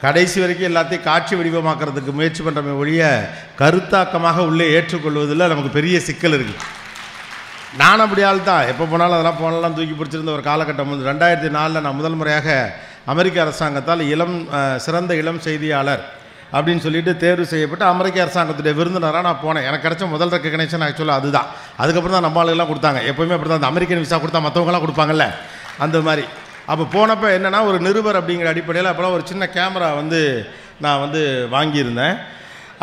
கடைசி வரைக்கும் எல்லாத்தையும் காட்சி வடிவமாக்குறதுக்கு முயற்சி பண்ணுறமே ஒழிய கருத்தாக்கமாக உள்ளே ஏற்றுக்கொள்வதில் நமக்கு பெரிய சிக்கல் இருக்குது. நான் அப்படி ஆள் தான். எப்போ போனாலும் அதெல்லாம் போனாலும் தூக்கி பிடிச்சிருந்த ஒரு காலகட்டம் வந்து 2004 நான் முதல் முறையாக அமெரிக்க அரசாங்கத்தால் சிறந்த இளம் செய்தியாளர் அப்படின்னு சொல்லிட்டு தேர்வு செய்யப்பட்டு அமெரிக்க அரசாங்கத்துடைய விருந்தினராக நான் போனேன். எனக்கு கிடைச்ச முதல் ரெக்கக்னேஷன் ஆக்சுவலாக அதுதான். அதுக்கப்புறம் தான் நம்ம ஆளுகள்லாம் கொடுத்தாங்க. எப்போயுமே அப்படி தான், அந்த அமெரிக்கன் விசா கொடுத்தா மற்றவங்களாம் கொடுப்பாங்கல்ல, அந்த மாதிரி. அப்போ போனப்போ என்னென்னா, ஒரு நிருபர் அப்படிங்கிற அடிப்படையில் அப்போலாம் ஒரு சின்ன கேமரா நான் வாங்கியிருந்தேன்.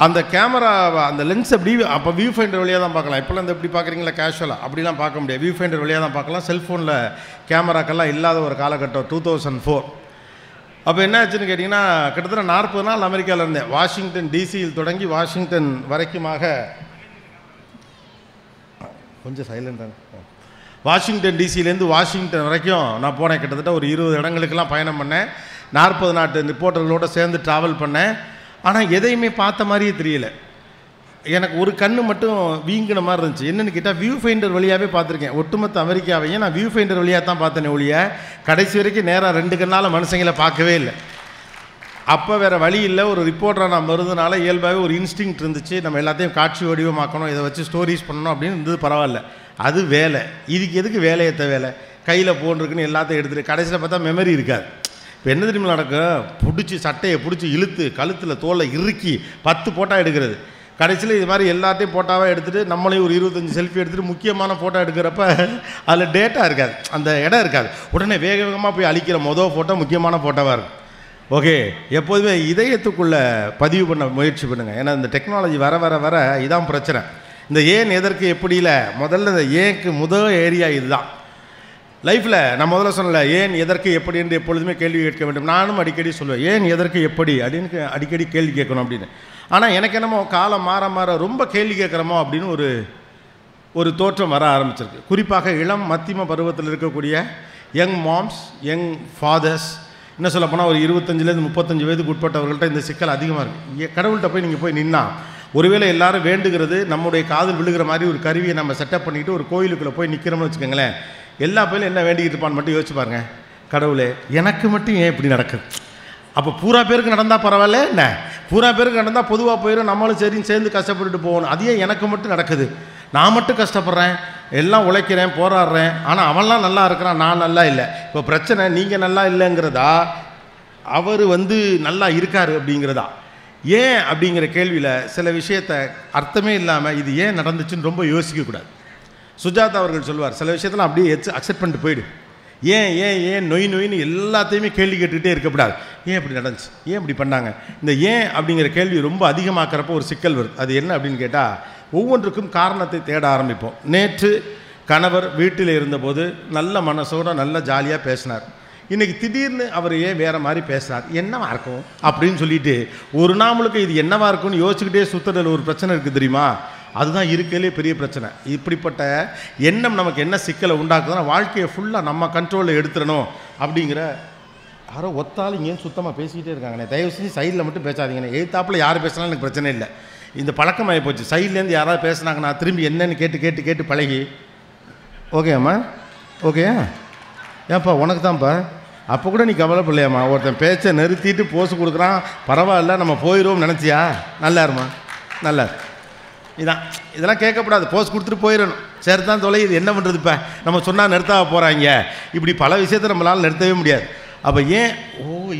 அந்த கேமரா அந்த லென்ஸ் அப்படி அப்போ வியூ ஃபைண்டர் வழியாக தான் பார்க்கலாம். இப்போலாம் இந்த எப்படி பார்க்குறீங்களா கேஷுவலாக, அப்படிலாம் பார்க்க முடியாது. வியூ ஃபைண்டர் வழியாக தான் பார்க்கலாம். செல்ஃபோனில் கேமராக்கெல்லாம் இல்லாத ஒரு காலகட்டம் 2004. அப்போ என்ன ஆச்சுன்னு கேட்டிங்கன்னா, கிட்டத்தட்ட 40 நாள் அமெரிக்காவில் இருந்தேன். வாஷிங்டன் டிசியில் தொடங்கி வாஷிங்டன் வரைக்குமாக, கொஞ்சம் சைலண்டாக, வாஷிங்டன் டிசியிலேருந்து வாஷிங்டன் வரைக்கும் நான் போனேன். கிட்டத்தட்ட ஒரு 20 இடங்களுக்கெல்லாம் பயணம் பண்ணேன். 40 நாட்டு ரிப்போர்ட்டர்களோடு சேர்ந்து ட்ராவல் பண்ணேன். ஆனால் எதையுமே பார்த்த மாதிரியே தெரியல. எனக்கு ஒரு கண்ணு மட்டும் வீங்கின மாதிரி இருந்துச்சு. என்னென்னு கேட்டால், வியூ ஃபைண்டர் வழியாகவே பார்த்துருக்கேன். ஒட்டுமொத்த அமெரிக்காவையும் நான் வியூ ஃபைண்டர் வழியாக தான் பார்த்தேனே ஒழிய கடைசி வரைக்கும் நேராக 2 கண்ணால் மனுஷங்களை பார்க்கவே இல்லை. அப்போ வேறு வழி இல்லை. ஒரு ரிப்போர்ட்டராக நான் வருதுனால இயல்பாகவே ஒரு இன்ஸ்டிங் இருந்துச்சு. நம்ம எல்லாத்தையும் காட்சி வடிவமாக்கணும், இதை வச்சு ஸ்டோரிஸ் பண்ணணும் அப்படின்னு இருந்தது. பரவாயில்ல, அது வேலை. இதுக்கு எதுக்கு வேலையத்த வேலை? கையில் போன் இருக்குன்னு எல்லாத்தையும் எடுத்துகிட்டு கடைசியில் பார்த்தா மெமரி இருக்காது. இப்போ என்ன தெரியுமா நடக்கும்? பிடிச்சி சட்டையை பிடிச்சி இழுத்து கழுத்தில் தோலை இறுக்கி 10 ஃபோட்டோ எடுக்கிறது. கடைசியில் இது மாதிரி எல்லாத்தையும் ஃபோட்டோவாக எடுத்துகிட்டு நம்மளையும் ஒரு 25 செல்ஃபி எடுத்துகிட்டு முக்கியமான ஃபோட்டோ எடுக்கிறப்ப அதில் டேட்டா இருக்காது, அந்த இடம் இருக்காது. உடனே வேக வேகமாக போய் அழிக்கிற ஃபோட்டோ முக்கியமான ஃபோட்டோவாக இருக்கும். ஓகே, எப்போதுமே இதயத்துக்குள்ளே பதிவு பண்ண முயற்சி பண்ணுங்கள். ஏன்னா இந்த டெக்னாலஜி வர வர வர இதான் பிரச்சனை. இந்த ஏன் எதற்கு எப்படியில் முதல்ல இந்த ஏக்கு முதல் ஏரியா இதுதான் லைஃப்பில். நான் முதல்ல சொன்னல, ஏன் எதற்கு எப்படி என்று எப்பொழுதுமே கேள்வி கேட்க வேண்டும். நானும் அடிக்கடி சொல்லுவேன், ஏன் எதற்கு எப்படி அப்படின்னு அடிக்கடி கேள்வி கேட்கணும் அப்படின்னு. ஆனால் எனக்கு என்னமோ காலம் மாற மாற ரொம்ப கேள்வி கேட்குறோமோ அப்படின்னு ஒரு தோற்றம் வர ஆரம்பிச்சிருக்கு. குறிப்பாக இளம் மத்தியம பருவத்தில் இருக்கக்கூடிய யங் மாம்ஸ், யங் ஃபாதர்ஸ், என்ன சொல்ல போனால் ஒரு 25லேருந்து 35 வயதுக்கு உட்பட்டவர்கள்ட்ட இந்த சிக்கல் அதிகமாக இருக்குது. கடவுள்கிட்ட போய் நீங்கள் போய் நின்னா, ஒருவேளை எல்லாரும் வேண்டுகிறது நம்முடைய காதில் விழுகிற மாதிரி ஒரு கருவியை நம்ம செட்டப் பண்ணிவிட்டு ஒரு கோயிலுக்குள்ளே போய் நிற்கிறோம்னு வச்சுக்கோங்களேன். எல்லா பேரும் என்ன வேண்டிக்கிட்டு இருப்பான்னு மட்டும் யோசிச்சு பாருங்க. கடவுளே, எனக்கு மட்டும் ஏன் இப்படி நடக்குது? அப்போ பூரா பேருக்கு நடந்தால் பரவாயில்ல, என்ன பூரா பேருக்கு நடந்தால் பொதுவாக போயிடும், நம்மளும் சரின்னு சேர்ந்து கஷ்டப்பட்டுட்டு போகணும். அது ஏன் எனக்கு மட்டும் நடக்குது? நான் மட்டும் கஷ்டப்படுறேன், எல்லாம் உழைக்கிறேன், போராடுறேன், ஆனால் அவன்லாம் நல்லா இருக்கிறான், நான் நல்லா இல்லை. இப்போ பிரச்சனை நீங்கள் நல்லா இல்லைங்கிறதா, அவர் நல்லா இருக்கார் அப்படிங்கிறதா? ஏன் அப்படிங்கிற கேள்வியில் சில விஷயத்தை அர்த்தமே இல்லாமல் இது ஏன் நடந்துச்சுன்னு ரொம்ப யோசிக்கக்கூடாது. சுஜாதா அவர்கள் சொல்வார், சில விஷயத்தெல்லாம் அப்படியே அக்செப்ட் பண்ணிட்டு போயிடு. ஏன் ஏன் ஏன் நொயின்னு எல்லாத்தையுமே கேள்வி கேட்டுக்கிட்டே இருக்கக்கூடாது. ஏன் இப்படி நடந்துச்சு, ஏன் இப்படி பண்ணாங்க? இந்த ஏன் அப்படிங்கிற கேள்வி ரொம்ப அதிகமாக்கிறப்போ ஒரு சிக்கல் வருது. அது என்ன அப்படின்னு கேட்டால், ஒவ்வொன்றுக்கும் காரணத்தை தேட ஆரம்பிப்போம். நேற்று கணவர் வீட்டில் இருந்தபோது நல்ல மனசோட நல்ல ஜாலியாக பேசினார். இன்றைக்கி திடீர்னு அவர் ஏன் வேறு மாதிரி பேசுகிறார், என்னவா இருக்கும் அப்படின்னு சொல்லிட்டு ஒரு நாமளுக்கு இது என்னவா இருக்கும்னு யோசிச்சுக்கிட்டே சுற்றுறதுல ஒரு பிரச்சனை இருக்குது தெரியுமா? அதுதான் இருக்கிறதுலே பெரிய பிரச்சனை. இப்படிப்பட்ட எண்ணம் நமக்கு என்ன சிக்கலை உண்டாக்குதுன்னா, வாழ்க்கையை ஃபுல்லாக நம்ம கண்ட்ரோலில் எடுத்துடணும் அப்படிங்கிற. யாரோ ஒத்தாலும் இங்கேயும் சுத்தமாக பேசிக்கிட்டே இருக்காங்கண்ணே, தயவு செஞ்சு சைடில் மட்டும் பேசாதீங்கண்ணே. எதிர்த்தாப்பில் யார் பேசினாலும் எனக்கு பிரச்சனை இல்லை. இந்த பழக்கமாகி போச்சு. சைட்லேருந்து யாராவது பேசுனாங்க, நான் திரும்பி என்னன்னு கேட்டு பழகி. ஓகேம்மா, ஓகேயா? ஏன்ப்பா உனக்கு தான்ப்பா, அப்போ கூட நீ கவலைப்படலையாம்மா? ஒருத்தன் பேச்சை நிறுத்திட்டு போஸ் கொடுக்குறான், பரவாயில்ல நம்ம போயிடுவோம் நினச்சியா? நல்லா இருமா, நல்லா இதெல்லாம் கேட்கக்கூடாது. போஸ் கொடுத்துட்டு போயிடணும். சரி தான் தொலை, இது என்ன பண்ணுறது? இப்போ நம்ம சொன்னால் நிறுத்த போகிறாங்க. இப்படி பல விஷயத்தை நம்மளால் நிறுத்தவே முடியாது. அப்போ ஏன்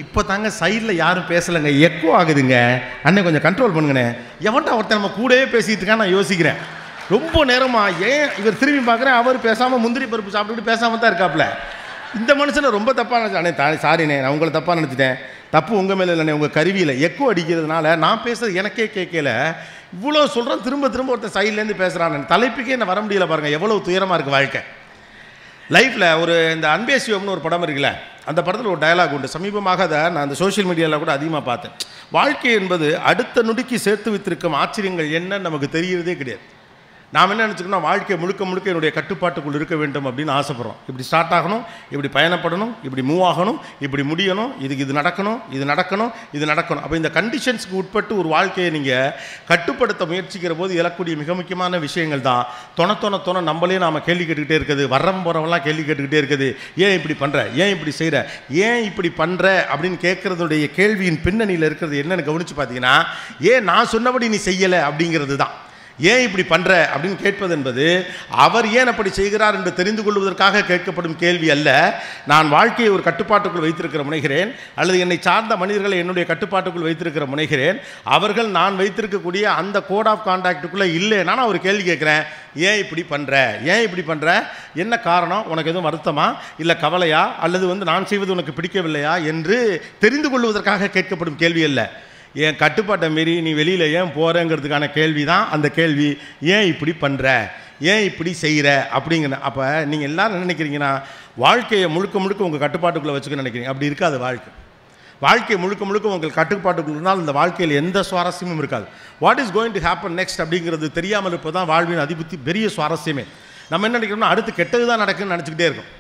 இப்போ தாங்க சைடில் யாரும் பேசலைங்க, எக்கோ ஆகுதுங்க அண்ணே, கொஞ்சம் கண்ட்ரோல் பண்ணுங்கண்ணே. எவன்டா ஒருத்தன் நம்ம கூடவே பேசிகிட்டு இருக்கான்னு நான் யோசிக்கிறேன் ரொம்ப நேரமாக. ஏன் இவர் திரும்பி பார்க்குறேன், அவர் பேசாமல் முந்திரி பருப்பு சாப்பிட்டுட்டு பேசாமல் தான் இருக்காப்புல. இந்த மனுஷனை ரொம்ப தப்பாக நினச்சேன். சாரிண்ணே, நான் உங்களை தப்பாக நினச்சிட்டேன். தப்பு உங்கள் மேலே இல்லைண்ணே, உங்கள் கருவியில் எக்கோ அடிக்கிறதுனால நான் பேசுகிறது எனக்கே கேட்கல. இவ்வளோ சொல்கிறேன், திரும்ப ஒருத்தன் சைட்லேருந்து பேசுகிறான். தலைப்புக்கே என்ன வர முடியல பாருங்கள், எவ்வளோ துயரமாக இருக்குது வாழ்க்கை. லைஃப்பில் ஒரு இந்த அன்பே சிவம்னு ஒரு படம் இருக்குல்ல, அந்த படத்தில் ஒரு டயலாக் உண்டு. சமீபமாக அதை நான் அந்த சோஷியல் மீடியாவில் கூட அதிகமாக பார்த்தேன். வாழ்க்கை என்பது அடுத்த நொடிக்கு சேர்த்து வைத்திருக்கும் ஆச்சரியங்கள் என்னன்னு நமக்கு தெரிகிறதே கிடையாது. நாம் என்ன நினச்சிக்கணும், வாழ்க்கை முழுக்க முழுக்க என்னுடைய கட்டுப்பாட்டுக்குள் இருக்க வேண்டும் அப்படின்னு ஆசைப்படுறோம். இப்படி ஸ்டார்ட் ஆகணும், இப்படி பயணப்படணும், இப்படி மூவ் ஆகணும், இப்படி முடியணும், இது நடக்கணும், இது நடக்கணும், இது நடக்கணும். அப்போ இந்த கண்டிஷன்ஸ்க்கு உட்பட்டு ஒரு வாழ்க்கையை நீங்கள் கட்டுப்படுத்த முயற்சிக்கிற போது எழக்கூடிய மிக முக்கியமான விஷயங்கள் தான் தொண நம்மளே நாம் கேள்வி கேட்டுக்கிட்டே இருக்குது. வர்றவன் போகிறவங்களாம் கேள்வி கேட்டுக்கிட்டே இருக்குது. ஏன் இப்படி பண்ணுற, ஏன் இப்படி செய்கிற, ஏன் இப்படி பண்ணுற அப்படின்னு கேட்குறதுடைய கேள்வியின் பின்னணியில் இருக்கிறது என்னென்னு கவனித்து பார்த்தீங்கன்னா, ஏன் நான் சொன்னபடி நீ செய்யலை அப்படிங்கிறது தான். ஏன் இப்படி பண்ணுற அப்படின்னு கேட்பது என்பது அவர் ஏன் அப்படி செய்கிறார் என்று தெரிந்து கொள்வதற்காக கேட்கப்படும் கேள்வி அல்ல. நான் வாழ்க்கையை ஒரு கட்டுப்பாட்டுக்குள் வைத்திருக்கிற முனைகிறேன், அல்லது என்னை சார்ந்த மனிதர்களை என்னுடைய கட்டுப்பாட்டுக்குள் வைத்திருக்கிற முனைகிறேன், அவர்கள் நான் வைத்திருக்கக்கூடிய அந்த கோட் ஆஃப் கான்டாக்டுக்குள்ளே இல்லைன்னா நான் ஒரு கேள்வி கேட்குறேன், ஏன் இப்படி பண்ணுற, ஏன் இப்படி பண்ணுற, என்ன காரணம், உனக்கு எதுவும் வருத்தமா, இல்லை கவலையா, அல்லது நான் செய்வது உனக்கு பிடிக்கவில்லையா என்று தெரிந்து கொள்வதற்காக கேட்கப்படும் கேள்வி அல்ல. என் கட்டுப்பாட்டை மீறி நீ வெளியில் ஏன் போகிறேங்கிறதுக்கான கேள்வி தான் அந்த கேள்வி. ஏன் இப்படி பண்ணுற, ஏன் இப்படி செய்கிற அப்படிங்கிற. அப்போ நீங்கள் எல்லோரும் நினைக்கிறீங்கன்னா வாழ்க்கையை முழுக்க முழுக்க உங்கள் கட்டுப்பாட்டுக்குள்ளே வச்சுக்க நினைக்கிறீங்க. அப்படி இருக்காது வாழ்க்கை முழுக்க முழுக்க உங்கள் கட்டுப்பாட்டுக்குள்ள இருந்தால் இந்த வாழ்க்கையில் எந்த சுவாரஸ்யமும் இருக்காது. What is going to happen next அப்படிங்கிறது தெரியாமல் இருப்பது தான் வாழ்வின் அதிபுத்தி பெரிய சுவாரஸ்யமே. நம்ம என்ன நினைக்கிறோம்னா அடுத்து கெட்டது தான் நடக்குன்னு நினச்சிக்கிட்டே இருக்கும்.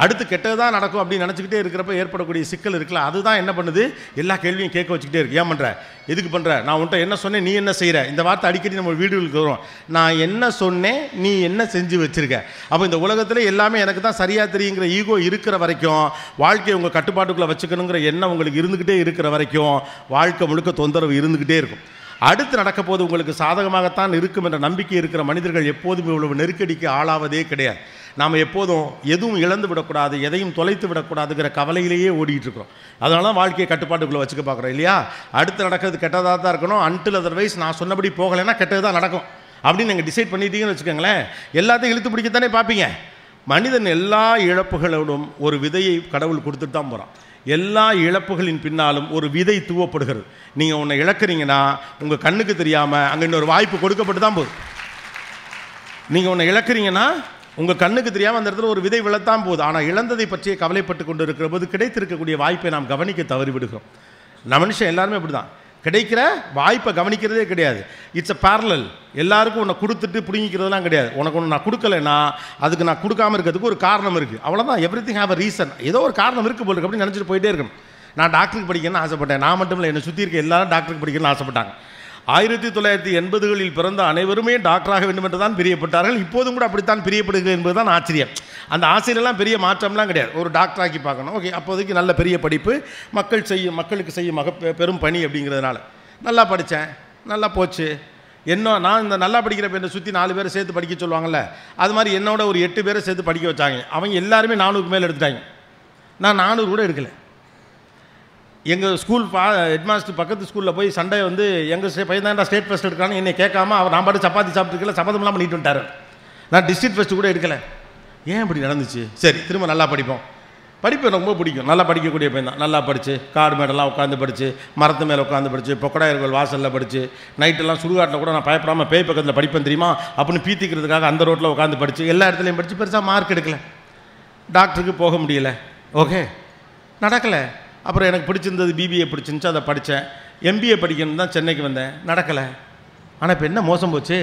அடுத்து கெட்டது தான் நடக்கும் அப்படின்னு நினச்சிக்கிட்டே இருக்கிறப்ப ஏற்படக்கூடிய சிக்கல் இருக்குல்ல, அதுதான் என்ன பண்ணுது, எல்லா கேள்வியும் கேட்க வச்சுக்கிட்டே இருக்கு. ஏன் பண்ணுற, எதுக்கு பண்ணுற, நான் உன்ட்ட என்ன சொன்னேன், நீ என்ன செய்கிற. இந்த வார்த்தை அடிக்கடி நம்ம வீடியோவுக்கு வரும். நான் என்ன சொன்னேன், நீ என்ன செஞ்சு வச்சுருக்க. அப்போ இந்த உலகத்தில் எல்லாமே எனக்கு தான் சரியாக தெரியுங்கிற ஈகோ இருக்கிற வரைக்கும், வாழ்க்கையை உங்கள் கட்டுப்பாட்டுக்குள்ளே வச்சுக்கணுங்கிற எண்ணம் உங்களுக்கு இருந்துக்கிட்டே இருக்கிற வரைக்கும் வாழ்க்கை முழுக்க தொந்தரவு இருந்துக்கிட்டே இருக்கும். அடுத்து நடக்க போது உங்களுக்கு சாதகமாகத்தான் இருக்கும் என்ற நம்பிக்கை இருக்கிற மனிதர்கள் எப்போதும் இவ்வளவு நெருக்கடிக்கு ஆளாவதே கிடையாது. நாம் எப்போதும் எதுவும் இழந்து விடக்கூடாது, எதையும் தொலைத்து விடக்கூடாதுங்கிற கவலையிலேயே ஓடிட்டு இருக்கிறோம். அதனால தான் வாழ்க்கையை கட்டுப்பாட்டுக்குள்ளே வச்சுக்க பார்க்குறோம் இல்லையா. அடுத்து நடக்கிறது கெட்டதாக தான் இருக்கணும், அன்டில் அதர்வைஸ் நான் சொன்னபடி போகலைன்னா கெட்டது தான் நடக்கும் அப்படின்னு நீங்கள் டிசைட் பண்ணிட்டீங்கன்னு வச்சுக்கோங்களேன், எல்லாத்தையும் இழுத்து பிடிக்கத்தானே பார்ப்பீங்க. மனிதன் எல்லா இழப்புகளோடும் ஒரு விதையை கடவுள் கொடுத்துட்டு தான் போகிறான். எல்லா இழப்புகளின் பின்னாலும் ஒரு விதை தூவப்படுகிறது. நீங்கள் ஒன்றை இழக்கிறீங்கன்னா உங்கள் கண்ணுக்கு தெரியாமல் அங்கே இன்னொரு வாய்ப்பு கொடுக்கப்பட்டு தான் போகுது. நீங்கள் ஒன்றை இழக்கிறீங்கன்னா உங்கள் கண்ணுக்கு தெரியாமல் அந்த இடத்துல ஒரு விதை விழத்தான் போகுது. ஆனால் இழந்ததை பற்றியே கவலைப்பட்டு கொண்டு இருக்கிற போது கிடைத்திருக்கக்கூடிய வாய்ப்பை நாம் கவனிக்க தவறிவிடுகிறோம். மனுஷன் எல்லாருமே அப்படி தான், கிடைக்கிற வாய்ப்பை கவனிக்கிறதே கிடையாது. It's a parallel. எல்லாருக்கும் உன்னை கொடுத்துட்டு பிடிங்கிக்கிறதுலாம் கிடையாது. உனக்கு ஒன்று நான் கொடுக்கலைன்னா அதுக்கு நான் கொடுக்காமல் இருக்கிறதுக்கு ஒரு காரணம் இருக்குது, அவ்வளோதான். Everything have a reason. ஏதோ ஒரு காரணம் இருக்குது போல அப்படின்னு நினச்சிட்டு போயிட்டே இருக்கணும். நான் டாக்டருக்கு படிக்கணும்னு ஆசைப்பட்டேன். நான் மட்டும் இல்லை, என்னை சுற்றி இருக்க எல்லாரும் டாக்டருக்கு படிக்கணும்னு ஆசைப்பட்டாங்க. 1980களில் பிறந்த அனைவருமே டாக்டராக வேண்டும் என்று தான் பிரியப்பட்டார்கள். இப்போதும் கூட அப்படித்தான் பிரியப்படுகிறது என்பது தான் ஆச்சரியம். அந்த ஆசையிலெல்லாம் பெரிய மாற்றம்லாம் கிடையாது. ஒரு டாக்டராக்கி பார்க்கணும், ஓகே, அப்போதைக்கு நல்ல பெரிய படிப்பு, மக்களுக்கு செய்யும் பெரும் பணி அப்படிங்கிறதுனால நல்லா படித்தேன், நல்லா போச்சு. நான் இந்த நல்லா படிக்கிற பேரை சுற்றி 4 பேரை சேர்த்து படிக்க சொல்லுவாங்கள்ல, அது மாதிரி என்னோட ஒரு 8 பேரை சேர்த்து படிக்க வச்சாங்க. அவங்க எல்லாருமே 400க்கு மேலே எடுத்துட்டாங்க. நான் 400 கூட எடுக்கலை. எங்கள் ஸ்கூல் ஹெட்மாஸ்டர் பக்கத்து ஸ்கூலில் போய் சண்டை எங்கள் பையன் தான் ஸ்டேட் ஃபஸ்ட் எடுக்கிறான்னு என்னை கேட்காம அவர் நான் பாட்டு சப்பாத்தி சாப்பிட்டுருக்கல, சபதம்லாம் பண்ணிட்டு வந்துட்டார். நான் டிஸ்ட்ரிக்ட் ஃபஸ்ட்டு கூட எடுக்கலை. ஏன் இப்படி நடந்துச்சு? சரி, திரும்ப நல்லா படிப்போம். படிப்பு எனக்கு ரொம்ப பிடிக்கும். நல்லா படிக்கக்கூடிய பையன் தான். நல்லா படித்து காடு மேடெல்லாம் உட்காந்து படித்து, மரத்து மேலே உட்காந்து படித்து, பொக்கடாயர்கள் வாசலில் படித்து, நைட்டெல்லாம் சுடுகாட்டில் கூட நான் பயப்படாமல் பேய் பக்கத்தில் படிப்பேன் தெரியுமா அப்படின்னு பீத்திக்கிறதுக்காக அந்த ரோட்டில் உட்காந்து படித்து எல்லா இடத்துலையும் படித்து பெருசாக மார்க் எடுக்கலை. டாக்டருக்கு போக முடியலை, ஓகே, நடக்கலை. அப்புறம் எனக்கு பிடிச்சிருந்தது பிபிஏ பிடிச்சிருந்துச்சு, அதை படித்தேன். எம்பிஏ படிக்கணும்னு தான் சென்னைக்கு வந்தேன், நடக்கலை. ஆனால் இப்போ என்ன மோசம் போச்சு,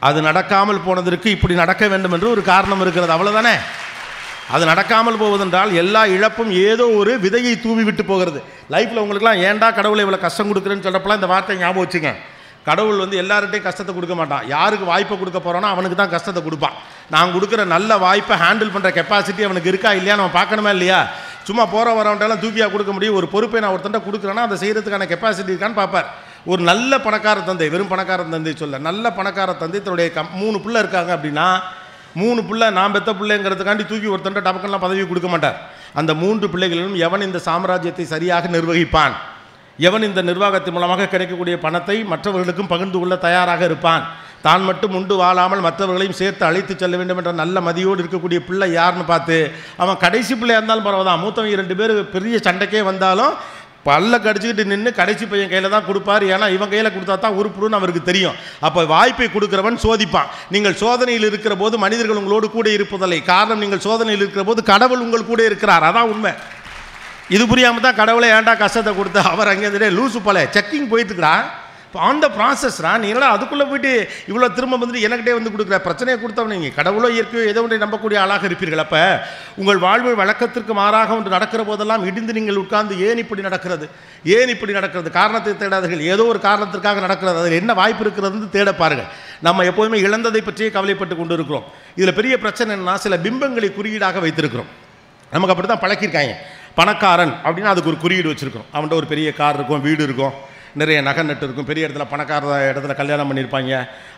அது நடக்காமல் போனதற்கு இப்படி நடக்க வேண்டும் என்று ஒரு காரணம் இருக்கிறது, அவ்வளோதானே. அது நடக்காமல் போவதென்றால் எல்லா இழப்பும் ஏதோ ஒரு விதையை தூவி விட்டு போகிறது. லைஃப்பில் உங்களுக்குலாம் ஏன்டா கடவுளை இவ்வளோ கஷ்டம் கொடுக்குறேன்னு சொல்கிறப்பெல்லாம் இந்த வார்த்தை ஞாபகம் வச்சுங்க. கடவுள் எல்லார்கிட்டையும் கஷ்டத்தை கொடுக்க மாட்டான். யாருக்கு வாய்ப்பை கொடுக்க போகிறோன்னா அவனுக்கு தான் கஷ்டத்தை கொடுப்பான். நான் கொடுக்குற நல்ல வாய்ப்பை ஹேண்டில் பண்ணுற கெப்பாசிட்டி அவனுக்கு இருக்கா இல்லையா நம்ம பார்க்கணுமா இல்லையா. சும்மா போகிற வரவன்ட்டெல்லாம் தூக்கியாக கொடுக்க முடியும். ஒரு பொறுப்பை நான் ஒருத்தண்ட கொடுக்குறேன்னா அதை செய்கிறதுக்கான கெப்பாசிட்டி இருக்கான்னு பார்ப்பார். ஒரு நல்ல பணக்கார தந்தை, வெறும் பணக்கார தந்தை சொல்ல, நல்ல பணக்கார தந்தை தன்னுடைய 3 பிள்ளை இருக்காங்க அப்படின்னா 3 பிள்ளை நான் பெத்த பிள்ளைங்கிறதுக்காண்டி தூக்கி ஒருத்தண்ட டபக்கெல்லாம் பதவி கொடுக்க மாட்டார். அந்த 3 பிள்ளைகளிலும் எவன் இந்த சாம்ராஜ்யத்தை சரியாக நிர்வகிப்பான், எவன் இந்த நிர்வாகத்தின் மூலமாக கிடைக்கக்கூடிய பணத்தை மற்றவர்களுக்கும் பகிர்ந்து கொள்ள தயாராக இருப்பான், தான் மட்டும் உண்டு வாழாமல் மற்றவர்களையும் சேர்த்து அழைத்து செல்ல வேண்டும் என்ற நல்ல மதியோடு இருக்கக்கூடிய பிள்ளை யாருன்னு பார்த்து, அவன் கடைசி பிள்ளையாக இருந்தாலும் பரவாதான், மூத்தவங்க 2 பேர் பெரிய சண்டைக்கே வந்தாலும் பல்ல கடிச்சிக்கிட்டு நின்று கடைசி பையன் கையில் தான் கொடுப்பார். ஏன்னா இவன் கையில் கொடுத்தா தான் உருப்புடுன்னு அவருக்கு தெரியும். அப்போ வாய்ப்பை கொடுக்குறவன் சோதிப்பான். நீங்கள் சோதனையில் இருக்கிற போது மனிதர்கள் உங்களோடு கூட இருப்பதில்லை. காரணம், நீங்கள் சோதனையில் இருக்கிற போது கடவுள் உங்கள் கூட இருக்கிறார். அதான் உண்மை. இது புரியாமல் தான் கடவுளை ஏன்டா கஷ்டத்தை கொடுத்து அவர் அங்கே லூசு போல செக்கிங் போயிட்டுருக்குறா, ஆன் த ப்ராசஸ்ரா. நீ என்னடா அதுக்குள்ளே போயிட்டு இவ்வளோ திரும்ப வந்துட்டு எனக்கிட்டே வந்து கொடுக்குற பிரச்சனையை கொடுத்தவன். நீங்கள் கடவுளோ இயற்கையோ ஏதோ ஒன்றை நம்பக்கூடிய ஆளாக இருப்பீர்கள். அப்போ உங்கள் வாழ்வு வழக்கத்திற்கு மாறாக ஒன்று நடக்கிற போதெல்லாம் இடிந்து நீங்கள் உட்கார்ந்து ஏன் இப்படி நடக்கிறது, ஏன் இப்படி நடக்கிறது, காரணத்தை தேடாதீர்கள். ஏதோ ஒரு காரணத்திற்காக நடக்கிறது, அதில் என்ன வாய்ப்பு இருக்கிறதுன்னு தேட பாருங்கள். நம்ம எப்போதுமே இழந்ததை பற்றியே கவலைப்பட்டு கொண்டு இருக்கிறோம். இதில் பெரிய பிரச்சனை என்னன்னா, சில பிம்பங்களை குறியீடாக வைத்திருக்கிறோம். நமக்கு அப்படி தான் பழக்கியிருக்காங்க. பணக்காரன் அப்படின்னா அதுக்கு ஒரு குறியீடு வச்சுருக்கோம். அவன்கிட்ட ஒரு பெரிய கார் இருக்கும், வீடு இருக்கும், நிறைய நகை நட்டு இருக்கும், பெரிய இடத்துல பணக்கார இடத்துல கல்யாணம் பண்ணியிருப்பாங்க,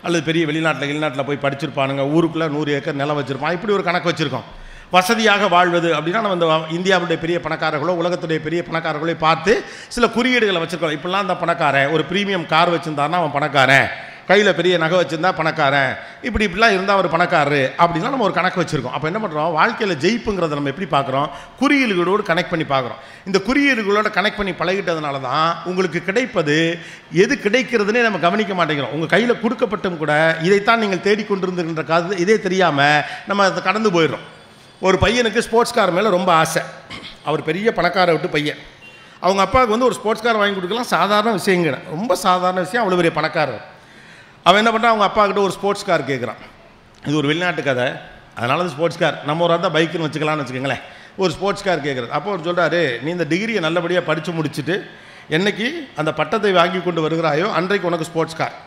அல்லது பெரிய வெளிநாட்டில் போய் படிச்சிருப்பானுங்க, ஊருக்குள்ளே 100 ஏக்கர் நிலம் வச்சுருப்பான். இப்படி ஒரு கணக்கு வச்சுருக்கோம். வசதியாக வாழ்வது அப்படின்னா நம்ம இந்த இந்தியாவுடைய பெரிய பணக்காரர்களோ உலகத்துடைய பெரிய பணக்காரர்களோ பார்த்து சில குறியீடுகளை வச்சுருக்கோம். இப்படிலாம் அந்த பணக்காரன் ஒரு ப்ரீமியம் கார் வச்சுருந்தாருன்னா அவன் பணக்காரன், கையில் பெரிய நகை வச்சுருந்தா பணக்காரன், இப்படிலாம் இருந்தால் அவர் பணக்காரரு அப்படின்னா நம்ம ஒரு கணக்கு வச்சுருக்கோம். அப்போ என்ன பண்ணுறோம், வாழ்க்கையில் ஜெயிப்புங்கிறத நம்ம எப்படி பார்க்குறோம், குறியீடுகளோடு கனெக்ட் பண்ணி பார்க்குறோம். இந்த குறியீடுகளோடு கனெக்ட் பண்ணி பழகிட்டதுனால தான் உங்களுக்கு கிடைப்பது எது கிடைக்கிறதுனே நம்ம கவனிக்க மாட்டேங்கிறோம். உங்கள் கையில் கொடுக்கப்பட்டும் கூட இதைத்தான் நீங்கள் தேடிக்கொண்டிருந்துன்ற காது இதே தெரியாமல் நம்ம அதை கடந்து போயிடுறோம். ஒரு பையனுக்கு ஸ்போர்ட்ஸ் கார் மேலே ரொம்ப ஆசை. அவர் பெரிய பணக்காரை விட்டு பையன். அவங்க அப்பாவுக்கு வந்து ஒரு ஸ்போர்ட்ஸ் கார் வாங்கி கொடுக்கலாம் சாதாரண விஷயங்க, ரொம்ப சாதாரண விஷயம். அவ்வளோ பெரிய பணக்காரர். அவன் என்ன பண்ணுறான், அவங்க அப்பா கிட்ட ஒரு ஸ்போர்ட்ஸ் கார் கேட்குறான். இது ஒரு வெளிநாட்டு கதை, அதனால அது ஸ்போர்ட்ஸ் கார். நம்ம ஒரு தான் பைக்குன்னு வச்சுக்கலாம்னு வச்சுக்கோங்களேன். ஒரு ஸ்போர்ட்ஸ் கார் கேட்குறது. அப்போ அவர் சொல்கிறாரு, நீ இந்த டிகிரியை நல்லபடியாக படித்து முடிச்சுட்டு என்னைக்கு அந்த பட்டத்தை வாங்கி கொண்டு வருகிறாயோ அன்றைக்கு உனக்கு ஸ்போர்ட்ஸ் கார்,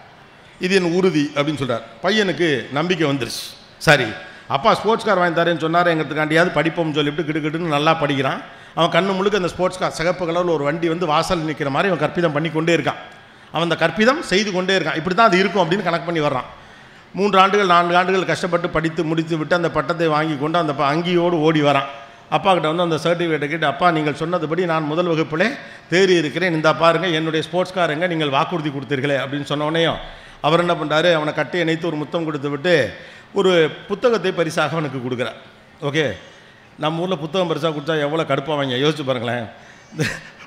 இது என் உறுதி அப்படின்னு சொல்கிறார். பையனுக்கு நம்பிக்கை வந்துருச்சு. சரி, அப்பா ஸ்போர்ட்ஸ் கார் வாங்கி தரேன்னு சொன்னார், எங்கிறதுக்காண்டியாவது படிப்போம்னு சொல்லிவிட்டு கிடுக்கிட்டுன்னு நல்லா படிக்கிறான். அவன் கண்ணு முழுக்க அந்த ஸ்போர்ட்ஸ் கார் சிகப்பு கலரில் ஒரு வண்டி வந்து வாசல் நிற்கிற மாதிரி அவன் கற்பிதம் பண்ணி கொண்டே இருக்கான். அவன் அந்த கற்பிதம் செய்து கொண்டே இருக்கான். இப்படி தான் அது இருக்கும் அப்படின்னு கணக்கு பண்ணி வர்றான். 3 ஆண்டுகள் 4 ஆண்டுகள் கஷ்டப்பட்டு படித்து முடித்து விட்டு அந்த பட்டத்தை வாங்கி கொண்டு அந்த அங்கியோடு ஓடி வரான். அப்பா கிட்ட வந்து அந்த சர்டிஃபிகேட்டை கேட்டு, அப்பா நீங்கள் சொன்னதுபடி நான் முதல் வகுப்பிலே தேறி இருக்கிறேன், இந்த பாருங்கள் என்னுடைய ஸ்போர்ட்ஸ் காருங்க, நீங்கள் வாக்குறுதி கொடுத்தீர்களே அப்படின்னு சொன்னோடனேயும் அவர் என்ன பண்ணுறாரு, அவனை கட்டி இணைத்து ஒரு முத்தம் கொடுத்து விட்டு ஒரு புத்தகத்தை பரிசாக அவனுக்கு கொடுக்குறார். ஓகே, நம்ம ஊரில் புத்தகம் பரிசாக கொடுத்தா எவ்வளோ கடுப்பாவாங்க யோசிச்சு பாருங்களேன்.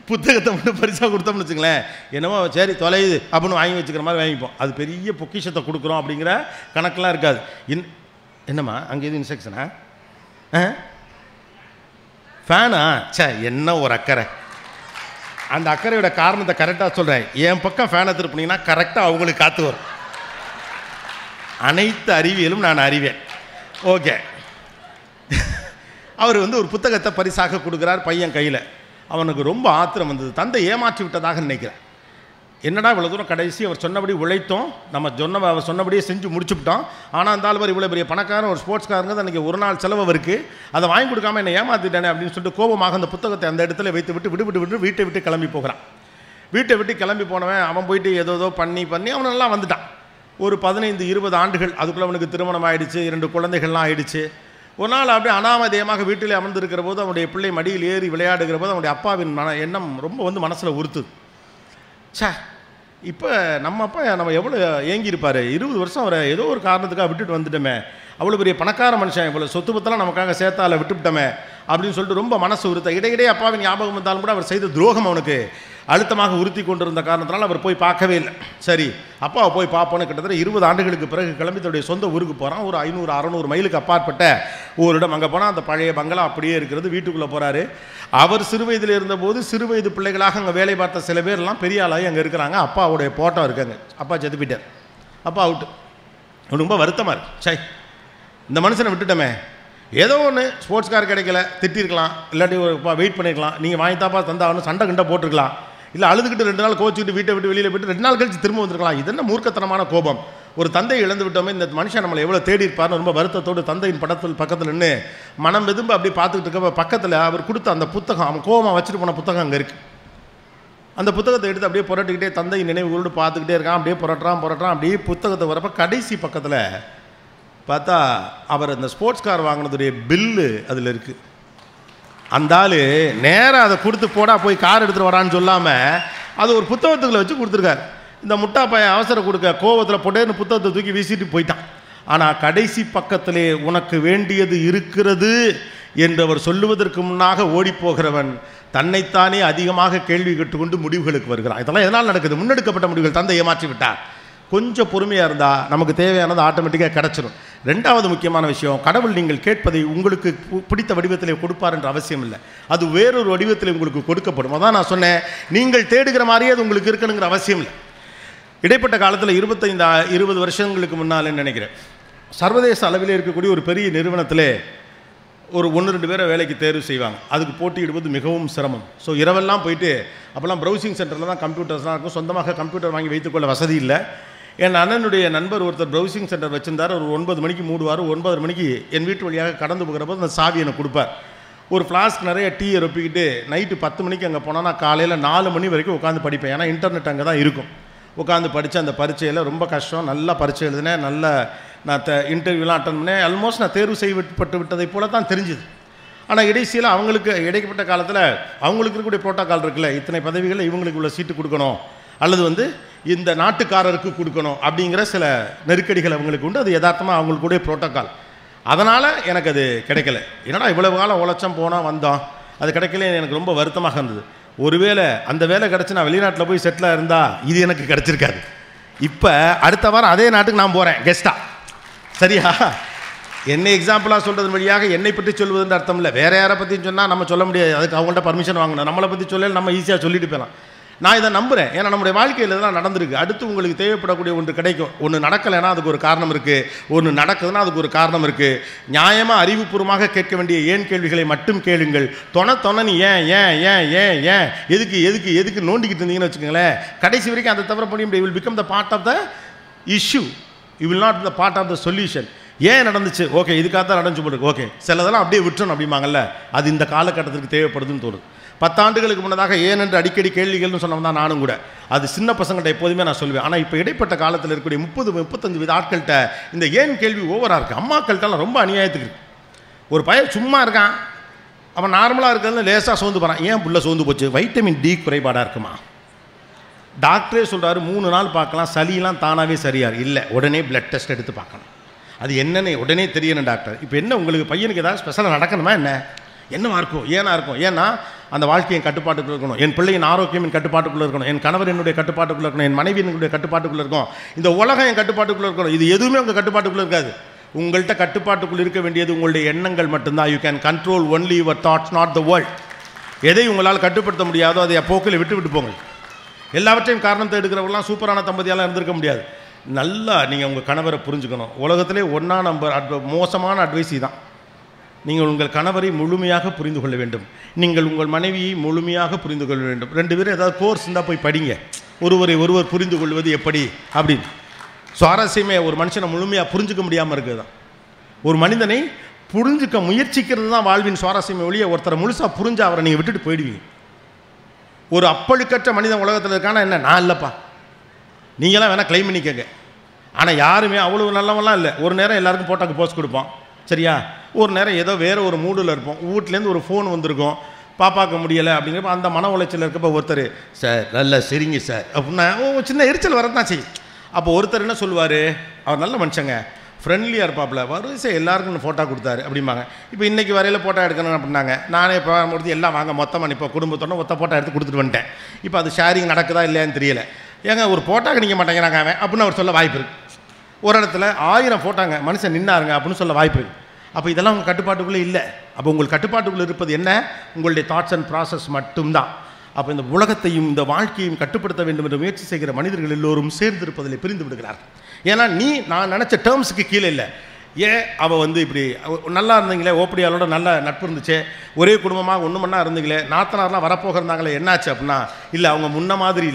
புத்தகத்தை மட்டும் பரிசாக கொடுத்தோம்னு வச்சுங்களேன், என்னமோ சரி தொலையுது அப்படின்னு வாங்கி வச்சுக்கிற மாதிரி வாங்கிப்போம். அது பெரிய பொக்கிஷத்தை கொடுக்குறோம் அப்படிங்கிற கணக்கெலாம் இருக்காது. என்னம்மா அங்கே எது இன்ஸ்ட்ரக்ஷனா, ஃபேனா, சே என்ன ஒரு அக்கறை. அந்த அக்கறையோட காரணத்தை கரெக்டாக சொல்கிறேன். என் பக்கம் ஃபேனை திருப்பினீங்கன்னா கரெக்டாக அவங்களுக்கு காற்று வரும். அனைத்து அறிவியலும் நான் அறிவேன். ஓகே, அவர் வந்து ஒரு புத்தகத்தை பரிசாக கொடுக்குறார் பையன் கையில். அவனுக்கு ரொம்ப ஆத்திரம் வந்தது. தந்தை ஏமாற்றி விட்டதாக நினைக்கிறேன். என்னடா இவ்வளோ தூரம் கடைசி அவர் சொன்னபடி உழைத்தோம், நம்ம அவர் சொன்னபடியே செஞ்சு முடிச்சுவிட்டோம். ஆனால் அந்த ஆள் இவ்வளோ பெரிய பணக்காரன் ஒரு ஸ்போர்ட்ஸ் காரங்க அன்றைக்கி ஒரு நாள் செலவு அவருக்கு, அதை வாங்கி கொடுக்காம என்னை ஏமாற்றிட்டானே அப்படின்னு சொல்லிட்டு கோபமாக அந்த புத்தகத்தை அந்த இடத்துல வைத்து விட்டு வீட்டை விட்டு கிளம்பி போகிறான். வீட்டை விட்டு கிளம்பி போனவன் அவன் போயிட்டு ஏதோ பண்ணி அவனெல்லாம் வந்துட்டான். ஒரு 15-20 ஆண்டுகள் அதுக்குள்ளே அவனுக்கு திருமணம் ஆகிடுச்சு, 2 குழந்தைகள்லாம் ஆகிடுச்சு. ஒரு நாள் அப்படியே அனாமதேயமாக வீட்டிலே அமர்ந்திருக்கிற போது அவனுடைய பிள்ளை மடியில் ஏறி விளையாடுகிற போது அவனுடைய அப்பாவின் எண்ணம் ரொம்ப வந்து மனசில் உறுத்துது. சே, இப்போ நம்ம அப்பா நம்ம எவ்வளோ ஏங்கியிருப்பார், 20 வருஷம் அவரை ஏதோ ஒரு காரணத்துக்காக விட்டுட்டு வந்துட்டோமே, அவ்வளோ பெரிய பணக்கார மனுஷன், இவ்வளோ சொத்து பத்தெல்லாம் நமக்காக சேர்த்தால விட்டுவிட்டோமே அப்படின்னு சொல்லிட்டு ரொம்ப மனசு உறுத்த. இடையிடையே அப்பாவின் ஞாபகம் வந்தாலும் கூட அவர் செய்த துரோகம் அவனுக்கு அழுத்தமாக உறுத்தி கொண்டிருந்த காரணத்தினால் அவர் போய் பார்க்கவே இல்லை. சரி, அப்பாவை போய் பார்ப்போன்னு கிட்டத்தட்ட 20 ஆண்டுகளுக்கு பிறகு கிளம்பி தன்னுடைய சொந்த ஊருக்கு போகிறான். ஒரு 500-600 மைலுக்கு அப்பாற்பட்ட ஒரு இடம். அங்கே போனால் அந்த பழைய பங்களா அப்படியே இருக்கிறது. வீட்டுக்குள்ளே போகிறாரு. அவர் சிறு வயதில் இருந்தபோது சிறு வயது பிள்ளைகளாக அங்கே வேலை பார்த்த சில பேர்லாம் பெரிய ஆளாகி அங்கே இருக்கிறாங்க. அப்பாவுடைய போட்டோ இருக்காங்க. அப்பா செத்து போயிட்டார். அப்பா அவுட்டு. ரொம்ப வருத்தமாக இருக்கு. சை, இந்த மனுஷனை விட்டுட்டோமே, ஏதோ ஒன்று ஸ்போர்ட்ஸ் கார் கிடைக்கல திட்டிருக்கலாம், இல்லாட்டி வெயிட் பண்ணியிருக்கலாம், நீங்கள் வாங்கி தாப்பா தந்தாவணும் சண்டை கிண்டை போட்டிருக்கலாம், இல்லை அழுதுகிட்டு 2 நாள் கோச்சிக்கிட்டு வீட்டை விட்டு வெளியில் போய்ட்டு 2 நாள் கழிச்சு திரும்ப வந்துருக்கலாம். இது என்ன மூர்க்கத்தனமான கோபம். ஒரு தந்தை இழந்து விட்டோமே, இந்த மனுஷன் நம்மளை எவ்வளோ தேடி இருப்பார்னு ரொம்ப வருத்தத்தோடு தந்தையின் பக்கத்தில் நின்று மனம் வெதும்பு அப்படி பார்த்துக்கிட்டு இருக்க பக்கத்தில் அவர் கொடுத்த அந்த புத்தகம், அவன் கோபமாக வச்சுட்டு போன புத்தகம் அங்கே இருக்குது. அந்த புத்தகத்தை எடுத்து அப்படியே புரட்டிக்கிட்டே தந்தை நினைவுகளோடு பார்த்துக்கிட்டே இருக்கான். அப்படியே புரட்டுறான். அப்படியே புத்தகத்தை வரப்போ கடைசி பக்கத்தில் பார்த்தா அவர் அந்த ஸ்போர்ட்ஸ் கார் வாங்கினதுடைய பில்லு அதில் இருக்குது. அந்த ஆள் நேராக அதை கொடுத்து போடா போய் கார் எடுத்துகிட்டு வரான்னு சொல்லாமல் அது ஒரு புத்தகத்துக்குள்ளே வச்சு கொடுத்துருக்காரு. இந்த முட்டா பையன் அவசரம் கொடுக்க கோவத்தில் போட்டேன்னு புத்தகத்தை தூக்கி வீசிட்டு போயிட்டான். ஆனால் கடைசி பக்கத்திலே உனக்கு வேண்டியது இருக்கிறது என்று அவர் சொல்லுவதற்கு முன்னாக ஓடிப்போகிறவன் தன்னைத்தானே அதிகமாக கேள்வி கேட்டுக்கொண்டு முடிவுகளுக்கு வருகிறான். இதெல்லாம் எதனால் நடக்குது? முன்னெடுக்கப்பட்ட முடிவுகள். தந்தை ஏமாற்றி விட்டார். கொஞ்சம் பொறுமையாக இருந்தால் நமக்கு தேவையானது ஆட்டோமேட்டிக்காக கிடச்சிடும். 2வது முக்கியமான விஷயம், கடவுள் நீங்கள் கேட்பதை உங்களுக்கு பிடித்த வடிவத்தில் கொடுப்பார் என்ற அவசியம் இல்லை. அது வேறொரு வடிவத்தில் உங்களுக்கு கொடுக்கப்படும். அதான் நான் சொன்னேன், நீங்கள் தேடுகிற மாதிரியே அது உங்களுக்கு இருக்கணுங்கிற அவசியம் இல்லை. இடைப்பட்ட காலத்தில் 20 வருஷங்களுக்கு முன்னாலேன்னு நினைக்கிறேன், சர்வதேச அளவில் இருக்கக்கூடிய ஒரு பெரிய நிறுவனத்திலே ஒரு 1-2 பேரை வேலைக்கு தேர்வு செய்வாங்க. அதுக்கு போட்டியிடுவது மிகவும் சிரமம். ஸோ இரவெல்லாம் போயிட்டு, அப்போல்லாம் ப்ரௌசிங் சென்டரில் தான் கம்ப்யூட்டர்ஸ்லாம் இருக்கும், சொந்தமாக கம்ப்யூட்டர் வாங்கி வைத்துக்கொள்ள வசதி இல்லை. என் அண்ணனுடைய நண்பர் ஒருத்தர் ப்ரௌசிங் சென்டர் வச்சிருந்தார். ஒரு 9 மணிக்கு மூடுவார். 9:30 மணிக்கு என் வீட்டு வழியாக கடந்து போகிற போது அந்த சாவி எனக்கு கொடுப்பார். ஒரு ஃப்ளாஸ்க் நிறைய டீயை ரொப்பிக்கிட்டு நைட்டு 10 மணிக்கு அங்கே போனால் நான் காலையில் 4 மணி வரைக்கும் உட்காந்து படிப்பேன். ஏன்னா இன்டர்நெட் அங்கே தான் இருக்கும். உட்காந்து படித்து அந்த பரீட்சையில் ரொம்ப கஷ்டம், நல்லா பரீட்சை எழுதினேன், நல்ல நான் இன்டர்வியூலாம் அட்டன் பண்ணேன். ஆல்மோஸ்ட் நான் தேர்வு செய்யப்பட்டு விட்டதை போல தான் தெரிஞ்சுது. ஆனால் இடைசியில் அவங்களுக்கு இடைப்பட்ட காலத்தில் அவங்களுக்கு இருக்கக்கூடிய புரோட்டோக்கால் இருக்குல்ல, இத்தனை பதவிகளில் இவங்களுக்கு உள்ள சீட்டு கொடுக்கணும், அல்லது வந்து இந்த நாட்டுக்காரருக்கு கொடுக்கணும் அப்படிங்கிற சில நெருக்கடிகள் அவங்களுக்கு உண்டு. அது யதார்த்தமாக அவங்களுக்குடைய புரோட்டோக்கால். அதனால் எனக்கு அது கிடைக்கல. என்னடா இவ்வளவு காலம் உழைச்சம் போனால் வந்தோம், அது கிடைக்கல, எனக்கு ரொம்ப வருத்தமாக இருந்தது. ஒருவேளை அந்த வேலை கிடச்சி நான் வெளிநாட்டில் போய் செட்டிலாக இருந்தால் இது எனக்கு கிடச்சிருக்காது. இப்போ அடுத்த வாரம் அதே நாட்டுக்கு நான் போகிறேன் கெஸ்ட்டாக. சரியா? என்னை எக்ஸாம்பிளாக சொல்கிறது வழியாக என்னை பற்றி சொல்வதுன்ற அர்த்தம் இல்லை. வேறு யாரை பற்றியும் சொன்னால் நம்ம சொல்ல முடியாது, அதுக்கு அவங்கள்ட்ட பர்மிஷன் வாங்கணும். நம்மளை பற்றி சொல்லல நம்ம ஈஸியாக சொல்லிட்டு போகலாம். நான் இதை நம்புகிறேன், ஏன்னா நம்முடைய வாழ்க்கையில் இதெல்லாம் நடந்திருக்கு. அடுத்து உங்களுக்கு தேவைப்படக்கூடிய ஒன்று கிடைக்கும். ஒன்று நடக்கலைன்னா அதுக்கு ஒரு காரணம் இருக்குது, ஒன்று நடக்குதுன்னா அதுக்கு ஒரு காரணம் இருக்குது. நியாயமாக அறிவுபூர்வமாக கேட்க வேண்டிய ஏன் கேள்விகளை மட்டும் கேளுங்கள். தொண நீ ஏன் ஏன் ஏன் ஏன் ஏன் எதுக்கு எதுக்கு எதுக்கு நோண்டிக்கிட்டு இருந்தீங்கன்னு வச்சுக்கோங்களேன், கடைசி வரைக்கும் அதை தவிர பண்ணி will become the part of the issue, you will not the part of the solution. ஏன் நடந்துச்சு, ஓகே இதுக்காக தான் நடந்துச்சு போட்டு, ஓகே சிலதெல்லாம் அப்படியே விட்டுறணும் அப்படிம்பாங்கல்ல, அது இந்த காலகட்டத்திற்கு தேவைப்படுதுன்னு தோணுது. 10 ஆண்டுகளுக்கு முன்னதாக ஏன் என்று அடிக்கடி கேள்விகள்னு சொன்னவன் தான் நானும் கூட. அது சின்ன பசங்கள்கிட்ட எப்போதுமே நான் சொல்லுவேன். ஆனால் இப்போ இடைப்பட்ட காலத்தில் இருக்கக்கூடிய 30-35 வித ஆட்கள்கிட்ட இந்த ஏன் கேள்வி ஓவராக இருக்குது. அம்மாக்கள்கிட்டலாம் ரொம்ப அநியாயத்துக்கு இருக்குது. ஒரு பையன் சும்மா இருக்கான், அவன் நார்மலாக இருக்கிறது லேசாக சோர்ந்து போகிறான். ஏன் புள்ள சோர்ந்து போச்சு? வைட்டமின் டி குறைபாடாக இருக்குமா? டாக்டரே சொல்கிறாரு 3 நாள் பார்க்கலாம், சளியெல்லாம் தானாகவே சரியார் இல்லை, உடனே பிளட் டெஸ்ட் எடுத்து பார்க்கணும். அது என்னென்னு உடனே தெரியணும் டாக்டர். இப்போ என்ன உங்களுக்கு பையனுக்கு ஏதாவது ஸ்பெஷலாக நடக்கணுமா என்னவா இருக்கும், ஏன்னா இருக்கும்? ஏன்னா அந்த வாழ்க்கையின் கட்டுப்பாட்டுக்குள்ளே இருக்கணும், என் பிள்ளையின் ஆரோக்கியம் என் கட்டுப்பாட்டுக்குள்ளே இருக்கணும், என் கணவர் என்னுடைய கட்டுப்பாட்டுக்குள்ளே இருக்கணும், என் மனைவி என்னுடைய கட்டுப்பாட்டுக்குள்ளே இருக்கும், இந்த உலகம் என் கட்டுப்பாட்டுக்குள்ளே இருக்கணும். இது எதுவுமே உங்கள் கட்டுப்பாட்டுக்குள்ளே இருக்காது. உங்கள்கிட்ட கட்டுப்பாட்டுக்குள்ளே இருக்க வேண்டியது உங்களுடைய எண்ணங்கள் மட்டும்தான். You can control only your thoughts, not the world. எதை உங்களால் கட்டுப்படுத்த முடியாதோ அதை போக்கில் விட்டு போங்க. எல்லாவற்றையும் காரணத்தை எடுக்கிறவங்களாம் சூப்பரான தம்பதியாலாம் இருந்திருக்க முடியாது. நல்லா நீங்கள் உங்கள் கணவரை புரிஞ்சுக்கணும். உலகத்திலே 1 நம்பர் மோசமான அட்வைஸ் தான். நீங்கள் உங்கள் கணவரை முழுமையாக புரிந்து கொள்ள வேண்டும், நீங்கள் உங்கள் மனைவியை முழுமையாக புரிந்து கொள்ள வேண்டும். 2 பேரும் ஏதாவது கோர்ஸ் இருந்தால் போய் படிங்க, ஒருவர் புரிந்து கொள்வது எப்படி அப்படின்னு. சுவாரஸ்யமே ஒரு மனுஷனை முழுமையாக புரிஞ்சுக்க முடியாமல் இருக்குது தான். ஒரு மனிதனை புரிஞ்சுக்க முயற்சிக்கிறது தான் வாழ்வின் சுவாரஸ்யமே ஒழிய ஒருத்தரை முழுசாக புரிஞ்சு அவரை நீங்கள் விட்டுட்டு போயிடுவீங்க. ஒரு அப்பழுக்கற்ற மனிதன் உலகத்தில் இருக்கானா என்ன? நான் இல்லைப்பா, நீங்களாம் வேணால் கிளைம் பண்ணிக்கங்க. ஆனால் யாருமே அவ்வளோ நல்லவெல்லாம் இல்லை. ஒரு நேரம் எல்லாருக்கும் போட்டாக்கு போஸ்ட் கொடுப்போம், சரியா? ஒரு நேரம் ஏதோ வேறு ஒரு மூடில் இருப்போம். வீட்டிலேருந்து ஒரு ஃபோன் வந்திருக்கும், பாப்பாக்க முடியலை அப்படிங்கிறப்ப அந்த மன உளைச்சல் இருக்கப்போ ஒருத்தர் சார் நல்லா சரிங்க சார் அப்படின்னா சின்ன எரிச்சல் வரதான் செய்யும். அப்போ ஒருத்தர் என்ன சொல்லுவார், அவர் நல்ல மனுஷங்க, ஃப்ரெண்ட்லியாக இருப்பாப்பில், வரிசை எல்லாருக்கும் ஃபோட்டோ கொடுத்தாரு அப்படிம்பாங்க. இப்போ இன்றைக்கி வரையில் ஃபோட்டோ எடுக்கணும் அப்படின்னாங்க. நானே இப்போ முடித்து எல்லாம் வாங்க மொத்தமாக இப்போ குடும்பத்தோட ஒத்த ஃபோட்டோ எடுத்து கொடுத்துட்டு வந்துட்டேன். இப்போ அது ஷேரிங் நடக்குதா இல்லையான்னு தெரியல. ஏங்க ஒரு ஃபோட்டோக்கு நீங்கள் மாட்டேங்கிறாங்க அவன் அப்படின்னு அவர் சொல்ல வாய்ப்பு இருக்குது. ஒரு இடத்துல 1000 ஃபோட்டோங்க மனுஷன் நின்னாருங்க அப்படின்னு சொல்ல வாய்ப்பு இருக்குது. அப்போ இதெல்லாம் உங்கள் கட்டுப்பாட்டுக்குள்ளே இல்லை. அப்போ உங்கள் கட்டுப்பாட்டுக்குள்ளே இருப்பது என்ன? உங்களுடைய தாட்ஸ் அண்ட் ப்ராசஸ் மட்டும்தான். அப்போ இந்த உலகத்தையும் இந்த வாழ்க்கையும் கட்டுப்படுத்த வேண்டும் என்று முயற்சி செய்கிற மனிதர்கள் எல்லோரும் சேர்ந்திருப்பதில் பிரிந்து விடுகிறார்கள். ஏன்னா நான் நினச்ச டேர்ம்ஸுக்கு கீழே இல்லை. ஏன் அவள் வந்து இப்படி நல்லா இருந்தீங்களே, ஓப்படியாளோட நல்ல நட்பு இருந்துச்சு, ஒரே குடும்பமாக ஒன்று மண்ணா இருந்தீங்களே, நாத்தனார்லாம் வரப்போகிறாங்களே, என்னாச்சு அப்படின்னா இல்லை அவங்க முன்ன மாதிரி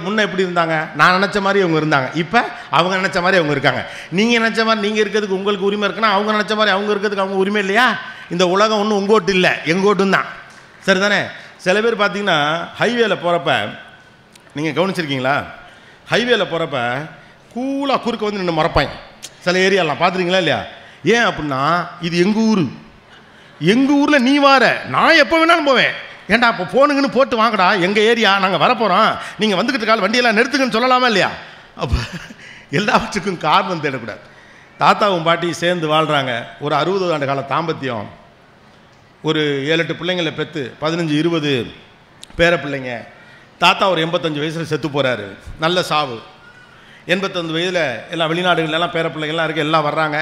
முன்ன எப்படி இருந்தாங்க, நான் நினச்ச மாதிரி அவங்க இருந்தாங்க, இப்போ அவங்க நினச்ச மாதிரி அவங்க இருக்காங்க. நீங்கள் நினச்ச மாதிரி நீங்கள் இருக்கிறதுக்கு உங்களுக்கு உரிமை இருக்குன்னா அவங்க நினச்ச மாதிரி அவங்க இருக்கிறதுக்கு அவங்க உரிமை இல்லையா? இந்த உலகம் ஒன்றும் உங்கோட்டு இல்லை, எங்கோட்டும் தான், சரி தானே? சில பேர் பார்த்தீங்கன்னா ஹைவேல போகிறப்ப நீங்கள் கவனிச்சிருக்கீங்களா? ஹைவேல போகிறப்ப கூலாக குறுக்க வந்து நின்று மறப்பாங்க. சில ஏரியாலாம் பார்த்துருக்கீங்களா இல்லையா? ஏன் அப்படின்னா இது எங்கள் ஊரில் நீ வார, நான் எப்போ வேணாலும் போவேன். ஏன்டா அப்போ ஃபோனுங்கன்னு போட்டு வாங்கடா, எங்கள் ஏரியா நாங்கள் வரப்போகிறோம், நீங்கள் வந்துக்கிட்டு கால் வண்டியெல்லாம் நிறுத்துங்கன்னு சொல்லலாமா இல்லையா? அப்போ எல்லாவற்றுக்கும் காரணம் தேடக்கூடாது. தாத்தாவும் பாட்டியும் சேர்ந்து வாழ்கிறாங்க. ஒரு 60 ஆண்டு கால தாம்பத்தியம். ஒரு 7-8 பிள்ளைங்களை பெற்று 15-20 பேர பிள்ளைங்க. தாத்தா ஒரு 85 வயசில் செத்து போகிறாரு. நல்ல சாவு. 85 வயதில் எல்லாம் வெளிநாடுகள்லாம் பேர பிள்ளைகள்லாம் இருக்குது, எல்லாம் வர்றாங்க.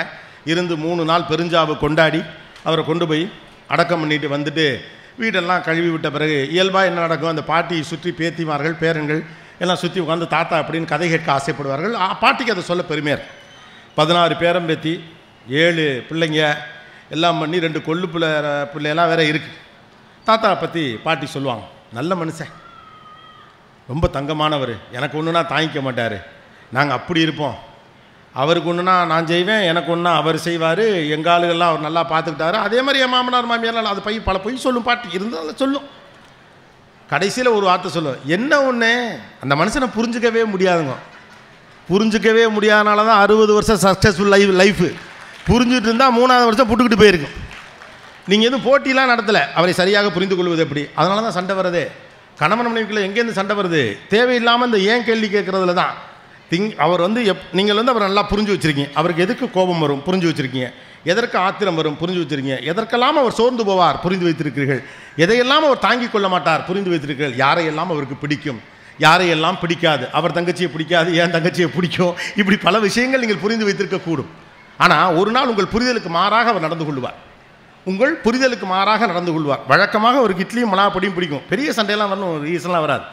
இருந்து 3 நாள் பெருஞ்சாவு கொண்டாடி அவரை கொண்டு போய் அடக்கம் பண்ணிட்டு வந்துட்டு வீடெல்லாம் கழுவி விட்ட பிறகு இயல்பாக என்ன நடக்கும், அந்த பாட்டியை சுற்றி பேத்திமார்கள் பேரன்கள் எல்லாம் சுற்றி உட்காந்து தாத்தா அப்படின்னு கதை கேட்க ஆசைப்படுவார்கள். பாட்டிக்கு அதை சொல்ல பெருமையாக இருக்கும். 16 பேரம்பேத்தி, 7 பிள்ளைங்க எல்லாம் பண்ணி 2 கொள்ளு பிள்ளையெல்லாம் வேற இருக்குது. தாத்தாவை பற்றி பாட்டி சொல்லுவாங்க, நல்ல மனுஷன், ரொம்ப தங்கமானவர், எனக்கு ஒன்றுனா தாங்கிக்க மாட்டார், நாங்கள் அப்படி இருப்போம், அவருக்கு ஒன்றுனா நான் செய்வேன், எனக்கு ஒன்றா அவர் செய்வார், எங்கள் ஆளுகள்லாம் அவர் நல்லா பார்த்துக்கிட்டாரு. அதே மாதிரி என் மாமனார் மாமியாரெலாம் அது பல பொய் சொல்லும் பாட்டி, இருந்தாலும் சொல்லும். கடைசியில் ஒரு வார்த்தை சொல்லும், என்ன ஒன்று அந்த மனுஷனை புரிஞ்சிக்கவே முடியாதுங்க. புரிஞ்சிக்கவே முடியாதனால தான் 60 வருஷம் சக்ஸஸ்ஃபுல் லைஃபு. புரிஞ்சுட்டு இருந்தால் 3ஆவது வருஷம் புட்டுக்கிட்டு போயிருக்கும். நீங்கள் எதுவும் போட்டிலாம் நடத்தலை, அவரை சரியாக புரிந்து கொள்வது எப்படி? அதனால தான் சண்டை வருது. கணவன் மனைவிக்குள்ள எங்கேருந்து சண்டை வருது? தேவையில்லாமல் இந்த ஏன் கேள்வி கேட்குறதுல தான். அவர் நீங்கள் அவரை நல்லா புரிஞ்சு வச்சுருக்கீங்க, அவருக்கு எதுக்கு கோபம் வரும் புரிஞ்சு வச்சுருக்கீங்க, எதற்கு ஆத்திரம் வரும் புரிஞ்சு வச்சுருக்கீங்க, எதற்கெல்லாம் அவர் சோர்ந்து போவார் புரிந்து வைத்திருக்கிறீர்கள், எதையெல்லாம் அவர் தாங்கிக் கொள்ள மாட்டார் புரிந்து வைத்திருக்கிறீர்கள், யாரையெல்லாம் அவருக்கு பிடிக்கும், யாரையெல்லாம் பிடிக்காது, அவர் தங்கச்சியை பிடிக்காது, ஏன் தங்கச்சியை பிடிக்கும், இப்படி பல விஷயங்கள் நீங்கள் புரிந்து வைத்திருக்கக்கூடும். ஆனால் ஒரு நாள் உங்கள் புரிதலுக்கு மாறாக அவர் நடந்து கொள்வார். உங்கள் புரிதலுக்கு மாறாக நடந்து கொள்வார். வழக்கமாக ஒரு இட்லியும் மிளகாப்பொடியும் பிடிக்கும், பெரிய சண்டையெல்லாம் வரணும், ரீசன்லாம் வராது.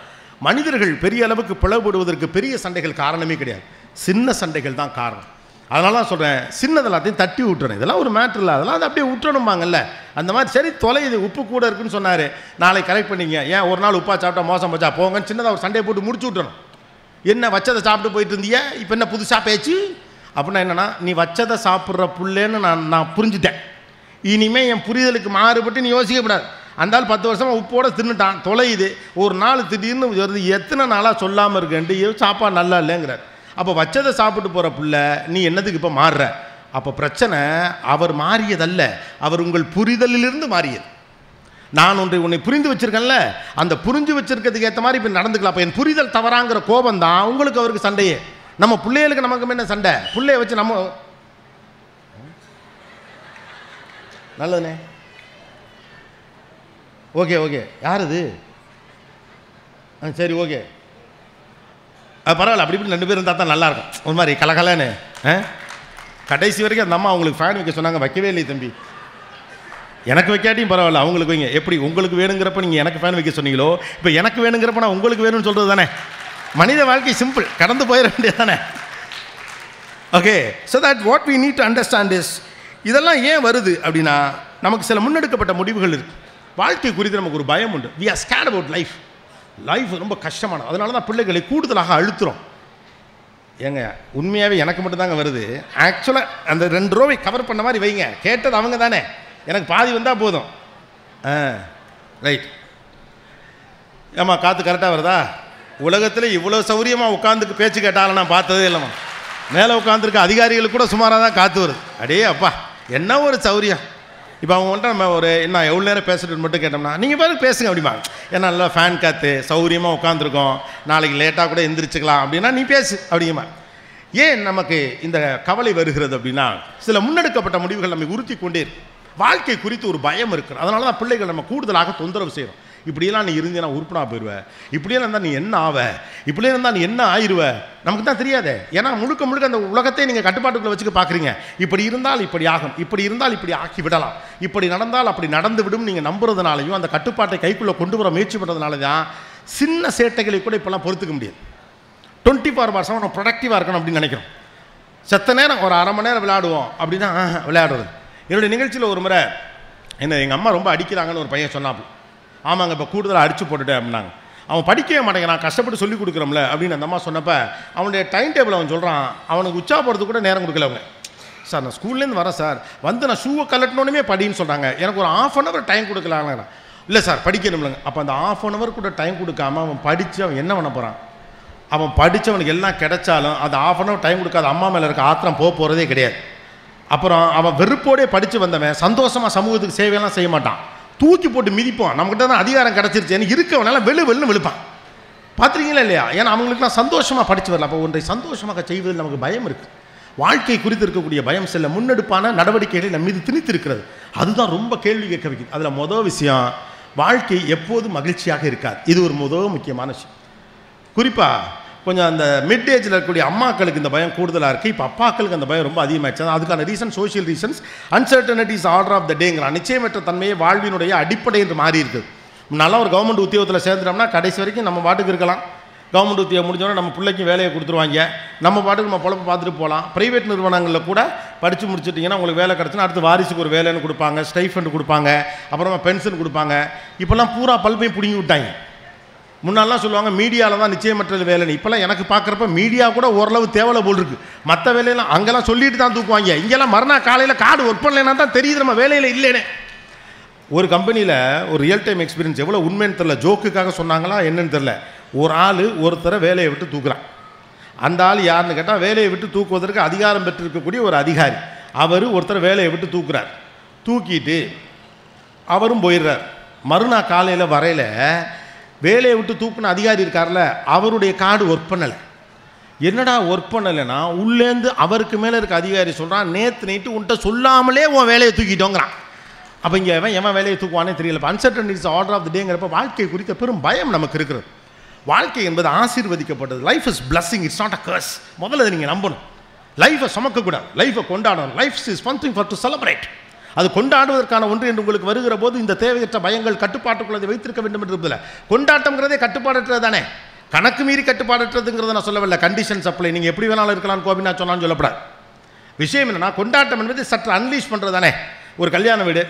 மனிதர்கள் பெரிய அளவுக்கு பிளவுபடுவதற்கு பெரிய சண்டைகள் காரணமே கிடையாது, சின்ன சண்டைகள் தான் காரணம். அதனால தான் சொல்கிறேன், சின்னது எல்லாத்தையும் தட்டி விட்டுறேன். இதெல்லாம் ஒரு மேட்ரு இல்லை, அதெல்லாம் அது அப்படியே விட்டுணும்பாங்கல்ல, அந்த மாதிரி. சரி தொலையுது, உப்பு கூட இருக்குன்னு சொன்னார், நாளைக்கு கரெக்ட் பண்ணிங்க, ஏன் ஒரு நாள் உப்பா சாப்பிட்டா மோசம் போச்சா, போங்கன்னு சின்னதாக ஒரு சண்டையை போட்டு முடிச்சு விட்டுறணும். என்ன வச்சதை சாப்பிட்டு போயிட்டு இருந்தீங்க, இப்போ என்ன புதுசாக பேச்சு அப்படின்னா என்னென்னா, நீ வச்சதை சாப்பிட்ற புள்ளேன்னு நான் புரிஞ்சுட்டேன், இனிமேல் என் புரிதலுக்கு மாறுபட்டு நீ யோசிக்கப்படாது. அந்த ஆள் 10 வருஷமாக உப்போட தின்னுட்டான், தொலையுது, ஒரு நாள் திடீர்னு வருது, எத்தனை நாளாக சொல்லாமல் இருக்கேன்ட்டு சாப்பாடு நல்லா இல்லைங்கிறார். அப்போ வச்சதை சாப்பிட்டு போகிற பிள்ளை நீ என்னதுக்கு இப்போ மாறுற? அப்போ பிரச்சனை அவர் மாறியதல்ல, அவர் உங்கள் புரிதலிலிருந்து மாறியது. நான் உன்னை புரிந்து வச்சுருக்கேன்ல, அந்த புரிஞ்சு வச்சுருக்கிறதுக்கு ஏற்ற மாதிரி இப்போ நடந்துக்கலாம். அப்போ என் புரிதல் தவறாங்கிற கோபம் தான் உங்களுக்கு அவருக்கு சண்டையே. நம்ம பிள்ளைகளுக்கு நமக்கு என்ன சண்டை? பிள்ளைய வச்சு நம்ம நல்லதுண்ணே, ஓகே ஓகே, யார் இது? சரி ஓகே, பரவாயில்ல, அப்படி இப்படி 2 பேர் இருந்தால் தான் நல்லாயிருக்கும். ஒரு மாதிரி கலகலன்னு கடைசி வரைக்கும் அந்த அம்மா அவங்களுக்கு ஃபேன் வைக்க சொன்னாங்க, வைக்கவே இல்லை தம்பி. எனக்கு வைக்காட்டியும் பரவாயில்ல, அவங்களுக்கு வைங்க. எப்படி உங்களுக்கு வேணுங்கிறப்ப நீங்கள் எனக்கு ஃபேன் வைக்க சொன்னீங்களோ, இப்போ எனக்கு வேணுங்கிறப்ப நான் உங்களுக்கு வேணும்னு சொல்கிறது தானே. மனித வாழ்க்கை சிம்பிள், கடந்து போயிட வேண்டியது தானே. Okay, so that what we need to understand is, இதெல்லாம் ஏன் வருது அப்படின்னா, நமக்கு சில முன்னெடுக்கப்பட்ட முடிவுகள் இருக்குது. வாழ்க்கை குறித்து நமக்கு ஒரு பயம் உண்டு. We are scared about life. Life ரொம்ப கஷ்டமான, அதனால தான் பிள்ளைகளை கூடுதலாக அழுத்துறோம். ஏங்க உண்மையாகவே எனக்கு மட்டும்தாங்க வருது. ஆக்சுவலாக அந்த 2 ரோவை கவர் பண்ண மாதிரி வைங்க, கேட்டது அவங்க தானே, எனக்கு பாதி வந்தால் போதும். ரைட். ஏம்மா காற்று கரெக்டாக வருதா? உலகத்தில் இவ்வளோ சௌரியமாக உட்காந்துக்கு பேச்சு கேட்டாலும் நான் பார்த்ததே இல்லைம்மா. மேலே உட்காந்துருக்க அதிகாரிகளுக்கு கூட சுமாராக தான் காற்று வருது. அடே அப்பா, என்ன ஒரு சௌரியம். இப்போ அவங்க வந்துட்டு நம்ம ஒரு என்ன எவ்வளோ நேரம் பேசுகிறேன்னு மட்டும் கேட்டோம்னா, நீங்கள் பாருங்க பேசுங்க அப்படிமா, ஏன்னா நல்லா ஃபேன் காற்று சௌரியமாக உட்காந்துருக்கோம், நாளைக்கு லேட்டாக கூட எந்திரிச்சிக்கலாம் அப்படின்னா நீ பேசு அப்படிங்கம்மா. ஏன் நமக்கு இந்த கவலை வருகிறது அப்படின்னா, சில முன்னெடுக்கப்பட்ட முடிவுகள் நம்மை உறுத்தி கொண்டே இருக்கு. வாழ்க்கை குறித்து ஒரு பயம் இருக்குது. அதனால தான் பிள்ளைகள் நம்ம கூடுதலாக தொந்தரவு செய்கிறோம். இப்படியெல்லாம் நீ இருந்தீனா உருப்படா போயிடுவேன், இப்படியெல்லாம் இருந்தால் நீ என்ன ஆவ, இப்படியே இருந்தால் நீ என்ன ஆயிடுவ, நமக்கு தான் தெரியாதே. ஏன்னா முழுக்க முழுக்க அந்த உலகத்தை நீங்கள் கட்டுப்பாட்டுக்குள்ளே வச்சுக்க பார்க்குறீங்க. இப்படி இருந்தால் இப்படி ஆகும், இப்படி இருந்தால் இப்படி ஆக்கி விடலாம், இப்படி நடந்தால் அப்படி நடந்து விடும் நீங்கள் நம்புறதுனாலையும் அந்த கட்டுப்பாட்டை கைக்குள்ளே கொண்டு வர முயற்சி பண்ணுறதுனால தான் சின்ன சேட்டைகளை கூட இப்போல்லாம் பொறுத்துக்க முடியாது. 24 hours நம்ம ப்ரொடக்டிவாக இருக்கணும் அப்படின்னு நினைக்கிறோம். செத்த நேரம் ஒரு 1/2 மணி நேரம் விளையாடுவோம் அப்படின்னா விளையாடுறது. என்னுடைய நிகழ்ச்சியில் ஒரு முறை என்ன எங்கள் அம்மா ரொம்ப அடிக்கிறாங்கன்னு ஒரு பையன் சொன்னாப்பு. ஆமாங்க, இப்போ கூடுதலாக அடித்து போட்டுட்டேன் அப்படின்னாங்க. அவன் படிக்கவே மாட்டேங்கிறான், கஷ்டப்பட்டு சொல்லிக் கொடுக்குறோம்ல அப்படின்னு அந்த அம்மா சொன்னப்போ அவனுடைய டைம் டேபிள் அவன் சொல்கிறான், அவனுக்கு உச்சா போகிறதுக்கு கூட நேரம் கொடுக்கல அவங்க. சார் நான் ஸ்கூல்லேருந்து வரேன் சார், வந்து நான் ஷூவை கலட்டினோடனே படின்னு சொல்கிறாங்க, எனக்கு ஒரு 1/2 hour டைம் கொடுக்கலாங்க. இல்லை சார் படிக்கணும்லங்க. அப்போ அந்த 1/2 hour கூட டைம் கொடுக்காம அவன் படித்து அவன் என்ன பண்ண போகிறான்? அவன் படித்தவனுக்கு எல்லாம் கிடைச்சாலும் அது 1/2 hour டைம் கொடுக்காத அம்மா மேலே இருக்க ஆத்திரம் போகிறதே கிடையாது. அப்புறம் அவன் வெறுப்போடே படித்து வந்தவன் சந்தோஷமாக சமூகத்துக்கு சேவையெல்லாம் செய்ய மாட்டான், தூக்கி போட்டு மிதிப்பான். நம்மகிட்ட தான் அதிகாரம் கிடச்சிருச்சு இருக்கவனால வெளுன்னு வெளுப்பான். பார்த்துருக்கீங்களா இல்லையா? ஏன்னா அவங்களுக்குலாம் சந்தோஷமாக படித்து வரல. அப்போ ஒன்றை சந்தோஷமாக செய்வதில் நமக்கு பயம் இருக்குது. வாழ்க்கை குறித்து இருக்கக்கூடிய பயம் சில முன்னெடுப்பான நடவடிக்கைகளை நம்ம மீது திணித்து இருக்கிறது. அதுதான் ரொம்ப கேள்வி கேட்க வைக்குது. அதில் மொதல் விஷயம், வாழ்க்கை எப்போதும் மகிழ்ச்சியாக இருக்காது. இது ஒரு முக்கியமான விஷயம். குறிப்பாக கொஞ்சம் அந்த மிட் ஏஜில் இருக்கக்கூடிய அம்மாக்களுக்கு இந்த பயம் கூடுதலாக இருக்குது. இப்போ அப்பாக்களுக்கு அந்த பயம் ரொம்ப அதிகமாகிடுச்சு. அதுக்கான reason social reasons. Uncertainty is order of the டேங்கிறான். நிச்சயமற்ற தன்மையை வாழ்வினுடைய அடிப்படை என்று மாறி இருக்குது. நல்லா ஒரு கவர்மெண்ட் உத்தியோகத்தில் சேர்ந்துட்டோம்னா கடைசி வரைக்கும் நம்ம பாட்டுக்கு இருக்கலாம், கவர்மெண்ட் உத்தியோகம் முடிஞ்சோடனே நம்ம பிள்ளைக்கு வேலையை கொடுத்துருவாங்க, நம்ம பாட்டுக்கு நம்ம பொழப்ப பார்த்துட்டு போகலாம். ப்ரைவேட் நிறுவனங்களில் கூட படித்து முடிச்சுட்டிங்கன்னா உங்களுக்கு வேலை கிடச்சுன்னா அடுத்து வாரிசுக்கு ஒரு வேலைன்னு கொடுப்பாங்க, ஸ்டைஃபண்ட் கொடுப்பாங்க, அப்புறமா பென்ஷன் கொடுப்பாங்க. இப்போல்லாம் பூரா பல்பையும் பிடிங்கி விட்டாங்க. முன்னாலாம் சொல்லுவாங்க மீடியாவில் தான் நிச்சயமற்றது வேலைன்னு. இப்போல்லாம் எனக்கு பார்க்குறப்ப மீடியா கூட ஓரளவு தேவலை போல் இருக்குது. மற்ற வேலையெல்லாம் அங்கெல்லாம் சொல்லிட்டு தான் தூக்குவாங்க. இங்கெல்லாம் மறுநாள் காலையில் கார்டு ஒர்க் பண்ணலைன்னா தான் தெரியுது நம்ம வேலையில் இல்லைன்னு. ஒரு கம்பெனியில் ஒரு ரியல் டைம் எக்ஸ்பீரியன்ஸ் எவ்வளோ உண்மைன்னு தெரில, ஜோக்குக்காக சொன்னாங்களா என்னன்னு தெரில. ஒரு ஆள் ஒருத்தரை வேலையை விட்டு தூக்குறான். அந்த ஆள் யாருன்னு கேட்டால் வேலையை விட்டு தூக்குவதற்கு அதிகாரம் பெற்றிருக்கக்கூடிய ஒரு அதிகாரி. அவர் ஒருத்தர் வேலையை விட்டு தூக்குறார். தூக்கிட்டு அவரும் போயிடுறார். மறுநாள் காலையில் வரையில் வேலையை விட்டு தூக்குன அதிகாரி இருக்கார்ல, அவருடைய கார்டு ஒர்க் பண்ணலை. என்னடா ஒர்க் பண்ணலைன்னா உள்ளேருந்து அவருக்கு மேலே இருக்க அதிகாரி சொல்கிறான், நேற்று நைட்டு உன்ட்ட சொல்லாமலே உன் வேலையை தூக்கிட்டோங்கிறான். அப்போ இங்கே எவன் வேலையை தூக்குவானே தெரியல. இப்போ uncertain is order of the டேங்கிறப்ப வாழ்க்கை குறித்த பெரும் பயம் நமக்கு இருக்கிறது. வாழ்க்கை என்பது ஆசீர்வதிக்கப்பட்டது. Life is blessing, it's not a curse. முதல்ல அதை நீங்கள் நம்பணும். லைஃப்பை சுமக்கக்கூடாது, லைஃப்பை கொண்டாடணும். Life is something for to celebrate. அது கொண்டாடுவதற்கான ஒன்று என்று உங்களுக்கு வருகிற போது இந்த தேவையற்ற பயங்கள் கட்டுப்பாட்டுக்குள்ளதை வைத்திருக்க வேண்டும் என்று இருப்பதில்லை. கொண்டாட்டங்கிறதே கட்டுப்பாடற்றது தானே. கணக்கு மீறி கட்டுப்பாடற்றதுங்கிறத நான் சொல்லவில்லை. கண்டிஷன் சப்ளை, நீங்கள் எப்படி வேணாலும் இருக்கலாம்னு கோபிநாத் சொன்னான்னு சொல்லப்படாது. விஷயம் என்னன்னா, கொண்டாட்டம் என்பது சற்று அன்லீஷ் பண்ணுறது தானே. ஒரு கல்யாண வீடு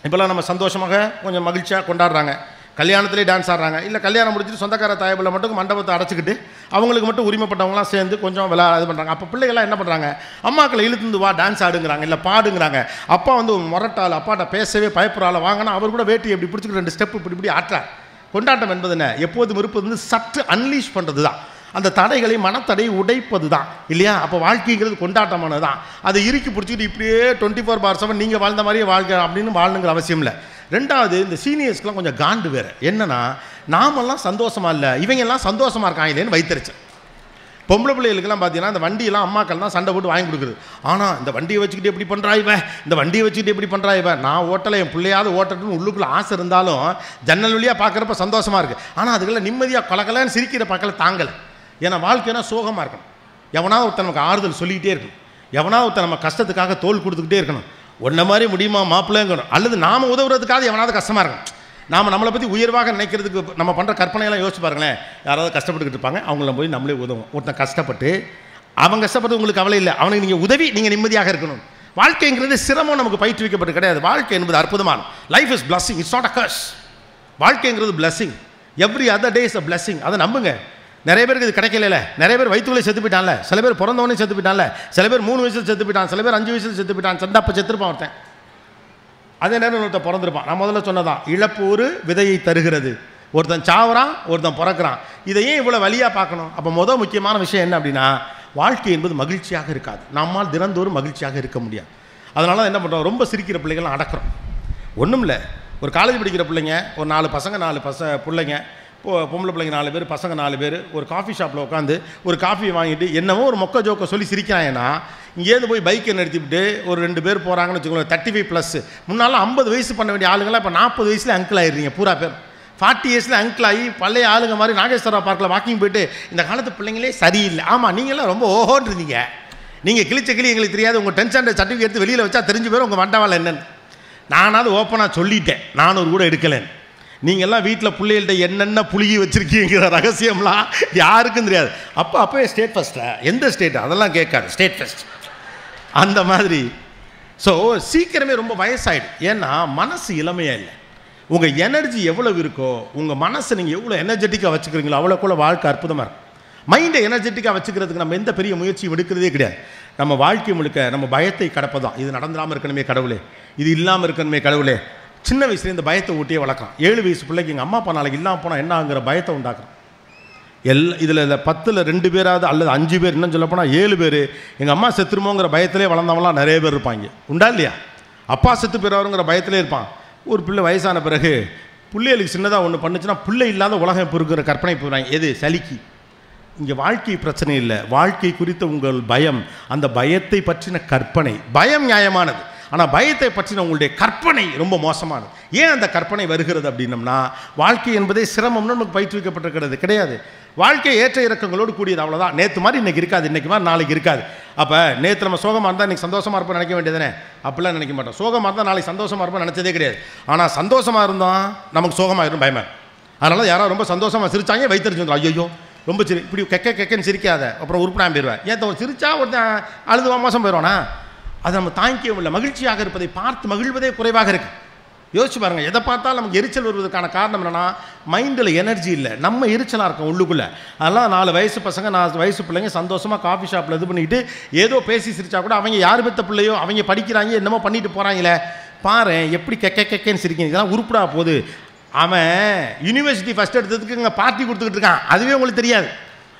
இப்போல்லாம் நம்ம சந்தோஷமாக கொஞ்சம் மகிழ்ச்சியாக கொண்டாடுறாங்க. கல்யாணத்திலே டான்ஸ் ஆடுறாங்க. இல்லை கல்யாணம் முடிச்சுட்டு சொந்தக்கார தாயபிள்ளை மட்டும் மண்டபத்தை அடைச்சிக்கிட்டு அவங்களுக்கு மட்டும் உரிமைப்பட்டவங்களாம் சேர்ந்து கொஞ்சம் இது பண்ணுறாங்க. அப்போ பிள்ளைகள்லாம் என்ன பண்ணுறாங்க, அம்மாக்களை இழுத்துந்து வா டான்ஸ் ஆடுங்கிறாங்க, இல்லை பாடுங்கிறாங்க. அப்பா வந்து முரட்டால் அப்பாட்ட பேசவே பயப்படுறாள் வாங்கினா அவர் கூட வேட்டி எப்படி பிடிச்சிக்கிட்டு 2 ஸ்டெப்பு இப்படி ஆட்டுறார். கொண்டாட்டம் என்பது என்ன, எப்போதும் இருப்பது வந்து சற்று அன்லீஷ் பண்ணுறது தான். அந்த தடைகளை மனத்தடையை உடைப்பது தான் இல்லையா. அப்போ வாழ்க்கைங்கிறது கொண்டாட்டமானது தான். அதை இறுக்கி பிடிச்சிக்கிட்டு இப்படியே 24/7 நீங்கள் வாழ்ந்த மாதிரியே வாழ்க்கை அப்படின்னு வாழணுங்கிற அவசியம் இல்லை. ரெண்டாவது, இந்த சீனியர்ஸ்க்கெலாம் கொஞ்சம் காண்டு வேறு என்னென்னா, நாமெல்லாம் சந்தோஷமாக இல்லை இவங்கெல்லாம் சந்தோஷமாக இருக்காங்க இல்லைன்னு வைத்தறிச்சு. பொம்பளை பிள்ளைகளுக்கெல்லாம் பார்த்தீங்கன்னா இந்த வண்டியெல்லாம் அம்மாக்கள் தான் சண்டை போட்டு வாங்கி கொடுக்குறது. ஆனால் இந்த வண்டியை வச்சுக்கிட்டு எப்படி பண்ணுறா இவன், இந்த வண்டியை வச்சுக்கிட்டு எப்படி பண்ணுறா இவன். நான் ஓட்டலை, என் பிள்ளையாவது ஓட்டட்டுன்னு உள்ளுக்குள்ளே ஆசை இருந்தாலும் ஜன்னல் வழியாக பார்க்குறப்ப சந்தோஷமாக இருக்குது. ஆனால் அதுக்கெல்லாம் நிம்மதியாக கலக்கலன்னு சிரிக்கிற பார்க்கல தாங்கலை. ஏன்னா வாழ்க்கைனா சோகமாக இருக்கணும். எவனாவது ஒருத்தன் நமக்கு ஆறுதல் சொல்லிக்கிட்டே இருக்கணும். எவனாவது ஒருத்தன் நம்ம கஷ்டத்துக்காக தோல் கொடுத்துக்கிட்டே இருக்கணும். ஒன்றை மாதிரி முடியுமா மாப்பிள்ளைங்கணும். அல்லது நாம் உதவுறதுக்காக எவனாவது கஷ்டமாக இருக்கணும். நாம் நம்மளை பற்றி உயர்வாக நினைக்கிறதுக்கு நம்ம பண்ணுற கற்பனையெல்லாம் யோசிச்சு பாருங்களேன். யாராவது கஷ்டப்பட்டுக்கிட்டு இருப்பாங்க, அவங்கள போய் நம்மளே உதவும். ஒருத்தன் கஷ்டப்பட்டு அவன் கஷ்டப்பட்டு உங்களுக்கு கவலை இல்லை, அவனுக்கு நீங்கள் உதவி, நீங்கள் நிம்மதியாக இருக்கணும். வாழ்க்கைங்கிறது சிரமம் நமக்கு பயிற்றுவிக்கப்பட்டு கிடையாது. வாழ்க்கை என்பது அற்புதமான. Life is blessing, it's not a curse. வாழ்க்கைங்கிறது blessing. Every other day is a blessing. அதை நம்புங்க. நிறைய பேருக்கு இது கிடைக்கல. நிறைய பேர் வயிற்றுக்குள்ளே செத்து போயிட்டான்ல, சில பேர் பிறந்தவனே செத்து போயிட்டான்ல, சில பேர் 3 வயசில் செத்து போயிட்டான், சில பேர் 5 வயசில் செத்து போயிட்டான். சந்தப்ப செத்துருப்பான் ஒருத்தன். அதே நேரம் ஒருத்தன் பிறந்திருப்பான். நான் முதல்ல சொன்னதான், இழப்பு ஒரு விதையை தருகிறது. ஒருத்தன் சாவறான், ஒருத்தன் பிறக்கிறான். இதை ஏன் இவ்வளோ வழியாக பார்க்கணும்? அப்போ முக்கியமான விஷயம் என்ன அப்படின்னா, வாழ்க்கை என்பது மகிழ்ச்சியாக இருக்காது. நம்மால் தினந்தோறும் மகிழ்ச்சியாக இருக்க முடியாது. அதனால என்ன பண்ணுறோம், ரொம்ப சிரிக்கிற பிள்ளைகள்லாம் அடக்கிறோம். ஒன்றும் இல்லை, ஒரு காலேஜ் படிக்கிற பிள்ளைங்க, ஒரு 4 பசங்க 4 பிள்ளைங்க, பொம்பளை பிள்ளைங்க 4 பேர், பசங்க 4 பேர் ஒரு காஃபி ஷாப்பில் உட்காந்து ஒரு காஃபியை வாங்கிட்டு என்னமோ ஒரு மொக்க ஜோக்கை சொல்லி சிரிக்கிறாங்கன்னா, இங்கேருந்து போய் பைக்கை நிறுத்திவிட்டு ஒரு 2 பேர் போகிறாங்கன்னு வச்சுக்கோங்க, 35+. முன்னாலும் 50 வயசு பண்ண வேண்டிய ஆளுங்களாம் இப்போ 40 வயசில் அங்கிள் ஆகிடுறீங்க. பூரா பேர் 40 இயர்ஸில் அங்கிள் ஆகி பழைய ஆளுங்க மாதிரி நாகேஸ்வரா பார்க்கில் வாக்கிங் போயிட்டு இந்த காலத்து பிள்ளைங்களே சரியில்லை. ஆமாம், நீங்களாம் ரொம்ப ஓஹோன்னு இருந்தீங்க. நீங்கள் கிழிச்ச எங்களுக்கு தெரியாது. உங்கள் 10th ஸ்டாண்டர்ட் சர்டிஃபிகேட் எடுத்து வெளியில் வச்சா தெரிஞ்சு போயிடும் உங்கள் வண்டவாள் என்னன்னு. நானாவது ஓப்பனாக சொல்லிட்டேன், நானூறு கூட எடுக்கலேன்னு. நீங்கள்லாம் வீட்டில் பிள்ளைகள்கிட்ட என்னென்ன புழுகி வச்சுருக்கீங்கிற ரகசியம்லாம் யாருக்கும் தெரியாது. அப்போவே ஸ்டேட் ஃபஸ்ட்டில் எந்த ஸ்டேட்டு அதெல்லாம் கேட்காது, ஸ்டேட் ஃபஸ்ட் அந்த மாதிரி. ஸோ சீக்கிரமே ரொம்ப வயசாகிடும். ஏன்னா மனசு இளமையாக இல்லை. உங்கள் எனர்ஜி எவ்வளவு இருக்கோ, உங்கள் மனசை நீங்கள் எவ்வளோ எனர்ஜெட்டிக்காக வச்சுக்கிறீங்களோ அவ்வளோக்குள்ள வாழ்க்கை அற்புதமாக இருக்கும். மைண்டை எனர்ஜெட்டிக்காக வச்சுக்கிறதுக்கு நம்ம எந்த பெரிய முயற்சியும் எடுக்கிறதே கிடையாது. நம்ம வாழ்க்கை முழுக்க நம்ம பயத்தை கடப்பதான். இது நடந்துடாமல் இருக்கணுமே கடவுளே, இது இல்லாமல் இருக்கணுமே கடவுளே. சின்ன வயசுல இந்த பயத்தை ஊட்டியே வளர்க்கலாம். 7 வயசு பிள்ளைக்கு எங்கள் அம்மா அப்பா நாளைக்கு இல்லாமல் போனால் என்ன ஆகுங்கிற பயத்தை உண்டாக்குறோம். இதில் 10ல் 2 பேராவது அல்லது 5 பேர், இன்னும் சொல்ல போனால் 7 பேர் எங்கள் அம்மா செத்துருமோங்கிற பயத்திலே வளர்ந்தவங்களாம் நிறைய பேர் இருப்பாங்க. உண்டா இல்லையா? அப்பா செத்து போயிடுவாருங்கிற பயத்திலே இருப்பான். ஒரு பிள்ளை வயசான பிறகு பிள்ளைகளுக்கு சின்னதாக ஒன்று பண்ணுச்சுன்னா பிள்ளை இல்லாத உலகம் இப்போ இருக்கிற கற்பனை போகிறாங்க. எது சலிக்கு. இங்கே வாழ்க்கை பிரச்சனை இல்லை, வாழ்க்கை குறித்த உங்கள் பயம், அந்த பயத்தை பற்றின கற்பனை. பயம் நியாயமானது, ஆனால் பயத்தை பற்றின உங்களுடைய கற்பனை ரொம்ப மோசமானது. ஏன் அந்த கற்பனை வருகிறது அப்படின்னம்னா, வாழ்க்கை என்பதே சிரமம்னு நமக்கு பயிற்றுவிக்கப்பட்டிருக்கிறது கிடையாது. வாழ்க்கை ஏற்ற இறக்கங்களோடு கூடியது, அவ்வளோதான். நேற்று மாதிரி இன்றைக்கி இருக்காது, இன்றைக்கி மாதிரி நாளைக்கு இருக்காது. அப்போ நேற்று நம்ம சோகமாக இருந்தால் இன்றைக்கி சந்தோஷமாக இருப்போம் நினைக்க வேண்டியதானே? அப்படிலாம் நினைக்க மாட்டோம். சோகமாக இருந்தால் நாளைக்கு சந்தோஷமாக இருப்போம் நினச்சதே கிடையாது. ஆனால் சந்தோஷமாக இருந்தால் நமக்கு சோகமாக இருக்கும் பயமாக. அதனால யாராவது ரொம்ப சந்தோஷமாக சிரிச்சாங்க வைத்தறிச்சு வந்துடும், ஐயோ ரொம்ப இப்படி கெக்கன்னு சிரிக்காத, அப்புறம் உருப்படாமல் போயிடுவேன். ஏன் ஒரு சிரிச்சா ஒருத்தன் அழுது மோசம் போயிடுவானா? அதை நம்ம தாங்கிக்கவும் இல்லை. மகிழ்ச்சியாக இருப்பதை பார்த்து மகிழ்வதே குறைவாக இருக்குது. யோசிச்சு பாருங்கள், எதை பார்த்தாலும் நமக்கு எரிச்சல் வருவதற்கான காரணம் என்னென்னா, மைண்டில் எனர்ஜி இல்லை, நம்ம எரிச்சலாக இருக்கோம் உள்ளுக்குள்ளே. அதெல்லாம் 4 வயசு பசங்க 4 வயசு பிள்ளைங்க சந்தோஷமாக காஃபி ஷாப்பில் இது பண்ணிக்கிட்டு ஏதோ பேசி சிரிச்சா கூட அவங்க யார் பெற்ற பிள்ளையோ அவங்க படிக்கிறாங்க என்னமோ பண்ணிட்டு போகிறாங்களே, பாரு எப்படி கெக்கன்னு சிரிக்கணும், இதெல்லாம் உருப்படா போகுது. அவன் யூனிவர்சிட்டி ஃபஸ்ட் எடுத்ததுக்கு இங்கே பார்ட்டி கொடுத்துக்கிட்டு இருக்கான், அதுவே உங்களுக்கு தெரியாது.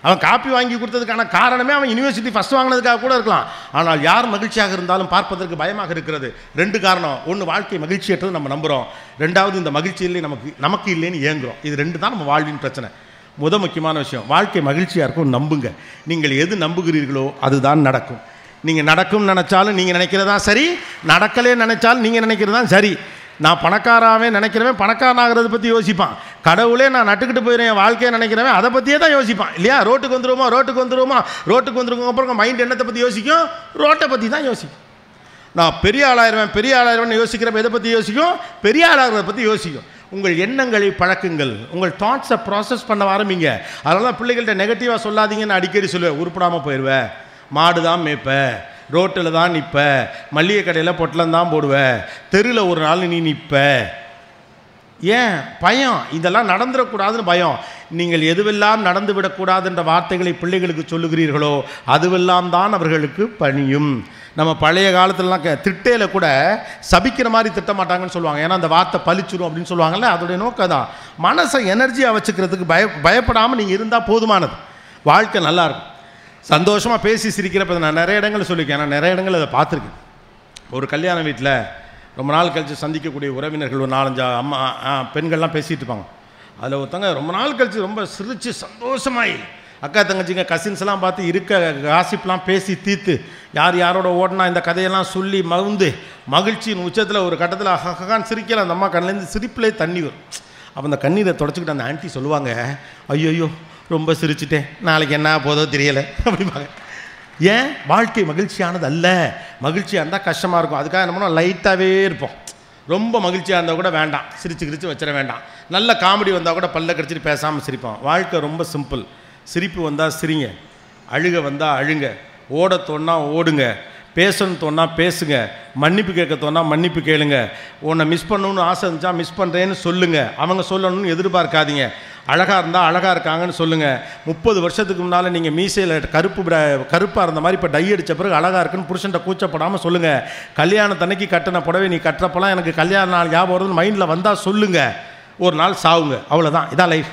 அவன் காப்பி வாங்கி கொடுத்ததுக்கான காரணமே அவன் யூனிவர்சிட்டி ஃபஸ்ட் வாங்கினதுக்காக கூட இருக்கலாம். ஆனால் யார் மகிழ்ச்சியாக இருந்தாலும் பார்ப்பதற்கு பயமாக இருக்கிறது. 2 காரணம். ஒன்று, வாழ்க்கை மகிழ்ச்சியற்றது நம்ம நம்புகிறோம். 2வது, இந்த மகிழ்ச்சி இல்லை நமக்கு இல்லைன்னு ஏங்குறோம். இது 2 தான் நம்ம வாழ்வின் பிரச்சனை. முக்கியமான விஷயம், வாழ்க்கை மகிழ்ச்சியாக இருக்கும் நம்புங்க. நீங்கள் எது நம்புகிறீர்களோ அதுதான் நடக்கும். நீங்கள் நடக்கும் நினச்சாலும் நீங்கள் நினைக்கிறதா சரி, நடக்கலே நினைச்சாலும் நீங்கள் நினைக்கிறதா சரி. நான் பணக்காராவே நினைக்கிறவன் பணக்காரனாகிறத பற்றி யோசிப்பான். கடவுளே நான் நட்டுக்கிட்டு போயிடுறேன் என் வாழ்க்கையை நினைக்கிறவன் அதை பற்றியே தான் யோசிப்பான் இல்லையா? ரோட்டுக்கு வந்துருவோமா அப்புறம் மைண்ட் என்னத்தை பற்றி யோசிக்கும்? ரோட்டை பற்றி தான் யோசிக்கும். நான் பெரிய ஆளாயிருவேன் யோசிக்கிறப்ப எதை பற்றி யோசிக்கும்? பெரிய ஆளாகிறத பற்றி யோசிக்கும். உங்கள் எண்ணங்களை பழக்குங்கள், உங்கள் தாட்ஸை ப்ராசஸ் பண்ண ஆரம்பிங்க. அதனால தான் பிள்ளைகள்கிட்ட நெகட்டிவாக சொல்லாதீங்கன்னு அடிக்கடி சொல்லுவேன். உருப்படாமல் போயிடுவேன், மாடு தான் மேய்ப்பேன், ரோட்டில் தான் நிற்ப, மல்லிகை கடையில் பொட்டலம் தான் போடுவேன், தெருவில் ஒரு நாள் நீ நிற்ப. ஏன் பயம்? இதெல்லாம் நடந்துடக்கூடாதுன்னு பயம். நீங்கள் எதுவெல்லாம் நடந்து விடக்கூடாதுன்ற வார்த்தைகளை பிள்ளைகளுக்கு சொல்லுகிறீர்களோ அதுவெல்லாம் தான் அவர்களுக்கு பணியும். நம்ம பழைய காலத்துலலாம் திட்டையில் கூட சபிக்கிற மாதிரி திட்ட மாட்டாங்கன்னு சொல்லுவாங்க. ஏன்னா அந்த வார்த்தை பழிச்சிடும் அப்படின்னு சொல்லுவாங்கல்ல. அதோடைய நோக்கம் தான் மனசை எனர்ஜியாக வச்சுக்கிறதுக்கு பயப்படாமல் நீங்கள் இருந்தால் போதுமானது. வாழ்க்கை நல்லாயிருக்கும். சந்தோஷமாக பேசி சிரிக்கிறப்ப நான் நிறைய இடங்கள் சொல்லியிருக்கேன். நான் நிறைய இடங்கள் அதை பார்த்துருக்கேன். ஒரு கல்யாண வீட்டில் ரொம்ப நாள் கழித்து சந்திக்கக்கூடிய உறவினர்கள் ஒரு 4-5 அம்மா பெண்கள்லாம் பேசிகிட்டு இருப்பாங்க. அதில் ஒருத்தங்க ரொம்ப நாள் கழித்து ரொம்ப சிரித்து சந்தோஷமாயி அக்கா தங்கச்சிங்க கசின்ஸ்லாம் பார்த்து இருக்க காசிப்லாம் பேசி தீர்த்து யார் யாரோட ஓடனா இந்த கதையெல்லாம் சொல்லி மகிழ்ச்சியின் உச்சத்தில் ஒரு கட்டத்தில் அஹகான்னு சிரிக்கலாம். அந்த அம்மா கண்ணிலேருந்து சிரிப்பிலே தண்ணி வரும். அப்போ அந்த கண்ணீரை தொடச்சிக்கிட்டு அந்த ஆன்ட்டி சொல்லுவாங்க, ஐயோ ரொம்ப சிரிச்சுட்டேன், நாளைக்கு என்ன போதோ தெரியலை அப்படிம்பாங்க. ஏன்? வாழ்க்கை மகிழ்ச்சியானது அல்ல. மகிழ்ச்சியாக இருந்தால் கஷ்டமாக இருக்கும். அதுக்காக என்ன லைட்டாகவே இருப்போம். ரொம்ப மகிழ்ச்சியாக இருந்தால் கூட வேண்டாம், சிரிச்சு வச்சிட வேண்டாம். நல்ல காமெடி வந்தால் கூட பல்ல கடிச்சிட்டு பேசாமல் சிரிப்போம். வாழ்க்கை ரொம்ப சிம்பிள். சிரிப்பு வந்தால் சிரிங்க, அழுக வந்தால் அழுங்க, ஓட தோணா ஓடுங்க, பேசணும்னு தோணா பேசுங்க, மன்னிப்பு கேட்க தோணா மன்னிப்பு கேளுங்க. உன்னை மிஸ் பண்ணணும்னு ஆசை இருந்துச்சா மிஸ் பண்ணுறேன்னு சொல்லுங்கள். அவங்க சொல்லணும்னு எதிர்பார்க்காதீங்க. அழகாக இருந்தால் அழகாக இருக்காங்கன்னு சொல்லுங்கள். 30 வருஷத்துக்கு முன்னால் நீங்கள் மீசையில் கருப்பாக இருந்த மாதிரி இப்போ டை அடித்த பிறகு அழகாக இருக்குன்னு புருஷன்ட்ட கூச்சப்படாமல் சொல்லுங்கள். கல்யாணத்தன்னைக்கு கட்டின புடவை நீ கட்டுறப்பெல்லாம் எனக்கு கல்யாண நாள் ஞாபகம் வருதுன்னு மைண்டில் வந்தால் சொல்லுங்கள். ஒரு நாள் சாவுங்க, அவ்வளோதான். இதான் லைஃப்.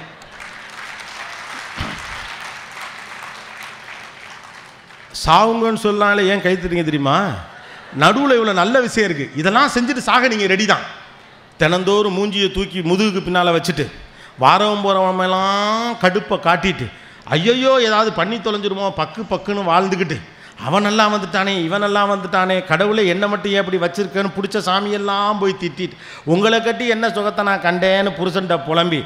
சாவுங்கன்னு சொல்லாலே ஏன் கை தட்டுறீங்க தெரியுமா? நடுவில் இவ்வளோ நல்ல விஷயம் இருக்குது. இதெல்லாம் செஞ்சுட்டு சாக நீங்கள் ரெடி தான். தினந்தோறும் மூஞ்சியை தூக்கி முதுகுக்கு பின்னால் வச்சுட்டு வாரவன் போகிறவமெல்லாம் கடுப்பை காட்டிட்டு ஐயோ ஏதாவது பண்ணி தொலைஞ்சிருமோ பக்குன்னு வாழ்ந்துக்கிட்டு அவன் நல்லா வந்துட்டானே இவன் எல்லாம் வந்துட்டானே கடவுளை என்ன மட்டும் ஏன் இப்படி வச்சிருக்கேன்னு பிடிச்ச சாமியெல்லாம் போய் திட்டிட்டு உங்களை கட்டி என்ன சுகத்தை நான் கண்டேன்னு புருஷன்ட்ட புலம்பி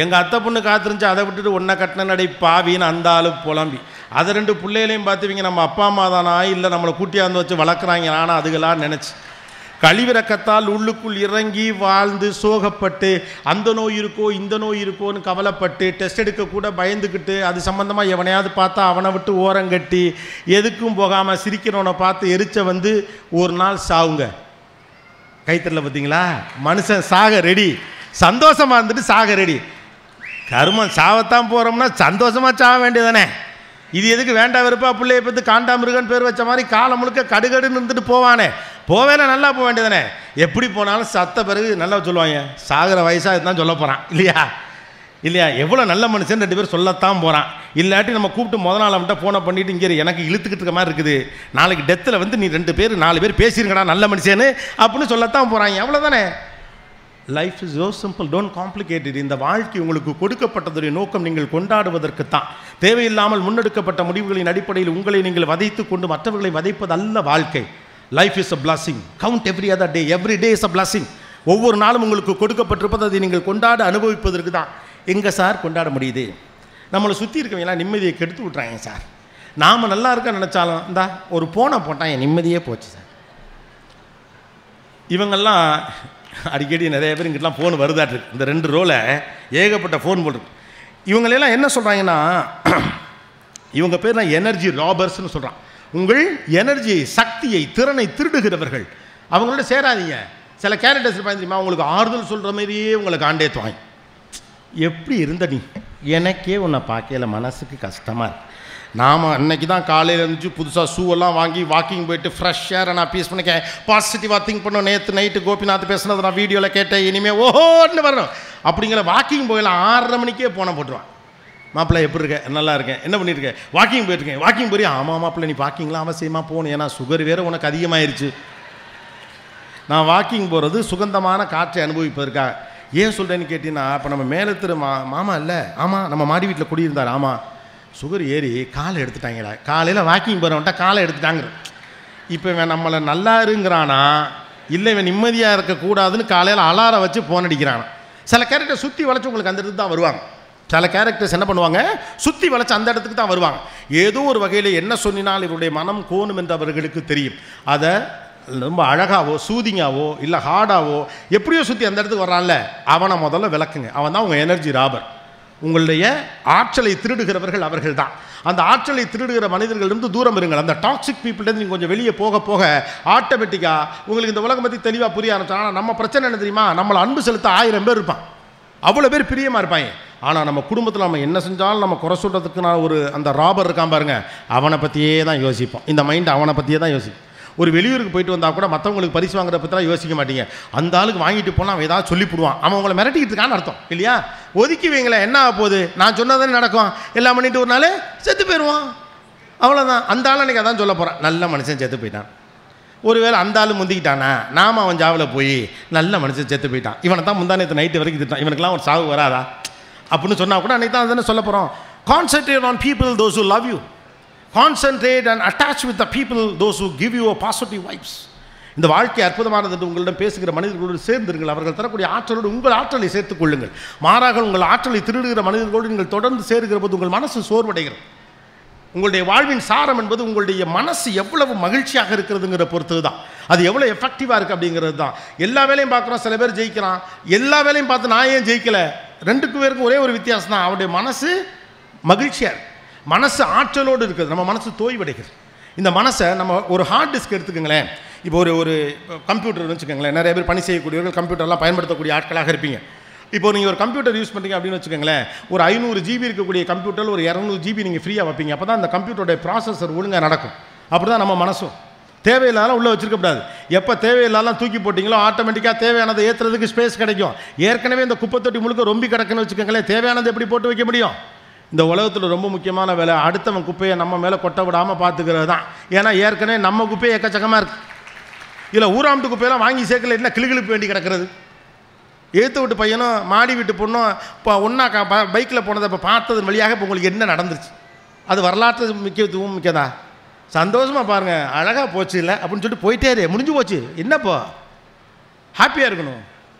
எங்கள் அத்தை பொண்ணு காத்திருந்துச்சு அதை விட்டுட்டு ஒன்றை கட்டின நடை பாவின்னு அந்த ஆளு புலம்பி அதை 2 பிள்ளைகளையும் பார்த்துவீங்க நம்ம அப்பா அம்மா தானா இல்லை நம்மளை கூட்டியாந்து வச்சு வளர்க்குறாங்க நானும் அதுகளாம் நினச்சி கழிவிறக்கத்தால் உள்ளுக்குள் இறங்கி வாழ்ந்து சோகப்பட்டு அந்த நோய் இருக்கோ இந்த நோய் இருக்கோன்னு கவலைப்பட்டு டெஸ்ட் எடுக்க கூட பயந்துக்கிட்டு அது சம்மந்தமாக எவனையாவது பார்த்தா அவனை விட்டு ஓரங்கட்டி எதுக்கும் போகாமல் சிரிக்கிறவனை பார்த்து எரிச்ச வந்து ஒரு நாள் சாவுங்க. கைத்தறல பார்த்தீங்களா? மனுஷன் சாக ரெடி, சந்தோஷமாக இருந்துட்டு சாக ரெடி. கருமன் சாவத்தான் போகிறோம்னா சந்தோஷமாக சாக வேண்டியதானே. இது எதுக்கு வேண்டாம் வெறுப்பா பிள்ளையை பற்றி காண்டாமிருகன் பேர் வச்ச மாதிரி காலம் முழுக்க கடுகடுன்னு இருந்துட்டு போவானே. போவேனா நல்லா போக வேண்டியதானே. எப்படி போனாலும் சத்த பிறகு நல்லா சொல்லுவாங்க சாகிற வயசாக இதுதான் சொல்ல போகிறான் இல்லையா? எவ்வளோ நல்ல மனுஷன் 2 பேர் சொல்லத்தான் போகிறான். இல்லாட்டி நம்ம கூப்பிட்டு முதல் நாள் அவன்கிட்ட ஃபோனை பண்ணிவிட்டு இங்கே எனக்கு இழுத்துக்கிட்டு இருக்க மாதிரி இருக்குது நாளைக்கு டெத்தில் வந்து நீ 2 பேர் 4 பேர் பேசியிருக்கடா நல்ல மனுஷன்னு அப்படின்னு சொல்லத்தான் போகிறாங்க. அவ்வளோதானே. Life is so simple, don't complicate it. இந்த வாழ்க்கை உங்களுக்கு கொடுக்கப்பட்டதுடைய நோக்கம் நீங்கள் கொண்டாடுவதற்கு தான். தேவையில்லாமல் முன்னெடுக்கப்பட்ட முடிவுகளின் அடிப்படையில் உங்களை நீங்கள் வதைத்து கொண்டு மற்றவர்களை வதைப்பது அல்ல வாழ்க்கை. Life is a blessing. Count every other day. Every day is a blessing. ஒவ்வொரு நாளும் உங்களுக்கு கொடுக்கப்பட்டிருப்பது அதை நீங்கள் கொண்டாட அனுபவிப்பதற்கு தான். எங்கே சார் கொண்டாட முடியுது? நம்மளை சுற்றி இருக்கவங்களாம் நிம்மதியை கெடுத்து விட்றாங்க சார். நாம் நல்லா இருக்க நினச்சாலும் இந்தா ஒரு ஃபோனை போட்டால் என் நிம்மதியே போச்சு சார். இவங்கெல்லாம் அடிக்கடி நிறைய பேர் இங்கிட்டலாம் ஃபோன் வருதாட்டு இந்த 2 ரோவில் ஏகப்பட்ட ஃபோன் போட்டுருக்கு. இவங்களெல்லாம் என்ன சொல்கிறாங்கன்னா, இவங்க பேர் நான் எனர்ஜி ராபர்ஸ்னு சொல்கிறான். உங்கள் எனர்ஜியை, சக்தியை, திறனை திருடுகிறவர்கள். அவங்களோட சேராதீங்க. சில கேரக்டர்ஸ் இருப்பாங்க தெரியுமா, உங்களுக்கு ஆறுதல் சொல்கிற மாதிரியே உங்களை காண்டேத்துவாங்க. எப்படி இருந்த நீ, எனக்கே உன்னை பார்க்கல மனசுக்கு கஷ்டமாக இருக்கு. நாம் அன்னைக்கு தான் காலையில் இருந்துச்சு புதுசாக ஷூவெல்லாம் வாங்கி வாக்கிங் போயிட்டு ஃப்ரெஷ் ஏரை நான் பீஸ் பண்ணிக்கேன், பாசிட்டிவாக திங்க் பண்ணோம். நேற்று நைட்டு கோபிநாத் பேசுனது நான் வீடியோவில் கேட்டேன், இனிமேல் ஓஹோன்னு வரணும் அப்படிங்கிற வாக்கிங் போயெல்லாம் 6:30 மணிக்கே போன போட்டுருவான். மாப்பிள்ளை எப்படி இருக்க, நல்லா இருக்கேன், என்ன பண்ணியிருக்கேன், வாக்கிங் போயிட்டுருக்கேன். வாக்கிங் போய் ஆமாம் மாப்பிள்ளை நீ வாக்கிங்லாம் அவசியமாக போகணும், ஏன்னா சுகர் வேறு உனக்கு அதிகமாகிருச்சு. நான் வாக்கிங் போகிறது சுகந்தமான காற்றை அனுபவிப்பதற்காக. ஏன் சொல்கிறேன்னு கேட்டிங்கன்னா, இப்போ நம்ம மேலே திரு மாமா இல்லை, ஆமாம் நம்ம மாடி வீட்டில் குடியிருந்தார், ஆமாம் சுகர் ஏறி காலை எடுத்துட்டாங்கடா, காலையில் வாக்கிங் போகிறவன்ட்டா காலை எடுத்துட்டாங்க. இப்போ இவன் நம்மளை நல்லா இருங்கிறானா இல்லை இவன் நிம்மதியாக இருக்கக்கூடாதுன்னு காலையில் அலாரம் வச்சு ஃபோன் அடிக்கிறானா. சில கேரக்டர் சுற்றி வளைச்சி உங்களுக்கு அந்த இடத்துக்கு தான் வருவாங்க. சில கேரக்டர்ஸ் என்ன பண்ணுவாங்க, சுற்றி வளைச்சி அந்த இடத்துக்கு தான் வருவாங்க. ஏதோ ஒரு வகையில் என்ன சொன்னால் இவருடைய மனம் கோணும் என்று அவர்களுக்கு தெரியும். அதை ரொம்ப அழகாவோ சூதிங்காவோ இல்லை ஹார்டாவோ எப்படியோ சுற்றி அந்த இடத்துக்கு வர்றான்ல, அவனை முதல்ல விளக்குங்க. அவன் தான் உங்கள் எனர்ஜி ராபர். உங்களுடைய ஆற்றலை திருடுகிறவர்கள் அவர்கள் தான். அந்த ஆற்றலை திருடுகிற மனிதர்களிலிருந்து தூரம் இருங்கள். அந்த டாக்ஸிக் பீப்புள்லேருந்து நீங்கள் கொஞ்சம் வெளியே போக போக ஆட்டோமேட்டிக்காக உங்களுக்கு இந்த உலகம் பற்றி தெளிவாக புரிய ஆரம்பிச்சாங்க. ஆனால் நம்ம பிரச்சனை என்ன தெரியுமா, நம்மளை அன்பு செலுத்த 1000 பேர் இருப்பான், அவ்வளோ பேர் பிரியமாக இருப்பாங்க. ஆனால் நம்ம குடும்பத்தில் நம்ம என்ன செஞ்சாலும் நம்ம குறை சொல்கிறதுக்கு நான் ஒரு அந்த ராபர் இருக்கான் பாருங்க, அவனை பற்றியே தான் யோசிப்போம். இந்த மைண்ட் அவனை பற்றியே தான் யோசிப்போம். ஒரு வெளியூருக்கு போயிட்டு வந்தால் கூட மற்றவங்களுக்கு பரிசு வாங்குறத பற்றிலாம் யோசிக்க மாட்டீங்க. அந்த ஆளுக்கு வாங்கிட்டு போனால் அவன் ஏதாவது சொல்லிவிடுவான், அவன் உங்களை மிரட்டிக்கிட்டு இருக்கான்னு அர்த்தம் இல்லையா. ஒதுக்கி வைங்களேன், என்ன ஆக போகுது, நான் சொன்னதானே நடக்கும், எல்லாம் பண்ணிட்டு ஒரு நாள் செத்து போயிடுவான், அவ்வளோதான். அந்த ஆள் அன்றைக்கி அதான் சொல்ல போகிறான், நல்ல மனுஷன் செத்து போயிட்டான். ஒருவேளை அந்த ஆள் முந்திக்கிட்டானா, நாம அவன் ஜாவில் போய் நல்ல மனுஷன் செத்து போயிட்டான், இவனை தான் முந்தானத்து நைட்டு வரைக்கும் திட்டான், இவனுக்கெல்லாம் ஒரு சாவு வராதா அப்படின்னு சொன்னால் கூட அன்றைக்கி தான் அதுன்னு சொல்ல போகிறோம். Concentrate on people those who love you. Concentrate and attach with the people those who give you a positive vibes. இந்த வாழ்க்கை அற்புதமானது என்று உங்களிடம் பேசுகிற மனிதர்களோடு சேர்ந்திருங்கள். அவர்கள் தரக்கூடிய ஆற்றலோடு உங்கள் ஆற்றலை சேர்த்துக் கொள்ளுங்கள். மாறாக உங்கள் ஆற்றலை திருடுகிற மனிதர்களோடு நீங்கள் தொடர்ந்து சேருகிற போது உங்கள் மனசு சோர்வடைகிறது. உங்களுடைய வாழ்வின் சாரம் என்பது உங்களுடைய மனசு எவ்வளவு மகிழ்ச்சியாக இருக்கிறதுங்கிற பொறுத்து தான், அது எவ்வளோ எஃபெக்டிவாக இருக்குது அப்படிங்கிறது தான். எல்லா வேலையும் பார்க்குறோம், சில பேர் ஜெயிக்கிறான். எல்லா வேலையும் பார்த்து நான் ஏன் ஜெயிக்கலை, ரெண்டுக்கு பேருக்கும் ஒரே ஒரு வித்தியாசம் தான், அவருடைய மனசு மகிழ்ச்சியாக இருக்குது, மனசு ஆற்றலோடு இருக்குது, நம்ம மனசு தோய்வடைகிறது. இந்த மனசை நம்ம ஒரு ஹார்ட் டிஸ்க் எடுத்துக்கோங்களேன். இப்போ ஒரு கம்ப்யூட்டர் வச்சுக்கோங்களேன், நிறைய பேர் பணி செய்யக்கூடியவர்கள் கம்ப்யூட்டர்லாம் பயன்படுத்தக்கூடிய ஆட்களாக இருப்பீங்க. இப்போ நீங்கள் ஒரு கம்ப்யூட்டர் யூஸ் பண்ணுறீங்க அப்படின்னு வச்சுக்கோங்களேன், ஒரு 500 GB இருக்கக்கூடிய கம்ப்யூட்டரில் ஒரு 200 GB நீங்கள் ஃப்ரீயாக வைப்பீங்க. அப்போ தான் அந்த கம்ப்யூட்டருடைய ப்ராசஸர் ஒழுங்காக நடக்கும். அப்படி தான் நம்ம மனசும் தேவையில்லாதான் உள்ளே வச்சுருக்கக்கூடாது. எப்போ தேவையில்லாதான் தூக்கி போட்டிங்களோ ஆட்டோமேட்டிக்காக தேவையானதை ஏற்றுறதுக்கு ஸ்பேஸ் கிடைக்கும். ஏற்கனவே இந்த குப்பை தொட்டி முழுக்க ரொம்ப கிடக்குன்னு வச்சுக்கோங்களேன், தேவையானதை எப்படி போட்டு வைக்க முடியும். இந்த உலகத்தில் ரொம்ப முக்கியமான வேலை அடுத்தவன் குப்பையை நம்ம மேலே கொட்ட விடாமல் பார்த்துக்கிறது தான். ஏன்னா ஏற்கனவே நம்ம குப்பையை எக்கச்சக்கமாக இருக்குது. இல்லை ஊராம்ட்டு குப்பையெல்லாம் வாங்கி சேர்க்கல, என்ன கிளுகிழுப்பு வேண்டி கிடக்கிறது. எழுத்து விட்டு பையனும் மாடி வீட்டு பொண்ணும் இப்போ ஒன்றா பைக்கில் போனதை இப்போ பார்த்தது வழியாக இப்போ உங்களுக்கு என்ன நடந்துருச்சு, அது வரலாற்று முக்கியத்துவம் மிக்கதா. சந்தோஷமாக பாருங்கள், அழகாக போச்சு இல்லை அப்படின்னு சொல்லிட்டு போயிட்டே இரு, முடிஞ்சு போச்சு, என்னப்போ ஹாப்பியாக இருக்கணும்.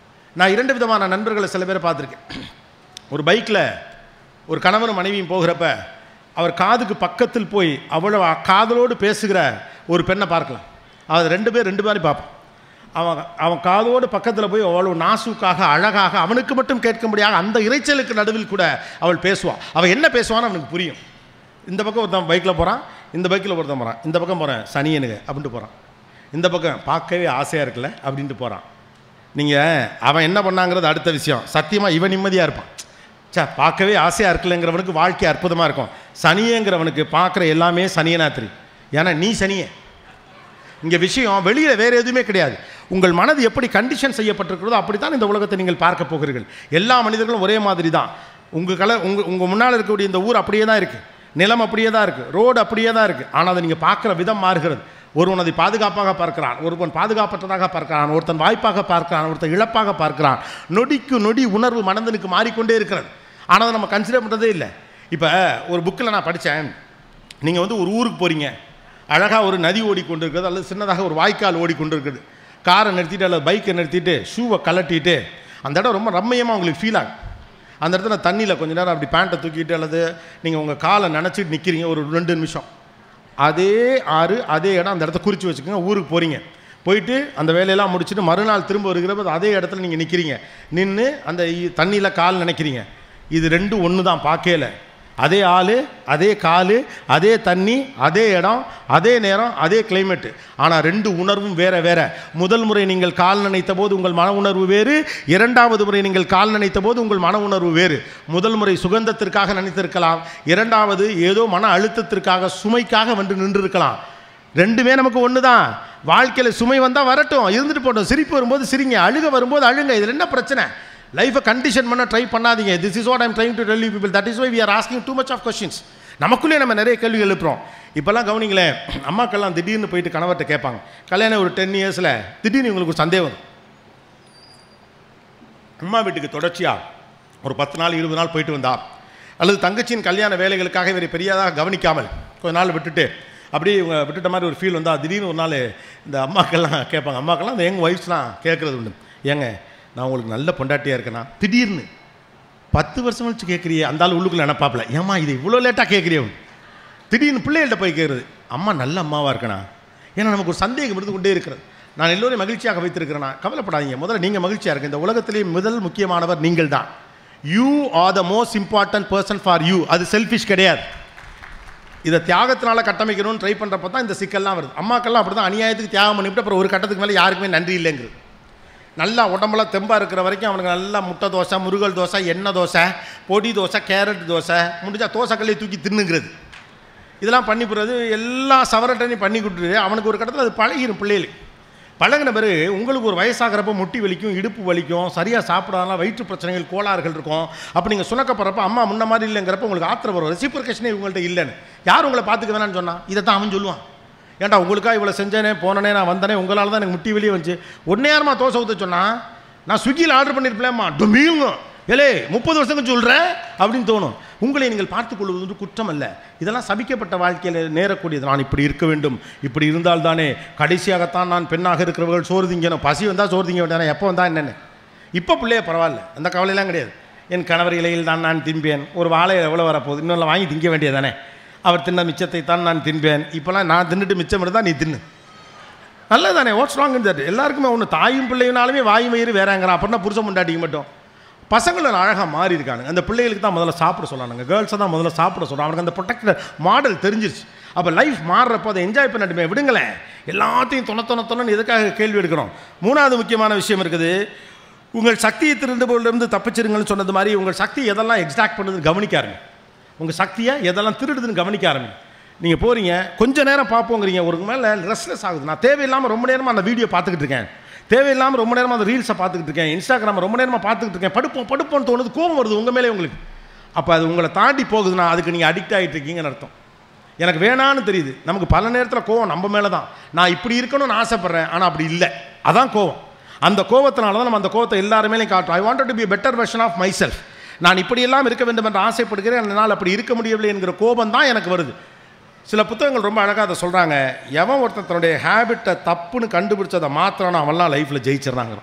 நான் 2 விதமான நண்பர்களை சில பேரை பார்த்துருக்கேன். ஒரு பைக்கில் ஒரு கணவனும் மனைவியும் போகிறப்ப அவர் காதுக்கு பக்கத்தில் போய் அவ்வளோ காதலோடு பேசுகிற ஒரு பெண்ணை பார்க்கலாம். அவர் 2 பேர் 2 மாதிரி பார்ப்பான். அவன் காதோடு பக்கத்தில் போய் அவ்வளோ நாசூக்காக அழகாக அவனுக்கு மட்டும் கேட்கும்படியாக அந்த இறைச்சலுக்கு நடுவில் கூட அவள் பேசுவாள். அவள் என்ன பேசுவான்னு அவனுக்கு புரியும். இந்த பக்கம் ஒருத்தன் பைக்கில் போகிறான், இந்த பைக்கில் ஒருத்தன் போகிறான், இந்த பக்கம் போகிறேன் சனியனுங்க அப்படின்ட்டு போகிறான், இந்த பக்கம் பார்க்கவே ஆசையாக இருக்குல்ல அப்படின்ட்டு போகிறான். நீங்கள் அவன் என்ன பண்ணாங்கிறது அடுத்த விஷயம். சத்தியமாக இவன் நிம்மதியாக இருப்பான். பார்க்கவே ஆசையாக இருக்குல்லங்கிறவனுக்கு வாழ்க்கை அற்புதமாக இருக்கும். சனியங்கிறவனுக்கு பார்க்குற எல்லாமே சனியனா தெரியும். ஏன்னா நீ சனியே. இங்கே விஷயம் வெளியில் வேறு எதுவுமே கிடையாது. உங்கள் மனது எப்படி கண்டிஷன் செய்யப்பட்டிருக்கிறதோ அப்படி தான் இந்த உலகத்தை நீங்கள் பார்க்க போகிறீர்கள். எல்லா மனிதர்களும் ஒரே மாதிரி தான். உங்கள் முன்னால் இருக்கக்கூடிய இந்த ஊர் அப்படியே தான் இருக்குது, நிலம் அப்படியே தான் இருக்குது, ரோடு அப்படியே தான் இருக்குது. ஆனால் அதை நீங்கள் பார்க்குற விதம் மாறுகிறது. ஒருவன் அதை பாதுகாப்பாக பார்க்கிறான், ஒருவன் பாதுகாப்பற்றதாக பார்க்கிறான், ஒருத்தன் வாய்ப்பாக பார்க்கிறான், ஒருத்தன் இழப்பாக பார்க்கிறான். நொடிக்கு நொடி உணர்வு மனதனுக்கு மாறிக்கொண்டே இருக்கிறது. ஆனால் அதை நம்ம கன்சிடர் பண்ணுறதே இல்லை. இப்போ ஒரு புக்கில் நான் படித்தேன், நீங்கள் ஒரு ஊருக்கு போகிறீங்க, அழகாக ஒரு நதி ஓடிக்கொண்டு இருக்கிறது அல்லது சின்னதாக ஒரு வாய்க்கால் ஓடிக்கொண்டு இருக்குது. காரை நிறுத்திட்டு அல்லது பைக்கை நிறுத்திட்டு ஷூவை கலட்டிட்டு அந்த இடம் ரொம்ப ரம்மியமாக உங்களுக்கு ஃபீல் ஆகும். அந்த இடத்துல தண்ணியில் கொஞ்சம் நேரம் அப்படி பேண்ட்டை தூக்கிட்டு அல்லது நீங்கள் உங்கள் காலை நினச்சிட்டு நிற்கிறீங்க ஒரு 2 நிமிஷம். அதே ஆறு அதே இடம் அந்த இடத்த குறித்து வச்சுக்கோங்க. ஊருக்கு போகிறீங்க, போயிட்டு அந்த வேலையெல்லாம் முடிச்சுட்டு மறுநாள் திரும்ப வருகிறப்ப அதே இடத்துல நீங்கள் நிற்கிறீங்க. நின்று அந்த தண்ணியில் கால் நினைக்கிறீங்க. இது ரெண்டும் ஒன்று தான் பார்க்கல. அதே ஆள், அதே கால், அதே தண்ணி, அதே இடம், அதே நேரம், அதே கிளைமேட்டு. ஆனால் ரெண்டு உணர்வும் வேற வேற. முதல் முறை நீங்கள் கால் நினைத்த போது உங்கள் மன உணர்வு வேறு, இரண்டாவது முறை நீங்கள் கால் நினைத்த போது உங்கள் மன உணர்வு வேறு. முதல் முறை சுகந்தத்திற்காக நினைத்திருக்கலாம், இரண்டாவது ஏதோ மன அழுத்தத்திற்காக சுமைக்காக வந்து நின்றுருக்கலாம். ரெண்டுமே நமக்கு ஒன்று தான். வாழ்க்கையில் சுமை வந்தால் வரட்டும், இருந்துட்டு போட்டோம். சிரிப்பு வரும்போது சிரிங்க, அழுக வரும்போது அழுங்க. இதில் என்ன பிரச்சனை? லைஃபை கண்டிஷன் பண்ண ட்ரை பண்ணாதீங்க. This is what I'm trying to tell you people. That is why we are asking too much of questions. நமக்குள்ளே நம்ம நிறைய கேள்வி எழுப்புறோம். இப்போல்லாம் கவனிங்களேன், அம்மாக்கெல்லாம் திடீர்னு போயிட்டு கணவர்கிட்ட கேட்பாங்க, கல்யாணம் ஒரு 10 இயர்ஸில் திடீர்னு உங்களுக்கு ஒரு சந்தேகம். அம்மா வீட்டுக்கு தொடர்ச்சியாக ஒரு 10 நாள் 20 நாள் போயிட்டு வந்தா, அல்லது தங்கச்சியின் கல்யாண வேலைகளுக்காக இவரை பெரியாதாக கவனிக்காமல் கொஞ்ச நாள் விட்டுட்டு அப்படியே இவங்க விட்டுட்ட மாதிரி ஒரு ஃபீல் வந்தால் திடீர்னு ஒரு நாள் இந்த அம்மாக்கெல்லாம் கேட்பாங்க. அம்மாக்கெல்லாம் அந்த எங்கள் ஒய்ஃப்ஸ்லாம் கேட்குறது உண்டு, ஏங்க நான் உங்களுக்கு நல்ல பொண்டாட்டியாக இருக்கேனா, திடீர்னு 10 வருஷம் கழிச்சு கேட்குறியே. அந்த ஆள் உள்ளுக்குள்ளே நினைப்பாப்பில், ஏம்மா இது இவ்வளோ லேட்டாக கேட்குறியே. திடீர்னு பிள்ளைகள்கிட்ட போய் கேட்குறது, அம்மா நல்ல அம்மாவாக இருக்கணா. ஏன்னா நமக்கு ஒரு சந்தேகம் இருந்து கொண்டே இருக்கிறது. நான் எல்லோரையும் மகிழ்ச்சியாக வைத்திருக்கிறேன்னா, கவலைப்படாதீங்க. முதல்ல நீங்கள் மகிழ்ச்சியாக இருக்கு. இந்த உலகத்திலேயே முதல் முக்கியமானவர் நீங்கள் தான். You are the most important person for you. அது செல்ஃபிஷ் கிடையாது. இதை தியாகத்தினால கட்டமைக்கணும்னு ட்ரை பண்ணுறப்ப தான் இந்த சிக்கல்லாம் வருது. அம்மாக்கெல்லாம் அப்படி தான் அநியாயத்துக்கு தியாகம் பண்ணிவிட்டு அப்புறம் ஒரு கட்டத்துக்கு மேலே யாருக்குமே நன்றி இல்லைங்கிறது. நல்லா உடம்பெல்லாம் தெம்பாக இருக்கிற வரைக்கும் அவனுக்கு நல்லா முட்டை தோசை, முருகல் தோசை, எண்ணெய் தோசை, பொடி தோசை, கேரட் தோசை, முடிஞ்சால் தோசைக்கல்லையை தூக்கி தின்னுங்கிறது. இதெல்லாம் பண்ணி போகிறது எல்லா சவரட்டையும் பண்ணி கொடுத்துட்டு அவனுக்கு ஒரு கட்டத்தில் அது பழகிடும். பிள்ளைகளுக்கு பழகின பிறகு உங்களுக்கு ஒரு வயசாகிறப்ப முட்டி வலிக்கும், இடுப்பு வலிக்கும், சரியாக சாப்பிடாதனால வயிற்று பிரச்சனைகள், கோளாறுகள் இருக்கும். அப்போ நீங்கள் சுணக்கப்படுறப்ப அம்மா முன்ன மாதிரி இல்லைங்கிறப்ப உங்களுக்கு ஆத்திரம் வரும். ரெசிப்ரோகேஷனே இவங்கள்ட்ட இல்லைன்னு யார் உங்களை பார்த்துக்க வேணான்னு சொன்னால் இதை தான் அவன் சொல்லுவான். ஏன்டா உங்களுக்காக இவ்வளோ செஞ்சேனே, போனனே, நான் வந்தனே, உங்களால் தான் எனக்கு முட்டி வெளியே வந்துச்சு. உடனே யாருமா தோசை ஊற்ற சொன்னால் நான் ஸ்விக்கியில் ஆர்டர் பண்ணியிருப்பேன்மா டொமீங்க ஏலே 30 வருஷம் சொல்கிறேன் அப்படின்னு தோணும். உங்களை நீங்கள் பார்த்துக்கொள்வது வந்து குற்றம் அல்ல. இதெல்லாம் சபிக்கப்பட்ட வாழ்க்கையில் நேரக்கூடியது. நான் இப்படி இருக்க வேண்டும், இப்படி இருந்தால் தானே கடைசியாகத்தான் நான் பெண்ணாக இருக்கிறவர்கள் சோறு திங்கணும். பசி வந்தால் சோறு திங்க வேண்டாம், எப்போ வந்தால் என்னென்ன. இப்போ பிள்ளைய பரவாயில்ல, அந்த கவலையெல்லாம் கிடையாது. என் கணவர் இலையில் தான் நான் தின்பேன். ஒரு வாழை எவ்வளோ வரப்போகுது, இன்னொன்று வாங்கி திங்க வேண்டியதானே. அவர் தின்ன மிச்சத்தை தான் நான் தின்பேன். இப்போலாம் நான் தின்னுட்டு மிச்சம் இருந்தால் நீ தின்னு, நல்லது தானே. What's wrong in that? எல்லாருக்குமே ஒன்று, தாயும் பிள்ளைனாலுமே வாய் மயிறு வேறாங்கிறான். அப்படின்னா புருஷன் முண்டாட்டிக்க மட்டும். பசங்களை அழகாக மாறி இருக்காங்க. அந்த பிள்ளைகளுக்கு தான் முதல்ல சாப்பிட சொல்கிறாங்க, கேர்ள்ஸை தான் முதல்ல சாப்பிட சொல்கிறாங்க. அவனுக்கு அந்த ப்ரொடெக்டர் மாடல் தெரிஞ்சிருச்சு. அப்போ லைஃப் மாறுறப்போ அதை என்ஜாய் பண்ணட்டுமே, விடுங்களேன். எல்லாத்தையும் தொணத்தொன்னு எதுக்காக கேள்வி எடுக்கிறோம். மூணாவது முக்கியமான விஷயம் இருக்குது. உங்கள் சக்தியை திருடுபவர்களிருந்து தப்பிச்சிருங்கன்னு சொன்னது மாதிரி உங்கள் சக்தி எதெல்லாம் எக்ஸாக்ட் பண்ணுதுன்னு கவனிக்க ஆரம்பி. உங்கள் சக்தியை எதெல்லாம் திருடுதுன்னு கவனிக்க ஆரம்பி. நீங்கள் போகிறீங்க, கொஞ்சம் நேரம் பார்ப்போங்கிறீங்க, ஒரு மேலே ரெஸ்ட்லெஸ் ஆகுது. நான் தேவையில்லாமல் ரொம்ப நேரமாக அந்த வீடியோ பார்த்துக்கிட்டு இருக்கேன், தேவையில்லாமல் ரொம்ப நேரமாக அந்த ரீல்ஸை பார்த்துக்கிட்டு இருக்கேன், இன்ஸ்டாகிராம் ரொம்ப நேரமாக பார்த்துக்கிட்டு இருக்கேன், படுப்போன்னு தோணுது, கோவம் வருது உங்கள் மேலே உங்களுக்கு. அப்போ அது உங்களை தாண்டி போகுதுன்னா அதுக்கு நீங்கள் அடிக்ட் ஆகிட்டு இருக்கீங்கன்னு அர்த்தம். எனக்கு வேணான்னு தெரியுது. நமக்கு பல நேரத்தில் கோவம் நம்ம மேலே தான். நான் இப்படி இருக்கணும்னு ஆசைப்பட்றேன், ஆனால் அப்படி இல்லை, அதான் கோவம். அந்த கோவத்தினால தான் நம்ம அந்த கோவத்தை எல்லாருமே காட்டுறோம். I wanted to be better version of myself. நான் இப்படியெல்லாம் இருக்க வேண்டும் என்று ஆசைப்படுகிறேன், என்னால் அப்படி இருக்க முடியவில்லை என்கிற கோபம் தான் எனக்கு வருது. சில புத்தகங்கள் ரொம்ப அழகாக அதை சொல்கிறாங்க. எவன் ஒருத்தன் தன்னுடைய ஹேபிட்டை தப்புன்னு கண்டுபிடிச்சதை மாத்திரானோ அவன்லாம் லைஃப்பில் ஜெயிச்சிடறாங்க.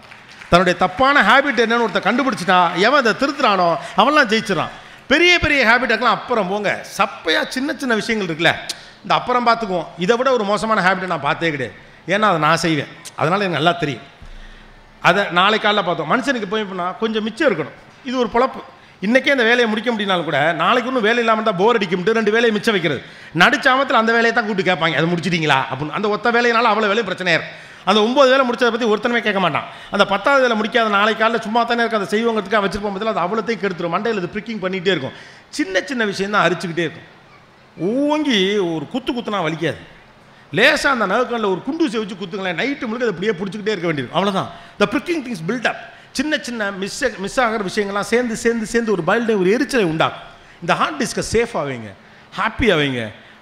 தன்னுடைய தப்பான ஹேபிட் என்னன்னு ஒருத்தர் கண்டுபிடிச்சிட்டா, எவன் அதை திருத்துறானோ அவன்லாம் ஜெயிச்சிடறான். பெரிய பெரிய ஹேபிட்டுக்கெல்லாம் அப்புறம் போங்க. சப்பையாக சின்ன சின்ன விஷயங்கள் இருக்குல்ல, இந்த அப்புறம் பார்த்துக்குவோம். இதை விட ஒரு மோசமான ஹேபிட்டை நான் பார்த்தே கிடையாது. ஏன்னா அதை நான் செய்வேன், அதனால் எனக்கு நல்லா தெரியும். அதை நாளை காலைல பார்த்தோம். மனுஷனுக்கு போய் பண்ணால் கொஞ்சம் மிச்சம் இருக்கணும். இது ஒரு பொழப்பு. இன்றைக்கே அந்த வேலையை முடிக்க முடியினாலும் கூட நாளைக்கு ஒன்றும் வேலை இல்லாமல் தான் போர் அடிக்கும்ட்டு 2 வேலையை மிச்சம் வைக்கிறது. நடிச்சாமத்தில் அந்த வேலையை தான் கூப்பிட்டு கேட்பாங்க, அதை முடிச்சிட்டிங்களா அப்படின்னு. அந்த ஒத்த வேலையினால அவ்வளோ வேலையும் பிரச்சனையாக இருக்கும். அந்த 9 வேலை முடிச்சதை பற்றி ஒருத்தனமே கேட்க மாட்டான். அந்த 10வது வேலை முடிக்காத நாளைக்கு காலையில் சும்மா தானே இருக்க அதை செய்வங்கிறதுக்காக வச்சிருப்போம் பதில் அது அவ்வளோத்தையும் கெடுத்துரும். மண்டையில் அது ப்ரிக்கிங் பண்ணிகிட்டே இருக்கும். சின்ன சின்ன விஷயம் தான் அரிச்சுக்கிட்டே இருக்கும். ஓங்கி ஒரு குத்துனா வலிக்காது. லேசாக அந்த நகக்கல்ல ஒரு குண்டூசியை வச்சு குத்துங்களேன், நைட்டு முழுக்க அதை அப்படியே பிடிச்சிக்கிட்டே இருக்க வேண்டியது. அவ்வளோதான். த ப்ரிக்கிங் திங்ஸ் பில்ட் அப். சின்ன சின்ன மிஸ் ஆகிற விஷயங்கள்லாம் சேர்ந்து ஒரு பல்டே ஒரு எரிச்சலை உண்டாகும். இந்த ஹார்ட் டிஸ்கை சேஃப் ஆவீங்க, ஹாப்பி ஆவீங்க.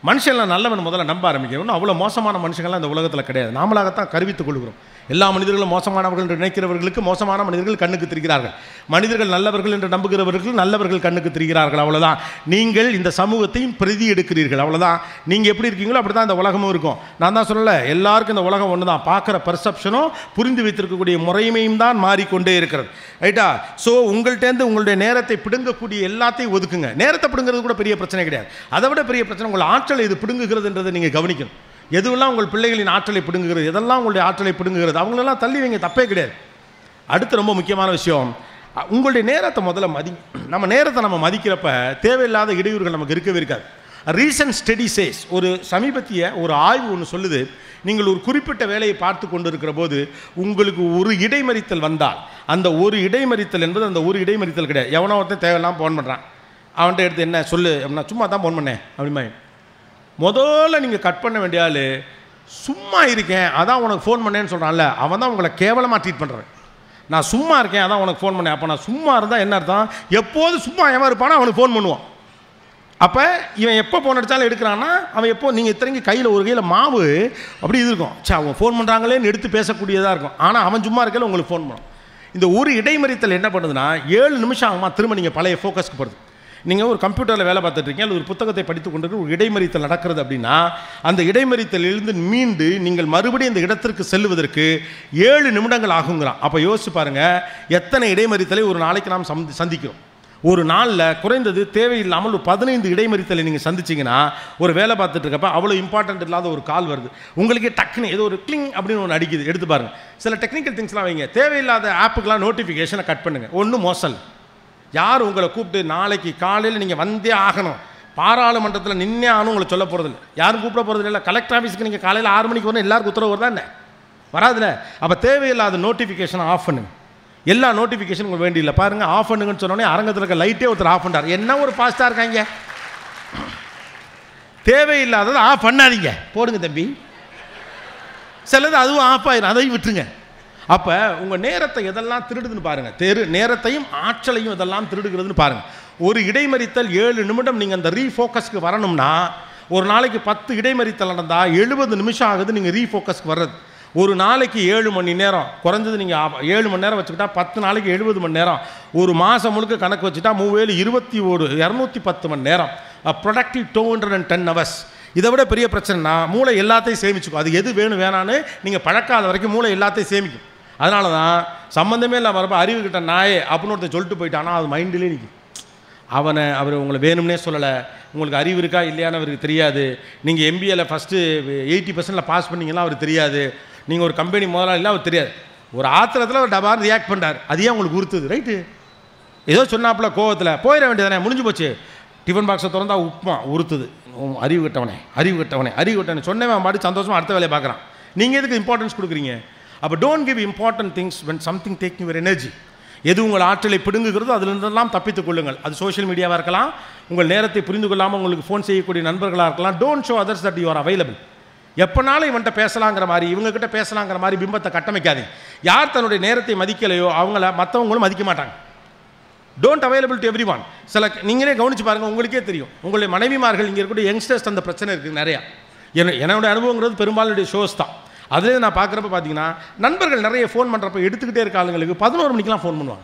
மனுஷன்லாம் நல்லவன் முதல்ல நம்ப ஆரம்பிக்கணும். அவ்வளோ மோசமான மனுஷங்கள்லாம் இந்த உலகத்தில் கிடையாது. நாமளாகத்தான் கருவித்துக் கொள்கிறோம். எல்லா மனிதர்களும் மோசமானவர்கள் என்று நினைக்கிறவர்களுக்கு மோசமான மனிதர்கள் கண்ணுக்கு தெரிகிறார்கள். மனிதர்கள் நல்லவர்கள் என்று நம்புகிறவர்கள் நல்லவர்கள் கண்ணுக்கு தெரிகிறார்கள். அவ்வளோதான். நீங்கள் இந்த சமூகத்தையும் பிரதி எடுக்கிறீர்கள். அவ்வளோதான். நீங்கள் எப்படி இருக்கீங்களோ அப்படி தான் இந்த உலகமும் இருக்கும். நான் தான் சொல்லலை, எல்லாருக்கும் இந்த உலகம் ஒன்று தான். பார்க்குற பர்செப்ஷனும் புரிந்து வைத்திருக்கக்கூடிய முறைமையும் தான் மாறிக்கொண்டே இருக்கிறது. ரைட்டா? ஸோ உங்கள்கிட்டேருந்து உங்களுடைய நேரத்தை பிடுங்கக்கூடிய எல்லாத்தையும் ஒதுக்குங்க. நேரத்தை பிடுங்கிறது கூட பெரிய பிரச்சனை கிடையாது. அதை விட பெரிய பிரச்சனை உங்கள் ஆற்றலை இது பிடுங்குகிறதுன்றதை நீங்கள் கவனிக்கணும். எதுவெல்லாம் உங்கள் பிள்ளைகளின் ஆற்றலை பிடுங்குகிறது, எதெல்லாம் உங்களுடைய ஆற்றலை பிடுங்குகிறது, அவங்களெல்லாம் தள்ளி வைங்க, தப்பே கிடையாது. அடுத்து ரொம்ப முக்கியமான விஷயம், உங்களுடைய நேரத்தை முதல்ல நம்ம நேரத்தை நம்ம மதிக்கிறப்ப தேவையில்லாத இடையூறுகள் நமக்கு இருக்கவே இருக்காது. ரீசன்ட் ஸ்டடி சேஸ், ஒரு சமீபத்திய ஒரு ஆய்வு ஒன்று சொல்லுது, நீங்கள் ஒரு குறிப்பிட்ட வேலையை பார்த்து கொண்டு இருக்கிற போது உங்களுக்கு ஒரு இடைமறித்தல் வந்தால், அந்த ஒரு இடைமறித்தல் என்பது அந்த ஒரு இடைமறித்தல் கிடையாது. எவனோ ஒருத்தன் தேவையில்லாமல் ஃபோன் பண்ணுறான், அவன்கிட்ட எடுத்து என்ன சொல்லு அப்படின்னா, சும்மா தான் ஃபோன் பண்ணேன் அப்படிமா. முதல்ல நீங்கள் கட் பண்ண வேண்டிய ஆள், சும்மா இருக்கேன் அதான் உனக்கு ஃபோன் பண்ணேன்னு சொல்கிறான்ல, அவன் தான் உங்களை கேவலமாக ட்ரீட் பண்ணுறேன். நான் சும்மா இருக்கேன் அதான் உனக்கு ஃபோன் பண்ணேன். அப்போ நான் சும்மா இருந்தால் என்ன அர்த்தம்? எப்போது சும்மா எவன் இருப்பானோ அவனுக்கு ஃபோன் பண்ணுவான். அப்போ இவன் எப்போ ஃபோன் அடித்தாலும் எடுக்கிறான்னா, அவன் எப்போ நீங்கள் இத்தனைக்கு கையில் ஒரு கையில் மாவு அப்படி இது இருக்கும், அவன் ஃபோன் பண்ணுறாங்களேன்னு எடுத்து பேசக்கூடியதாக இருக்கும். ஆனால் அவன் சும்மா இருக்கையில் உங்களுக்கு ஃபோன் பண்ணும். இந்த ஒரு இடைமறித்தல் என்ன பண்ணுதுன்னா, 7 நிமிஷம் ஆகுமா திரும்ப நீங்கள் பழைய ஃபோக்கஸ்க்கு போகிறது. நீங்கள் ஒரு கம்ப்யூட்டரில் வேலை பார்த்துட்ருக்கீங்க, அல்லது ஒரு புத்தகத்தை படித்து கொண்டு ஒரு இடைமறித்தல் நடக்கிறது அப்படின்னா, அந்த இடைமறித்தலிலிருந்து மீண்டு நீங்கள் மறுபடியும் இந்த இடத்திற்கு செல்லுவதற்கு 7 நிமிடங்கள் ஆகுங்கிறான். அப்போ யோசிச்சு பாருங்கள், எத்தனை இடைமறித்தலை ஒரு நாளைக்கு நாம் சந்திக்கிறோம். ஒரு நாளில் குறைந்தது தேவையில்லாமல் ஒரு 15 இடைமறித்தலை நீங்கள் சந்திச்சிங்கன்னா, ஒரு வேலை பார்த்துட்டு இருக்கப்ப அவ்வளோ இம்பார்ட்டன்ட் இல்லாத ஒரு கால் வருது, உங்களுக்கே டக்குன்னு ஏதோ ஒரு கிளிங் அப்படின்னு ஒன்று அடிக்குது. எடுத்து பாருங்கள், சில டெக்னிக்கல் திங்ஸ்லாம் வைங்க. தேவையில்லாத ஆப்புக்கெலாம் நோட்டிஃபிகேஷனை கட் பண்ணுங்கள். ஒன்றும் மோசம். யார் உங்களை கூப்பிட்டு நாளைக்கு காலையில் நீங்கள் வந்தே ஆகணும், பாராளுமன்றத்தில் நின்னே ஆகணும் உங்களை சொல்ல போகிறதில்ல, யாரும் கூப்பிட போகிறது இல்லை. கலெக்டர் ஆஃபீஸுக்கு நீங்கள் காலையில் 6 மணிக்கு வரணும், எல்லாருக்கும் உத்தரவு வருதா என்ன? வராதுல. அப்போ தேவையில்லாத நோட்டிஃபிகேஷனை ஆஃப் பண்ணுங்க. எல்லா நோட்டிஃபிகேஷன் உங்களுக்கு வேண்டியில்லை. பாருங்கள், ஆஃப் பண்ணுங்கன்னு சொன்னோடனே அரங்கத்தில் இருக்க லைட்டே ஒருத்தர் ஆஃப் பண்ணுறார். என்ன ஒரு ஃபாஸ்ட்டாக இருக்காங்க. தேவையில்லாததை ஆஃப் பண்ணாதீங்க, போடுங்க தம்பி. சிலது அதுவும் ஆஃப் ஆயிரும், அதையும் விட்டுருங்க. அப்போ உங்கள் நேரத்தை எதெல்லாம் திருடுதுன்னு பாருங்கள். நேரத்தையும் ஆற்றலையும் எதெல்லாம் திருடுகிறதுன்னு பாருங்கள். ஒரு இடைமறித்தல் 7 நிமிடம் நீங்கள் அந்த ரீஃபோக்கஸ்க்கு வரணும்னா, ஒரு நாளைக்கு 10 இடைமறித்தல் நடந்தால் 70 நிமிஷம் ஆகுது நீங்கள் ரீஃபோக்கஸ்க்கு வர்றது. ஒரு நாளைக்கு 7 மணி நேரம், குறைஞ்சது நீங்கள் 7 மணி நேரம் வச்சுக்கிட்டா 10 நாளைக்கு 70 மணி நேரம், ஒரு மாதம் முழுக்க கணக்கு வச்சுட்டா 210 மணி நேரம். Productive 210 hours. இதை விட பெரிய பிரச்சனைனா, மூளை எல்லாத்தையும் சேமிச்சுக்கும். அது எது வேணும் வேணான்னு நீங்கள் பழக்காத வரைக்கும் மூளை எல்லாத்தையும் சேமிக்கும். அதனால தான் சம்மந்தமே இல்லாமல் வரப்போ அறிவுக்கிட்ட நாயே அப்படின்னு ஒருத்தர் சொல்லிட்டு போயிட்டானா, அது மைண்டிலே நிற்கும். அவர் உங்களை வேணும்னே சொல்லலை, உங்களுக்கு அறிவு இருக்கா இல்லையான்னு அவருக்கு தெரியாது. நீங்கள் MBAல ஃபஸ்ட்டு 80% பாஸ் பண்ணிங்கன்னா அவருக்கு தெரியாது. நீங்கள் ஒரு கம்பெனி முதலாளிலாம் அவர் தெரியாது. ஒரு ஆத்திரத்தில் ஒரு டபார் ரியாக்ட் பண்ணுறார், அதையே உங்களுக்கு உறுத்துது. ரைட்டு, ஏதோ சொன்னாப்புல கோவத்தில் போயிட வேண்டியதானே, முடிஞ்சு போச்சு. டிஃபன் பாக்ஸை திறந்தா உப்புமா உறுத்துது. அறிவு கட்டவனே சொன்னவன் பாட்டு சந்தோஷமாக அடுத்த வேலையை பார்க்குறான். நீங்கள் எதுக்கு இம்பார்ட்டன்ஸ் கொடுக்குறீங்க? அப்போ don't give important things when something taking your energy. எது உங்கள் ஆற்றலை பிடுங்குகிறதோ அதிலிருந்தெல்லாம் தப்பித்துக் கொள்ளுங்கள். அது சோஷியல் மீடியாவாக இருக்கலாம், உங்கள் நேரத்தை புரிந்து கொள்ளாமல் உங்களுக்கு ஃபோன் செய்யக்கூடிய நண்பர்களாக இருக்கலாம். Don't show others that you are available. எப்போனாலும் இவன்கிட்ட பேசலாங்கிற மாதிரி, இவங்ககிட்ட பேசலாங்கிற மாதிரி பிம்பத்தை கட்டமைக்காதீங்க. யார் தன்னுடைய நேரத்தை மதிக்கலையோ அவங்கள மற்றவங்களும் மதிக்க மாட்டாங்க. Don't available to every one. நீங்களே கவனித்து பாருங்கள், உங்களுக்கே தெரியும். உங்களுடைய மனைவிமார்கள், இங்கே இருக்கக்கூடிய யங்ஸ்டர்ஸ் அந்த பிரச்சனை இருக்குது நிறையா. என்னோட அனுபவங்கிறது பெரும்பாலுடைய ஷோஸ் தான். அதிலே நான் பார்க்குறப்ப பார்த்தீங்கன்னா, நண்பர்கள் நிறைய ஃபோன் பண்ணுறப்ப எடுத்துக்கிட்டே இருக்க ஆளுங்களுக்கு 11 மணிக்கெலாம் ஃபோன் பண்ணுவாங்க.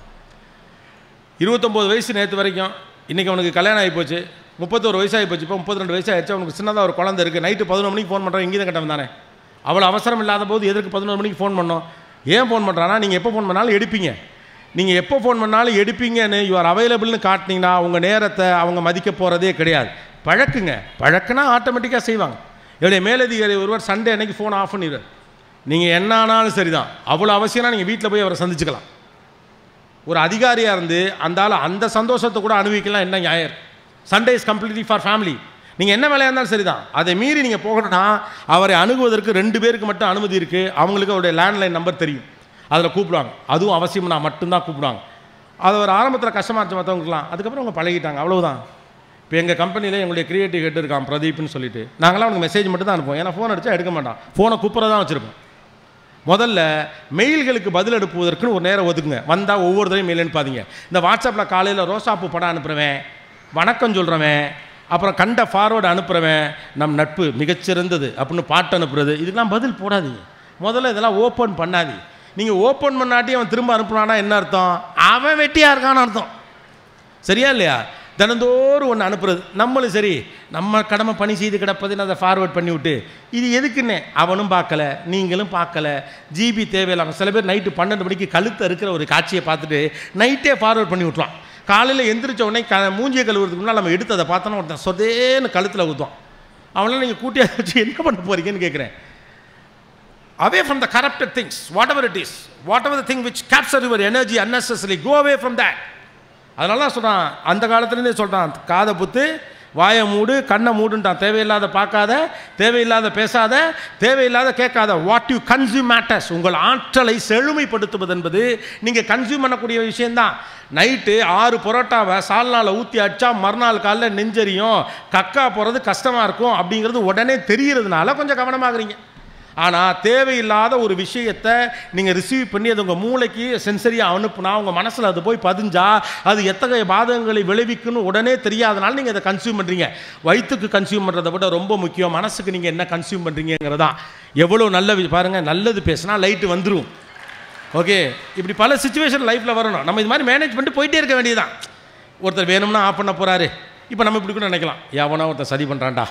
29 வயசு நேற்று வரைக்கும், இன்றைக்கி அவனுக்கு கல்யாணம் ஆகி போச்சு, 31 வயசாகி போச்சு, இப்போ 32 வயசு ஆகிடுச்சு, அவனுக்கு சின்னதாக ஒரு குழந்தை இருக்குது. நைட்டு 11 மணிக்கு ஃபோன் பண்ணுறோம், இங்கே தான் கட்டம் தானே. அவ்வளோ அவசரம் இல்லாத போது எதற்கு 11 மணிக்கு ஃபோன் பண்ணோம்? ஏன் ஃபோன் பண்ணுறான்னா, நீங்கள் எப்போ ஃபோன் பண்ணாலும் எடுப்பீங்க. நீங்கள் எப்போ ஃபோன் பண்ணாலும் எடுப்பீங்கன்னு யூ ஆர் அவைலபிள்னு காட்டினீங்கன்னா உங்கள் நேரத்தை அவங்க மதிக்க போகிறதே கிடையாது. பழக்குனா ஆட்டோமேட்டிக்காக செய்வாங்க. என்னுடைய மேலதிகாரி ஒருவர் சண்டே அன்னைக்கு ஃபோன் ஆஃப் பண்ணிடுவார். நீங்கள் என்ன ஆனாலும் சரிதான், அவ்வளோ அவசியம்னா நீங்கள் வீட்டில் போய் அவரை சந்திச்சுக்கலாம். ஒரு அதிகாரியாக இருந்து அந்த சந்தோஷத்தை கூட அனுபவிக்கலாம். என்ன நியாயம்? Sunday is completely for family. நீங்கள் என்ன வேலையாக இருந்தாலும் சரிதான், அதை மீறி நீங்கள் போகணும்னா அவரை அணுகுவதற்கு 2 பேருக்கு மட்டும் அனுமதி இருக்குது. அவங்களுக்கு அவருடைய லேண்ட்லைன் நம்பர் தெரியும், அதில் கூப்பிடுவாங்க. அதுவும் அவசியம்னா மட்டும்தான் கூப்பிடுவாங்க. அது ஒரு ஆரம்பத்தில் கஷ்டமாக இருந்துச்சு மற்றவங்களுக்குலாம், அதுக்கப்புறம் அவங்க பழகிட்டாங்க, அவ்வளோதான். இப்போ எங்கள் கம்பெனியில் எங்களுடைய கிரியேட்டிவ் ஹெட் இருக்கான் பிரதீப்னு சொல்லிட்டு, நாங்களாம் அவனுக்கு மெசேஜ் மட்டும் தான் அனுப்புவோம். ஏன்னா ஃபோன் அடித்தா எடுக்க மாட்டான், ஃபோனை கூப்பிட்றதான் தான் வச்சுருப்போம். முதல்ல மெயில்களுக்கு பதில் அனுப்புவதற்குன்னு ஒரு நேரம் ஒதுக்குங்க. வந்தால் ஒவ்வொரு தடையும் மெயில் அனுப்பாதீங்க. இந்த வாட்ஸ்அப்பில் காலையில் ரோசாப்பூ படம் அனுப்புகிறவன், வணக்கம் சொல்கிறவன், அப்புறம் கண்ட ஃபார்வேர்டு அனுப்புகிறவன், நம் நட்பு மிகச்சிறந்தது அப்படின்னு பாட்டு அனுப்புறது, இதுக்கெல்லாம் பதில் போடாதீங்க. முதல்ல இதெல்லாம் ஓப்பன் பண்ணாதீங்க. நீங்கள் ஓப்பன் பண்ணாட்டி அவன் திரும்ப அனுப்புனானா என்ன அர்த்தம்? அவன் வெட்டியாக இருக்கான்னு அர்த்தம். சரியா இல்லையா? தினந்தோறும் ஒன்று அனுப்புறது. நம்மளும் சரி, நம்ம கடமை பணி செய்து கிடப்பதுன்னு அதை ஃபார்வேர்ட் பண்ணி விட்டு, இது எதுக்குன்னே அவனும் பார்க்கல, நீங்களும் பார்க்கல, ஜிபி தேவையில்லாமல். சில பேர் நைட்டு 12 மணிக்கு கழுத்தை இருக்கிற ஒரு காட்சியை பார்த்துட்டு நைட்டே ஃபார்வேர்ட் பண்ணி விட்டுருவான். காலையில் எந்திரிச்ச உடனே மூஞ்சியை கழுவுறதுக்கு முன்னால் நம்ம எடுத்து அதை பார்த்தோன்னா ஒருத்தன் சொதேன்னு கழுத்தில் ஊற்றுவான். அவனால் நீங்கள் கூட்டியாக வச்சு என்ன பண்ண போகிறீங்கன்னு கேட்குறேன். away from the corrupted things, whatever it is, whatever the thing which capture your energy unnecessarily, go away from that. அதனால தான் சொல்கிறான், அந்த காலத்துலேருந்தே சொல்கிறான், காதை புத்து வாயை மூடு கண்ணை மூடுன்ட்டான். தேவையில்லாத பார்க்காத, தேவையில்லாத பேசாத, தேவையில்லாத கேட்காத. What you consume matters. உங்கள் ஆற்றலை செழுமைப்படுத்துவது என்பது நீங்கள் கன்சியூம் பண்ணக்கூடிய விஷயந்தான். நைட்டு 6 பரோட்டாவை சால்னாவில் ஊற்றி அடித்தா மறுநாள் காலையில் நெஞ்சரியும், கக்கா போகிறது கஷ்டமாக இருக்கும் அப்படிங்கிறது உடனே தெரிகிறதுனால கொஞ்சம் கவனமாகறீங்க. ஆனால் தேவையில்லாத ஒரு விஷயத்தை நீங்கள் ரிசீவ் பண்ணி அது உங்கள் மூளைக்கு சென்சரியாக அனுப்புனா, உங்கள் மனசில் அது போய் பதிஞ்சா அது எத்தகைய பாதகங்களை விளைவிக்குன்னு உடனே தெரியாதனால நீங்கள் அதை கன்சியூம் பண்ணுறீங்க. வயிற்றுக்கு கன்சியூம் பண்ணுறதை விட ரொம்ப முக்கியம் மனசுக்கு நீங்கள் என்ன கன்சியூம் பண்ணுறீங்கிறதான். எவ்வளோ நல்ல பாருங்கள், நல்லது பேசினா லைட்டு வந்துடும். ஓகே, இப்படி பல சுச்சுவேஷன் லைஃப்பில் வரணும். நம்ம இது மாதிரி மேனேஜ் பண்ணிட்டு போயிட்டே இருக்க வேண்டியதுதான். ஒருத்தர் வேணும்னா ஆஃப் பண்ண போகிறாரு. இப்போ நம்ம இப்படி கூட நினைக்கலாம், எவனா ஒருத்தர் சரி பண்ணுறான்டா,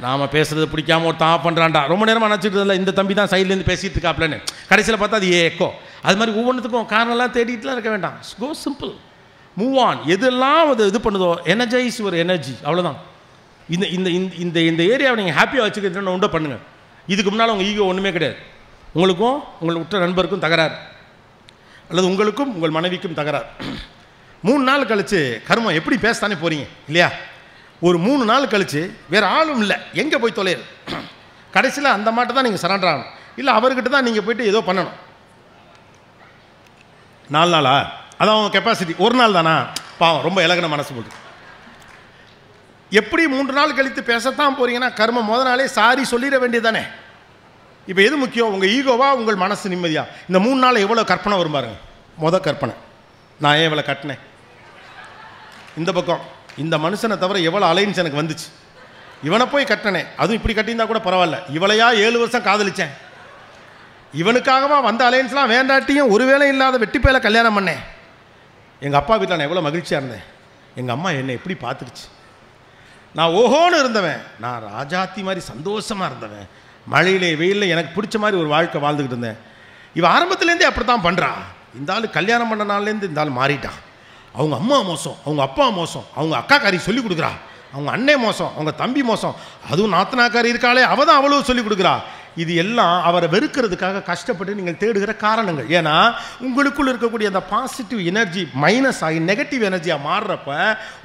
நாம் பேசுகிறது பிடிக்காம ஒருத்தன் ஆஃப் பண்ணுறான்டா, ரொம்ப நேரமாக நினச்சிட்டு இல்லை இந்த தம்பி தான் சைட்லேருந்து பேசிகிட்டு இருக்காப்லன்னு. கடைசியில் பார்த்தா அது ஏக்கோ. அது மாதிரி ஒவ்வொன்றுத்துக்கும் காரணம்லாம் தேடிட்டுலாம் இருக்க வேண்டாம். கோ சிம்பிள், மூவ் ஆன். எதெல்லாம் அது இது பண்ணுதோ எனர்ஜைஸ் ஒரு எனர்ஜி, அவ்வளோதான். இந்த இந்த இந்த இந்த ஏரியாவை நீங்கள் ஹாப்பியாக வச்சுக்கிட்டு உண்டை பண்ணுங்கள். இதுக்கு முன்னால் உங்கள் ஈகோ ஒன்றுமே கிடையாது. உங்களுக்கும் உங்கள் உற்ற நண்பருக்கும் தகராறு, அல்லது உங்களுக்கும் உங்கள் மனைவிக்கும் தகராறு. 3 நாள் கழித்து கர்மம் எப்படி பேசத்தானே போகிறீங்க இல்லையா? ஒரு 3 நாள் கழித்து வேறு ஆளும் இல்லை, எங்கே போய் தொலையுது? கடைசியில் அந்த மாட்டை தான் நீங்கள் சரண்டர் ஆகணும், இல்லை அவர்கிட்ட தான் நீங்கள் போய்ட்டு ஏதோ பண்ணணும். 4 நாளா? அதான் அவங்க கெப்பாசிட்டி. 1 நாள் தானா? பாவம், ரொம்ப இலகுன மனசு போட்டு. எப்படி 3 நாள் கழித்து பேசத்தான் போகிறீங்கன்னா கர்மம் முத நாளே சாரி சொல்லிட வேண்டியது தானே. இப்போ எது முக்கியம், உங்கள் ஈகோவா உங்கள் மனசு நிம்மதியா? இந்த 3 நாள் எவ்வளோ கற்பனை வரும் பாருங்க. கற்பனை, நான் ஏன் இவ்வளோ கட்டினேன், இந்த பக்கம் இந்த மனுஷனை தவிர எவ்வளோ அலைன்ஸ் எனக்கு வந்துச்சு, இவனை போய் கட்டினேன், அதுவும் இப்படி கட்டியிருந்தா கூட பரவாயில்ல, இவளையா 7 வருஷம் காதலிச்சேன், இவனுக்காகவா வந்த அலைன்ஸ்லாம் வேண்டாட்டியும் ஒரு வேளை இல்லாத வெட்டிப்பேல கல்யாணம் பண்ணேன். எங்கள் அப்பா வீட்டில் நான் எவ்வளோ மகிழ்ச்சியாக இருந்தேன், எங்கள் அம்மா என்னை எப்படி பார்த்துருச்சு, நான் ஓஹோன்னு இருந்தவன், நான் ராஜாத்தி மாதிரி சந்தோஷமாக இருந்தவன், மழையிலே வெயிலில் எனக்கு பிடிச்ச மாதிரி ஒரு வாழ்க்கை வாழ்ந்துக்கிட்டு இருந்தேன். இவன் ஆரம்பத்துலேருந்தே அப்படி தான் பண்ணுறான். இந்த ஆள் கல்யாணம் பண்ண நாள்லேருந்து இந்த ஆள் மாறிட்டான். அவங்க அம்மா மோசம், அவங்க அப்பா மோசம், அவங்க அக்காக்காரி சொல்லிக் கொடுக்குறா, அவங்க அண்ணே மோசம், அவங்க தம்பி மோசம், அதுவும் நாத்தனாக்காரி இருக்காளே அவள் தான் அவ்வளோ சொல்லிக் கொடுக்குறா. இது எல்லாம் அவரை வெறுக்கிறதுக்காக கஷ்டப்பட்டு நீங்கள் தேடுகிற காரணங்கள். ஏன்னா உங்களுக்குள் இருக்கக்கூடிய அந்த பாசிட்டிவ் எனர்ஜி மைனஸ் ஆகி நெகட்டிவ் எனர்ஜியாக மாறுறப்ப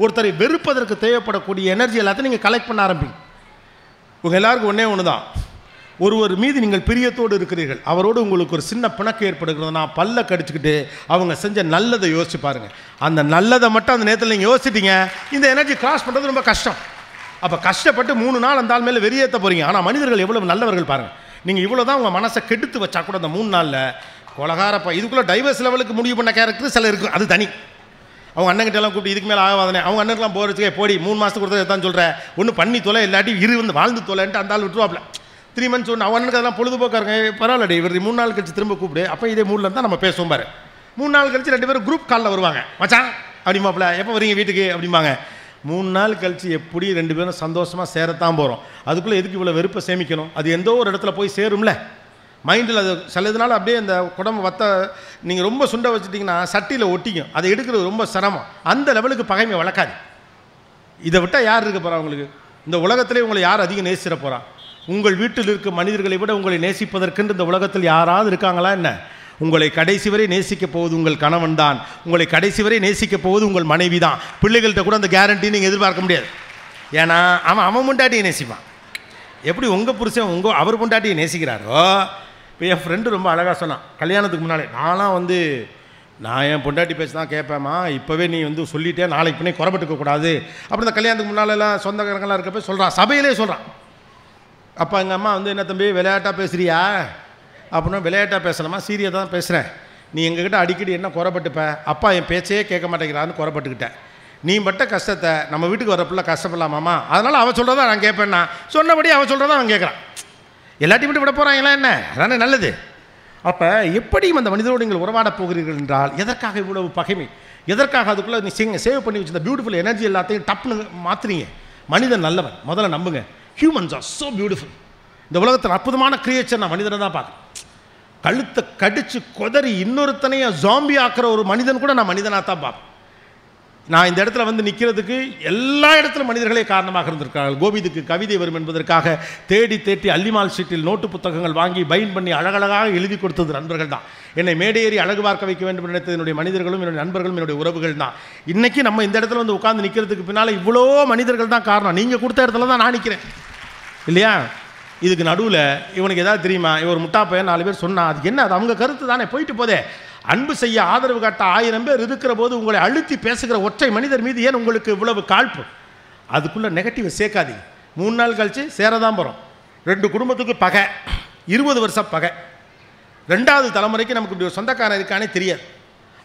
ஒருத்தரை வெறுப்பதற்கு தேவைப்படக்கூடிய எனர்ஜி எல்லாத்தையும் நீங்கள் கலெக்ட் பண்ண ஆரம்பிங்க. உங்கள் எல்லாருக்கும் ஒன்று தான், ஒருவர் மீது நீங்கள் பிரியத்தோடு இருக்கிறீர்கள், அவரோடு உங்களுக்கு ஒரு சின்ன பிணக்கு ஏற்படுகிறது, நான் பல்ல கடிச்சுக்கிட்டு அவங்க செஞ்ச நல்லதை யோசிச்சு பாருங்கள். அந்த நல்லதை மட்டும் அந்த நேரத்தில் நீங்கள் யோசிச்சிட்டீங்க, இந்த எனர்ஜி கிராஸ் பண்ணுறது ரொம்ப கஷ்டம். அப்போ கஷ்டப்பட்டு 3 நாள் அந்த ஆள் மேலே வெறியேற்ற போகிறீங்க. ஆனால் மனிதர்கள் எவ்வளவு நல்லவர்கள் பாருங்கள். நீங்கள் இவ்வளோ தான் உங்கள் மனசை கெடுத்து வச்சா கூட அந்த 3 நாளில் கொலகாரப்பா இதுக்குள்ளே டைவர்ஸ் லெவலுக்கு முடிவு பண்ண கேரக்டர் சில இருக்குது, அது தனி. அவங்க அண்ணன்கிட்ட எல்லாம் கூப்பிட்டு இதுக்கு மேலே ஆகாதானே, அவங்க அண்ணனுக்குலாம் போகிறதுக்கே போடி 3 மாதத்துக்கு கொடுத்தது தான் சொல்கிறேன், ஒன்று பண்ணி தொலை இல்லாட்டி வந்து வாழ்ந்து தொலைன்ட்டு அந்த ஆள் விட்டுருவாப்ல. 3 months ஒன்று அவனுக்கு அதெல்லாம் பொழுதுபோக்காருங்க, பரவாயில்ல இவர் 3 நாள் கழிச்சு திரும்ப கூப்பிடு, அப்போ இதே மூடில் இருந்தால் நம்ம பேசுவோம் பாரு. 3 நாள் கழிச்சு 2 பேரும் குரூப் காலில் வருவாங்க, மச்சான் அப்படிமாப்பில் எப்போ வரீங்க வீட்டுக்கு அப்படிம்பாங்க. 3 நாள் கழிச்சு எப்படி 2 பேரும் சந்தோஷமாக சேரத்தான் போகிறோம். அதுக்குள்ளே எதுக்கு இவ்வளோ வெறுப்பை சேமிக்கணும்? அது எந்தோ ஒரு இடத்துல போய் சேரும்ல மைண்டில். அது சிலதுனால அப்படியே அந்த குடம்பு வத்த நீங்கள் ரொம்ப சுண்ட வச்சுட்டிங்கன்னா சட்டியில் ஒட்டிக்கும், அதை எடுக்கிறது ரொம்ப சிரமம். அந்த லெவலுக்கு பகைமை வளர்க்காது. இதை விட்டால் யார் இருக்க போகிறா உங்களுக்கு? இந்த உலகத்திலே உங்களை யார் அதிகம் நேசிட போகிறா? உங்கள் வீட்டில் இருக்கும் மனிதர்களை விட உங்களை நேசிப்பதற்கென்று இந்த உலகத்தில் யாராவது இருக்காங்களா என்ன? உங்களை கடைசி வரை நேசிக்கப் போவது உங்கள் கணவன் தான், உங்களை கடைசி வரை நேசிக்கப் போவது உங்கள் மனைவி தான். பிள்ளைகள்கிட்ட கூட அந்த கேரண்டி நீங்கள் எதிர்பார்க்க முடியாது. ஏன்னா அவன் பொண்டாட்டியை நேசிப்பான். எப்படி உங்கள் புருஷன் அவர் பொண்டாட்டியை நேசிக்கிறாரோ. இப்போ என் ஃப்ரெண்டு ரொம்ப அழகாக சொன்னான், கல்யாணத்துக்கு முன்னாலே நான்லாம் நான் என் பொண்டாட்டி பேசி தான் கேட்பேம்மா, இப்போவே நீ சொல்லிட்டே நாளைக்கு பண்ணி குறைபட்டுக்கக்கூடாது அப்படி. இந்த கல்யாணத்துக்கு முன்னாலெல்லாம் சொந்தக்காரங்களாம் இருக்கப்போ சொல்கிறான், சபையிலே சொல்கிறான். அப்போ எங்கள் அம்மா என்ன தம்பி விளையாட்டாக பேசுகிறியா அப்படின்னா, விளையாட்டாக பேசலாமா, சீரியஸாக தான் பேசுகிறேன், நீ எங்ககிட்ட அடிக்கடி என்ன குறைபட்டுப்ப, அப்பா என் பேச்சையே கேட்க மாட்டேங்கிறான்னு குறைபட்டுக்கிட்டேன், நீ பட்ட கஷ்டத்தை நம்ம வீட்டுக்கு வரப்பில்ல கஷ்டப்படலாமாம்மா, அதனால் அவள் சொல்கிறதா நான் கேட்பேன்னா சொன்னபடி அவள் சொல்கிறதா அவன் கேட்குறான். எல்லாத்தையும் விட்டு விட போகிறாங்களா என்ன? அதானே நல்லது. அப்போ எப்படியும் அந்த மனிதரோடு நீங்கள் உறவாட போகிறீர்கள் என்றால் எதற்காக இவ்வளவு பகைமை? எதற்காக அதுக்குள்ளே நீ சேவ் பண்ணி வச்சு இந்த பியூட்டிஃபுல் எனர்ஜி எல்லாத்தையும் டப்புன்னு மாற்றுறீங்க? மனிதன் நல்லவன், முதல்ல நம்புங்க. Humans are so beautiful. இந்த உலகத்தில் அற்புதமான கிரியேச்சர் நான் மனிதனை தான் பார்க்குறேன். கழுத்தை கடிச்சு கொதறி இன்னொருத்தனையும் ஜாம்பி ஆக்கிற ஒரு மனிதன் கூட நான் மனிதனாக தான் பார்ப்பேன். நான் இந்த இடத்துல வந்து நிற்கிறதுக்கு எல்லா இடத்துல மனிதர்களே காரணமாக இருந்திருக்கிறார்கள். கோவிந்துக்கு கவிதை வரும் என்பதற்காக தேடி தேடி அல்லிமால் ஸ்ட்ரீட்டில் நோட்டு புத்தகங்கள் வாங்கி பைன் பண்ணி அழகழகாக எழுதி கொடுத்தது நண்பர்கள் தான். என்னை மேடையேறி அழகு பார்க்க வைக்க வேண்டும் நினைத்தது என்னுடைய மனிதர்களும் என்னுடைய நண்பர்களும் என்னுடைய உறவுகள் தான். இன்றைக்கி நம்ம இந்த இடத்துல வந்து உட்காந்து நிற்கிறதுக்கு பின்னால் இவ்வளோ மனிதர்கள் தான் காரணம். நீங்கள் கொடுத்த இடத்துல தான் நான் நிற்கிறேன் இல்லையா? இதுக்கு நடுவில் இவனுக்கு ஏதாவது தெரியுமா? இவர் முட்டா பையன் 4 பேர் சொன்னால் அதுக்கு என்ன? அது அவங்க கருத்து தானே, போயிட்டு போதே. அன்பு செய்ய ஆதரவு காட்ட 1000 பேர் இருக்கிற போது உங்களை அழுத்தி பேசுகிற ஒற்றை மனிதர் மீது ஏன் உங்களுக்கு இவ்வளவு காழ்ப்பு? அதுக்குள்ளே நெகட்டிவை சேர்க்காதீங்க. 3 நாள் கழித்து சேரதான் போகிறோம். 2 குடும்பத்துக்கு பகை, 20 வருஷம் பகை. 2வது தலைமுறைக்கு நமக்கு இப்படி ஒரு சொந்தக்காரன் இருக்கானே தெரியாது.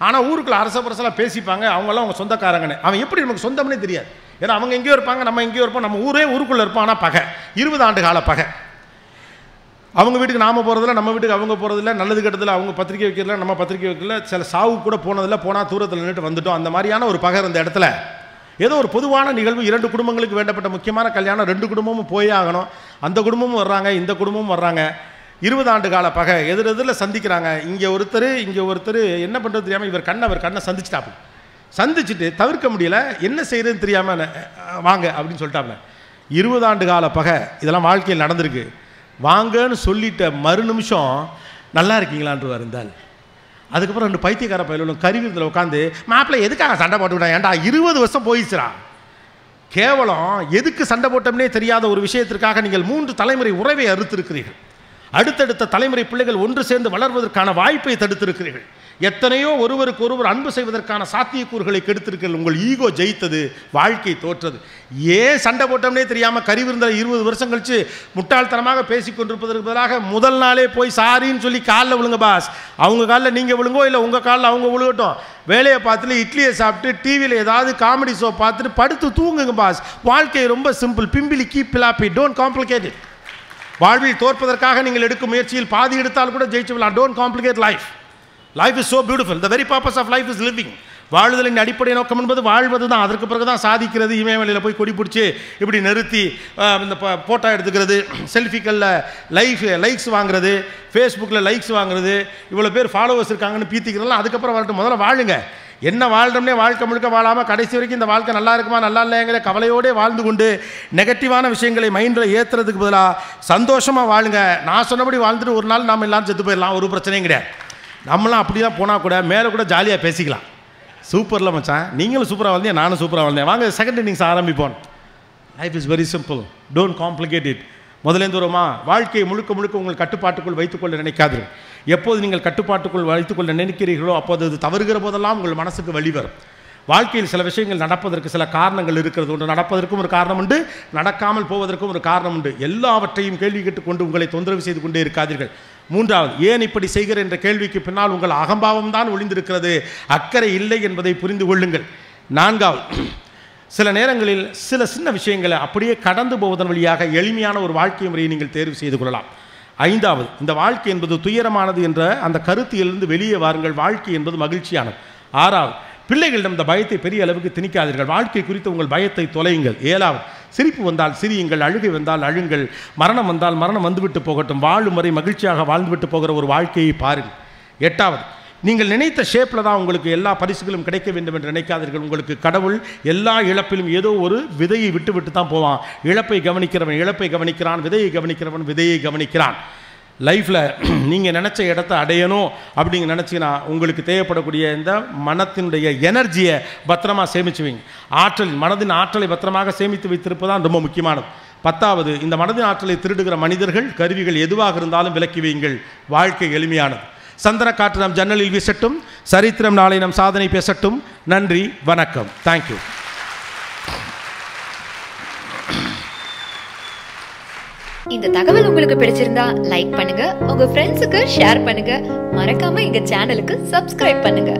ஆனால் ஊருக்குள்ள அரச பரசலாக பேசிப்பாங்க, அவங்களாம் அவங்க சொந்தக்காரங்கன்னு. அவன் எப்படி நமக்கு சொந்தம்னே தெரியாது. ஏன்னா அவங்க எங்கேயோ இருப்பாங்க, நம்ம எங்கேயோ இருப்போம். நம்ம ஊருக்குள்ளே இருப்போம், ஆனால் பகை. 20 ஆண்டு கால பகை. அவங்க வீட்டுக்கு நாம் போகிறதில்ல, நம்ம வீட்டுக்கு அவங்க போகிறதில்ல, நல்லது கெட்டதில்ல. அவங்க பத்திரிக்கை வைக்கிறதில்ல, நம்ம பத்திரிக்கை வைக்கல. சில சாவு கூட போனதில்லை, போனால் தூரத்தில் நின்றுட்டு வந்துட்டோம். அந்த மாதிரியான ஒரு பகை இந்த இடத்துல. ஏதோ ஒரு பொதுவான நிகழ்வு, 2 குடும்பங்களுக்கு வேண்டப்பட்ட முக்கியமான கல்யாணம், 2 குடும்பமும் போயே ஆகணும். அந்த குடும்பமும் வர்றாங்க, இந்த குடும்பமும் வர்றாங்க. 20 ஆண்டு கால பகை எதிரில் சந்திக்கிறாங்க. இங்கே ஒருத்தர் என்ன பண்ணுறது தெரியாமல் இவர் கண்ணை சந்திச்சிட்டாப்புல. சந்திச்சுட்டு தவிர்க்க முடியல, என்ன செய்யறதுன்னு தெரியாமல் வாங்க அப்படின்னு சொல்லிட்டாப்புல. 20 ஆண்டு கால பகை இதெல்லாம் வாழ்க்கையில் நடந்திருக்கு. வாங்கன்னு சொல்லிட்ட மறு நிமிஷம் நல்லா இருக்கீங்களான்னு இருந்தால் அதுக்கப்புறம் 2 பைத்தியக்கார பயிலும் கருவிருந்தில் உட்காந்து மாப்பிள்ளை எதுக்காக சண்டை போட்டுக்கிட்டேன்? ஏன்டா 20 வருஷம் போயிடுச்சுரா. கேவலம் எதுக்கு சண்டை போட்டோம்னே தெரியாத ஒரு விஷயத்திற்காக நீங்கள் 3 தலைமுறை உறவை அறுத்திருக்கிறீர்கள். அடுத்தடுத்த தலைமுறை பிள்ளைகள் ஒன்று சேர்ந்து வளர்வதற்கான வாய்ப்பை தடுத்திருக்கிறீர்கள். எத்தனையோ ஒருவருக்கு ஒருவர் அன்பு செய்வதற்கான சாத்தியக்கூறுகளை கெடுத்திருக்கிறீர்கள். உங்கள் ஈகோ ஜெயித்தது, வாழ்க்கை தோற்றது. ஏன் சண்டை போட்டோம்னே தெரியாமல் கறிவிருந்தில் 20 வருஷம் கழிச்சு முட்டாள்தனமாக பேசிக் கொண்டிருப்பதற்கு பதிலாக முதல் நாளே போய் சாரின்னு சொல்லி காலில் விழுங்க பாஸ். அவங்க காலில் நீங்கள் விழுங்கோ, இல்லை உங்கள் காலில் அவங்க விழுகட்டும். வேலையை பார்த்துட்டு இட்லியை சாப்பிட்டு டிவியில் ஏதாவது காமெடி ஷோ பார்த்துட்டு படுத்து தூங்குங்க பாஸ். வாழ்க்கை ரொம்ப சிம்பிள். பிம்பிலி கீப் பிலாப்பி, டோன்ட் காம்ப்ளிகேட் இட். வாழ்வில் தோற்பதற்காக நீங்கள் எடுக்கும் முயற்சியில் பாதி எடுத்தால் கூட ஜெயிச்சு விடலாம். Don't complicate life. Life is so beautiful. The very purpose of life is living. வாழ்தலின் அடிப்படை நோக்கம் என்பது வாழ்வது தான். அதற்கு பிறகு தான் சாதிக்கிறது. இமயமலையில் போய் கொடி பிடிச்சி இப்படி நிறுத்தி இந்த ஃபோட்டோ எடுத்துக்கிறது, செல்ஃபிகளில் லைக்ஸ் வாங்குறது, ஃபேஸ்புக்கில் லைக்ஸ் வாங்குறது, இவ்வளோ பேர் ஃபாலோவர்ஸ் இருக்காங்கன்னு பீத்திக்கிறதுலாம் அதுக்கப்புறம் வரட்டும். முதல்ல வாழுங்க. என்ன வாழ்கிறோம்னே வாழ்க்கை முழுக்க வாழாமல் கடைசி வரைக்கும் இந்த வாழ்க்கை நல்லா இருக்குமா நல்லா இல்லைங்கிற கவலையோடே வாழ்ந்து கொண்டு நெகட்டிவான விஷயங்களை மைண்டில் ஏற்றுறதுக்கு பதிலாக சந்தோஷமாக வாழுங்க. நான் சொன்னபடி வாழ்ந்துட்டு ஒரு நாள் நாம் எல்லாம் செத்து போயிடலாம், ஒரு பிரச்சனையும் கிடையாது. நம்மளாம் அப்படிலாம் போனால் கூட மேலே கூட ஜாலியாக பேசிக்கலாம். சூப்பரில் மச்சான், நீங்களும் சூப்பராக வாழ்ந்தேன், நானும் சூப்பராக வாழ்ந்தேன், வாங்க செகண்ட் இன்னிங்ஸ் ஆரம்பிப்போம். Life is very simple. Don't complicate it. முதலேந்து வருமா, வாழ்க்கையை முழுக்க உங்கள் கட்டுப்பாட்டுக்குள் வைத்துக்கொள்ள நினைக்காதீர்கள். எப்போது நீங்கள் கட்டுப்பாட்டுக்குள் வைத்துக்கொள்ள நினைக்கிறீர்களோ அப்போது அது தவறுகிற போதெல்லாம் உங்கள் மனசுக்கு வழி வரும். வாழ்க்கையில் சில விஷயங்கள் நடப்பதற்கு சில காரணங்கள் இருக்கிறது. ஒன்று நடப்பதற்கும் ஒரு காரணம் உண்டு, நடக்காமல் போவதற்கும் ஒரு காரணம் உண்டு. எல்லாவற்றையும் கேள்வி கேட்டுக்கொண்டு உங்களை தொந்தரவு செய்து கொண்டே இருக்காதீர்கள். 3வது, ஏன் இப்படி செய்கிற என்ற கேள்விக்கு பின்னால் உங்கள் அகம்பாவம் தான் ஒளிந்திருக்கிறது, அக்கறை இல்லை என்பதை புரிந்து கொள்ளுங்கள். 4வது, சில நேரங்களில் சில சின்ன விஷயங்களை அப்படியே கடந்து போவதன் வழியாக எளிமையான ஒரு வாழ்க்கை முறையை நீங்கள் தேர்வு செய்து கொள்ளலாம். 5வது, இந்த வாழ்க்கை என்பது துயரமானது என்ற அந்த கருத்திலிருந்து வெளியே வாருங்கள். வாழ்க்கை என்பது மகிழ்ச்சியானது. 6வது, பிள்ளைகளிடம் இந்த பயத்தை பெரிய அளவுக்கு திணிக்காதீர்கள். வாழ்க்கை குறித்து உங்கள் பயத்தை தொலையுங்கள். 7வது, சிரிப்பு வந்தால் சிரியுங்கள், அழுகை வந்தால் அழுங்கள், மரணம் வந்தால் மரணம் வந்துவிட்டு போகட்டும், வாழும் வரை மகிழ்ச்சியாக வாழ்ந்துவிட்டு போகிற ஒரு வாழ்க்கையை பாருங்கள். 8வது, நீங்கள் நினைத்த ஷேப்பில் தான் உங்களுக்கு எல்லா பரிசுகளும் கிடைக்க வேண்டும் என்று நினைக்காதீர்கள். உங்களுக்கு கடவுள் எல்லா இழப்பிலும் ஏதோ ஒரு விதையை விட்டு தான் போவான். இழப்பை கவனிக்கிறவன் இழப்பை கவனிக்கிறான், விதையை கவனிக்கிறவன் விதையை கவனிக்கிறான். லைஃப்பில் நீங்கள் நினச்ச இடத்த அடையணும் அப்படிங்க நினச்சிங்கன்னா உங்களுக்கு தேவைப்படக்கூடிய இந்த மனத்தினுடைய எனர்ஜியை பத்திரமாக சேமிச்சு வைங்க. மனதின் ஆற்றலை பத்திரமாக சேமித்து வைத்திருப்பதான் ரொம்ப முக்கியமானது. 10வது, இந்த மனதின் ஆற்றலை திருடுகிற மனிதர்கள் கருவிகள் எதுவாக இருந்தாலும் விலக்கி வையுங்கள். வாழ்க்கை எளிமையானது. சந்தன காற்று நம் ஜன்னலில் வீசட்டும், சரித்திரம் நாளை நம் சாதனை பேசட்டும். நன்றி, வணக்கம். தேங்க்யூ. இந்த தகவல் உங்களுக்கு பிடிச்சிருந்தா லைக் பண்ணுங்க, உங்க ஃப்ரெண்ட்ஸுக்கு ஷேர் பண்ணுங்க, மறக்காம எங்க சேனலுக்கு சப்ஸ்கிரைப் பண்ணுங்க.